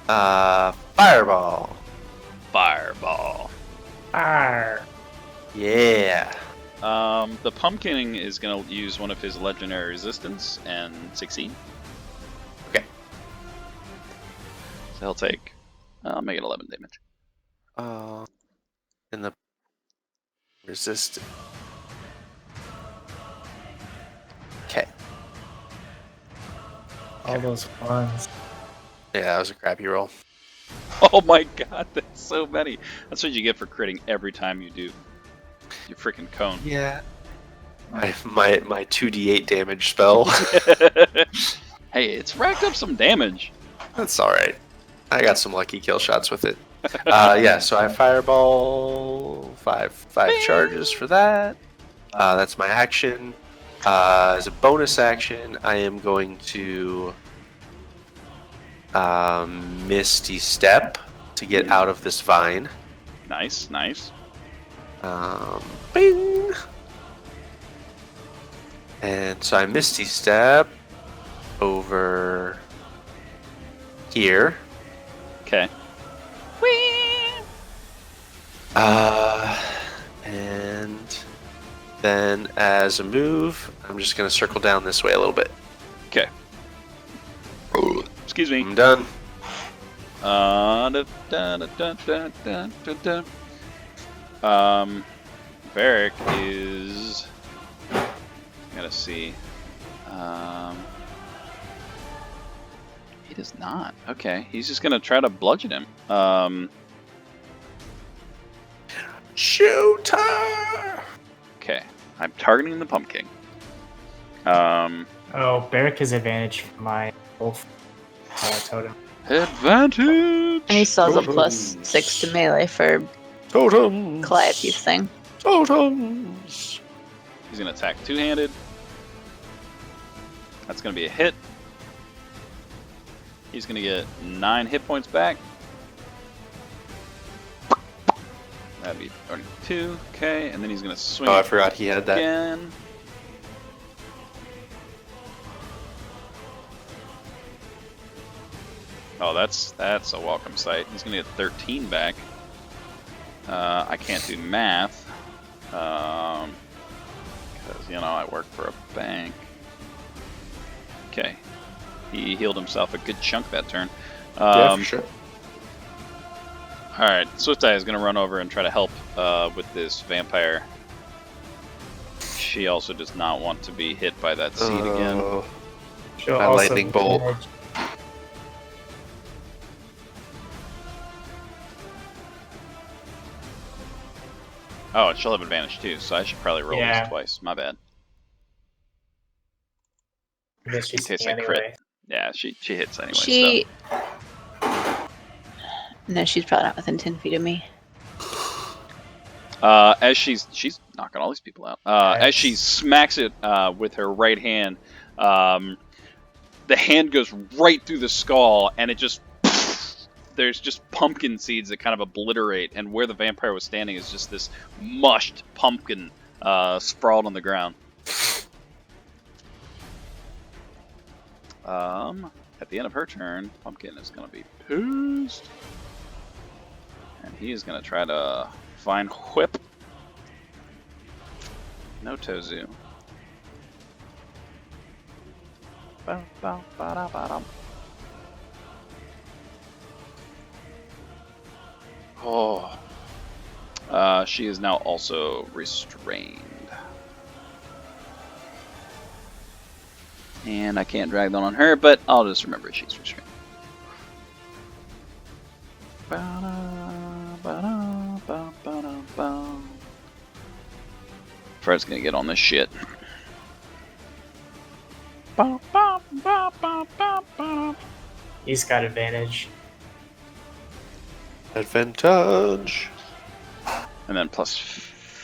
Fireball. Fireball. Arr. Yeah. The pumpkin is going to use one of his legendary resistance and succeed. Okay. So he'll take, I'll make it 11 damage. And the resist. Okay. All those ones. Yeah, that was a crappy roll. Oh my god, that's so many. That's what you get for critting every time you do. You freaking cone. Yeah. My 2d8 damage spell. Hey, it's racked up some damage. That's alright. I got some lucky kill shots with it. Yeah, so I fireball five charges for that. That's my action. As a bonus action, I am going to Misty Step to get out of this vine. Nice, nice. Bing! And so I Misty Step over here. Okay. And then as a move, I'm just going to circle down this way a little bit. Okay. Excuse me. I'm done. Varric is... Gotta see. He does not. Okay, he's just gonna try to bludgeon him. Shooter! Okay, I'm targeting the pumpkin. Oh, Barrick has advantage for my wolf totem. Advantage! And he still has a +6 to melee for Totems! Calliope's thing. Totems! He's gonna attack two-handed. That's gonna be a hit. He's gonna get 9 hit points back. That'd be 32. Okay, and then he's gonna swing. Oh, I forgot he had that. Again. Oh, that's a welcome sight. He's gonna get 13 back. I can't do math because I work for a bank. Okay, he healed himself a good chunk that turn. Yeah, for sure. All right, Swift Eye is gonna run over and try to help with this vampire. She also does not want to be hit by that seed again. She'll My also lightning bolt. advantage. Oh, and she'll have advantage too, so I should probably roll Yeah. this twice. My bad. I guess she's In case I anyway. crit. Yeah, she hits anyway. She. No, she's probably not within 10 feet of me. As she's knocking all these people out. As she smacks it with her right hand, the hand goes right through the skull, and it just there's just pumpkin seeds that kind of obliterate, and where the vampire was standing is just this mushed pumpkin sprawled on the ground. At the end of her turn, Pumpkin is going to be pissed. And he is going to try to find Whip. No Tozu. Oh. She is now also restrained. And I can't drag that on her, but I'll just remember she's restrained. Fred's gonna get on this shit. He's got advantage. Advantage. And then plus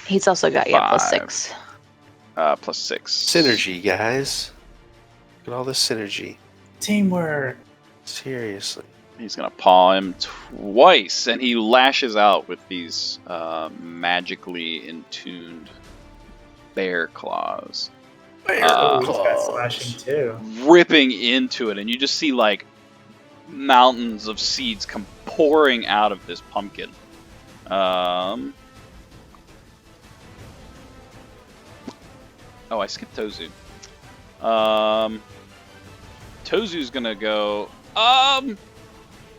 He's also got plus 6. plus 6. Synergy, guys. Look at all this synergy. Teamwork. Seriously. He's gonna paw him twice, and he lashes out with these magically intuned bear claws. He's got slashing too. Ripping into it, and you just see like mountains of seeds come pouring out of this pumpkin. Oh, I skipped Tozu. Tozu's gonna go.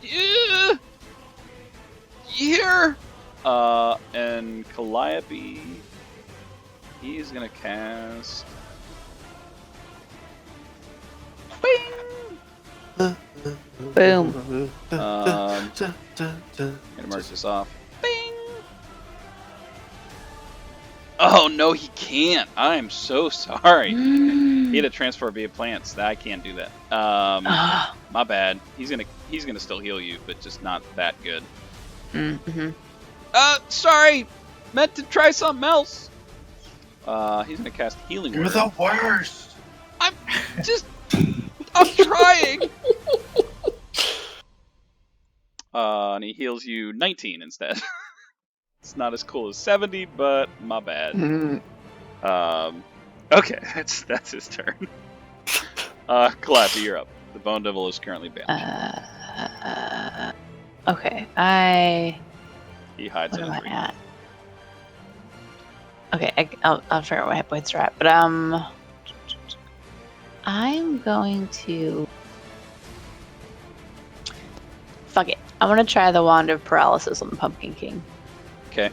Yeah, here. And Calliope, he's gonna cast. Bing! Boom. Gonna mark this off. Bing! Oh no, he can't. I'm so sorry. He had to transfer via plants. I can't do that. My bad. He's gonna still heal you, but just not that good. Sorry. Meant to try something else. He's gonna cast Healing Word. You're the worst. I'm trying. And he heals you 19 instead. It's not as cool as 70, but my bad. Okay, that's his turn. Calliope, you're up. The Bone Devil is currently banished. Okay, He hides what in am his I ring. at? Okay, I'll figure out what hit points are at, but I'm going to. Fuck it. I'm gonna try the Wand of Paralysis on the Pumpkin King. Okay.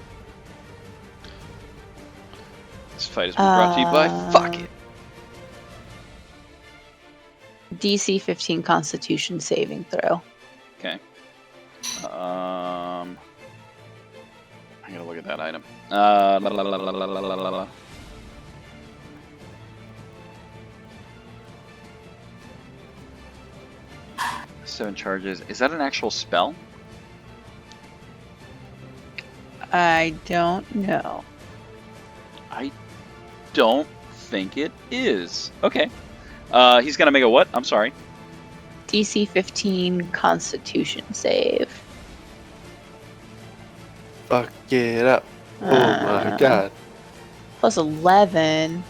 This fight has been brought to you by Fuck It. DC 15 Constitution saving throw. Okay. I gotta look at that item. 7 charges. Is that an actual spell? I don't know. I don't think it is. Okay. He's gonna make a what? I'm sorry. DC 15 Constitution save. Fuck it up. Oh my god. Plus 11.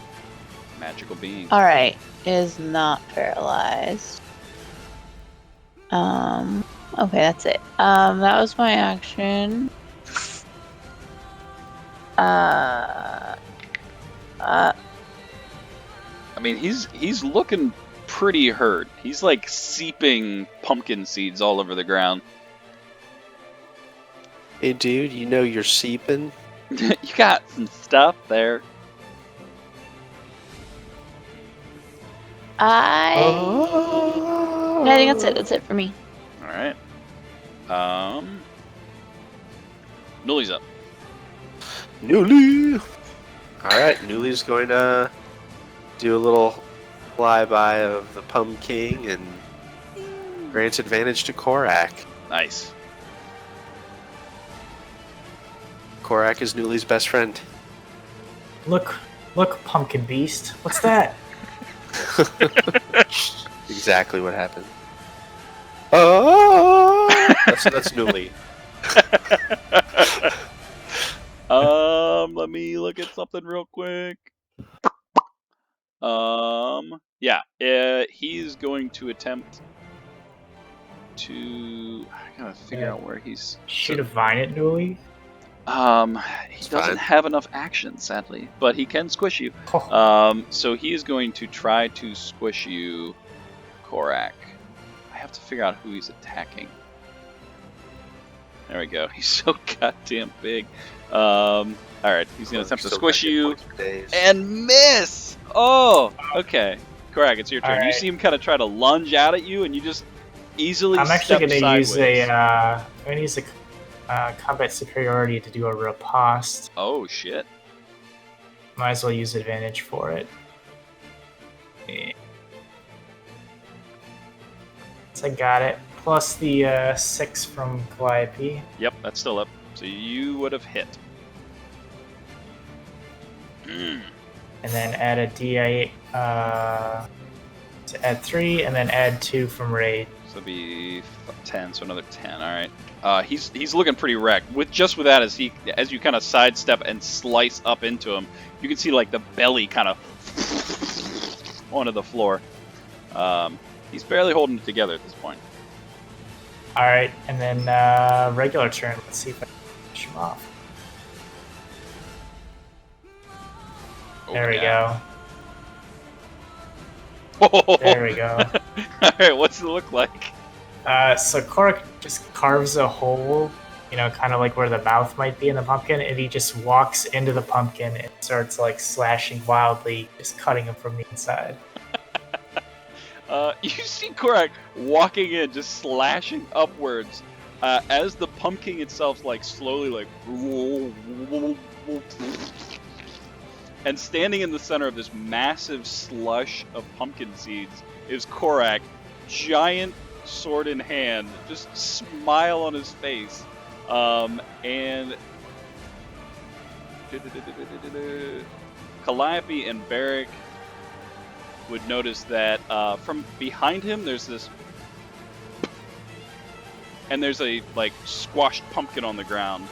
Magical being. Alright. Is not paralyzed. Okay, that's it. That was my action. I mean, he's looking pretty hurt. He's like seeping pumpkin seeds all over the ground. Hey dude, you know you're seeping? You got some stuff there. Oh. I think that's it. That's it for me. All right. Nully's up. Newly! Alright, Newly's going to do a little flyby of the Pumpkin and grants advantage to Korak. Nice. Korak is Newly's best friend. Look, Pumpkin Beast. What's that? Exactly what happened. Oh! That's Newly. Let me look at something real quick. Yeah, he's going to attempt to. I gotta figure out where he's. Shoot a vine at Newly. He It's doesn't fine. have enough action, sadly, but he can squish you. So he is going to try to squish you, Korak. I have to figure out who he's attacking. There we go. He's so goddamn big. All right, he's gonna attempt to Still squish got good you points for days. and miss. Oh, okay. Correct. It's your turn. All You right. see him kind of try to lunge out at you, and you just easily I'm actually step going to use sideways. I'm going to use a combat superiority to do a riposte. Oh shit. Might as well use advantage for it. Yeah. So I got it. Plus the 6 from Calliope. Yep, that's still up. So you would have hit. Mm. And then add a D8 to add 3, and then add 2 from Raid. So it'd be 10, so another 10. All right. He's looking pretty wrecked. With that, as you kind of sidestep and slice up into him, you can see like the belly kind of onto the floor. He's barely holding it together at this point. Alright, and then regular turn. Let's see if I can finish him off. There we go. There we go. All right, what's it look like? So Korak just carves a hole, kind of like where the mouth might be in the pumpkin, and he just walks into the pumpkin and starts like slashing wildly, just cutting him from the inside. You see Korak walking in, just slashing upwards, as the pumpkin itself like slowly like, and standing in the center of this massive slush of pumpkin seeds is Korak, giant sword in hand, just smile on his face, and Calliope and Barrick would notice that from behind him there's this, and there's a like squashed pumpkin on the ground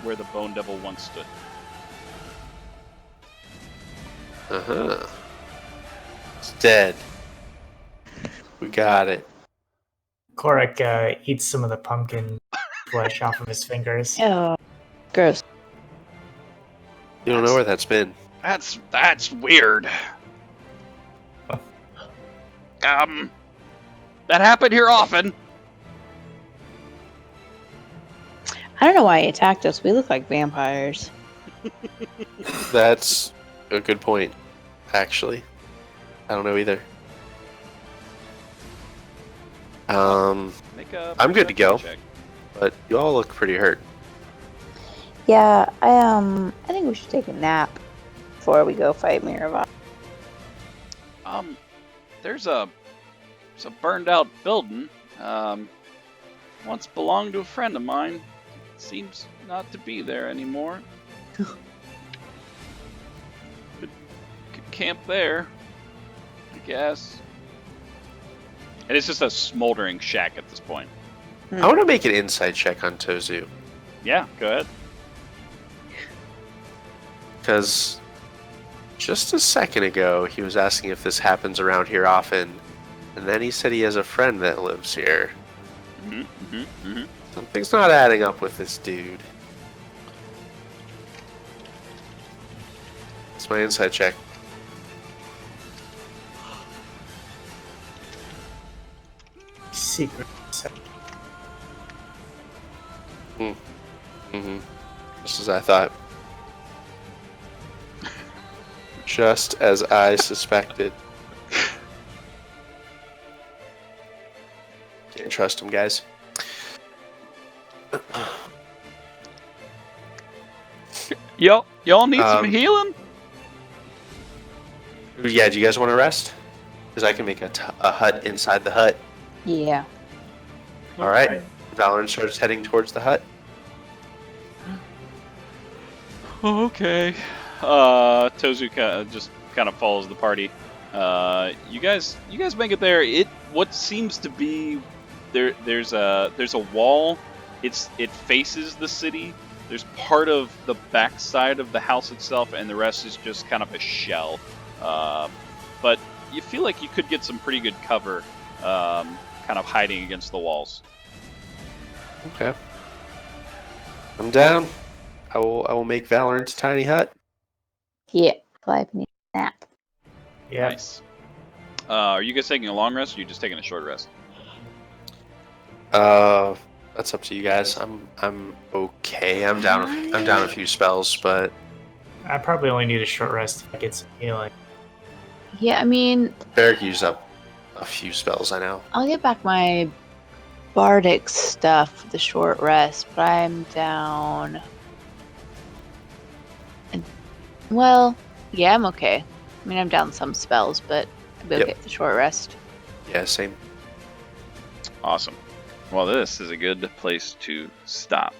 where the Bone Devil once stood. It's dead. We got it. Korak eats some of the pumpkin flesh off of his fingers. Oh, gross. You don't know where that's been. That's weird. That happened here often. I don't know why he attacked us. We look like vampires. That's a good point, actually. I don't know either. Make a I'm good to go. check. But you all look pretty hurt. Yeah, I think we should take a nap before we go fight Miraval. There's a burned out building. Once belonged to a friend of mine. Seems not to be there anymore. could camp there, I guess. And it's just a smoldering shack at this point. I want to make an insight check on Tozu. Yeah, go ahead. Because just a second ago, he was asking if this happens around here often. And then he said he has a friend that lives here. Something's not adding up with this dude. It's my insight check. Secret. Just as I thought. Just as I suspected. Can't trust him, guys. Y'all need some healing? Yeah, do you guys want to rest? Because I can make a hut inside the hut. Yeah. Alright. Valorant starts heading towards the hut. Okay. Tozu just kind of follows the party. You guys make it there. What seems to be there's a wall. It faces the city. There's part of the backside of the house itself, and the rest is just kind of a shell. But you feel like you could get some pretty good cover, kind of hiding against the walls. Okay. I'm down. I will make Valorant's tiny hut. Yeah. Clive needs a nap. Yeah. Nice. Are you guys taking a long rest, or are you just taking a short rest? A That's up to you guys. I'm okay. I'm down a few spells, but I probably only need a short rest if I get some healing. Yeah, I mean, Derek used up a few spells. I know. I'll get back my bardic stuff with the short rest, but I'm down. Well, yeah, I'm okay. I mean, I'm down some spells, but I'll be okay with the short rest. Yeah, same. Awesome. Well, this is a good place to stop.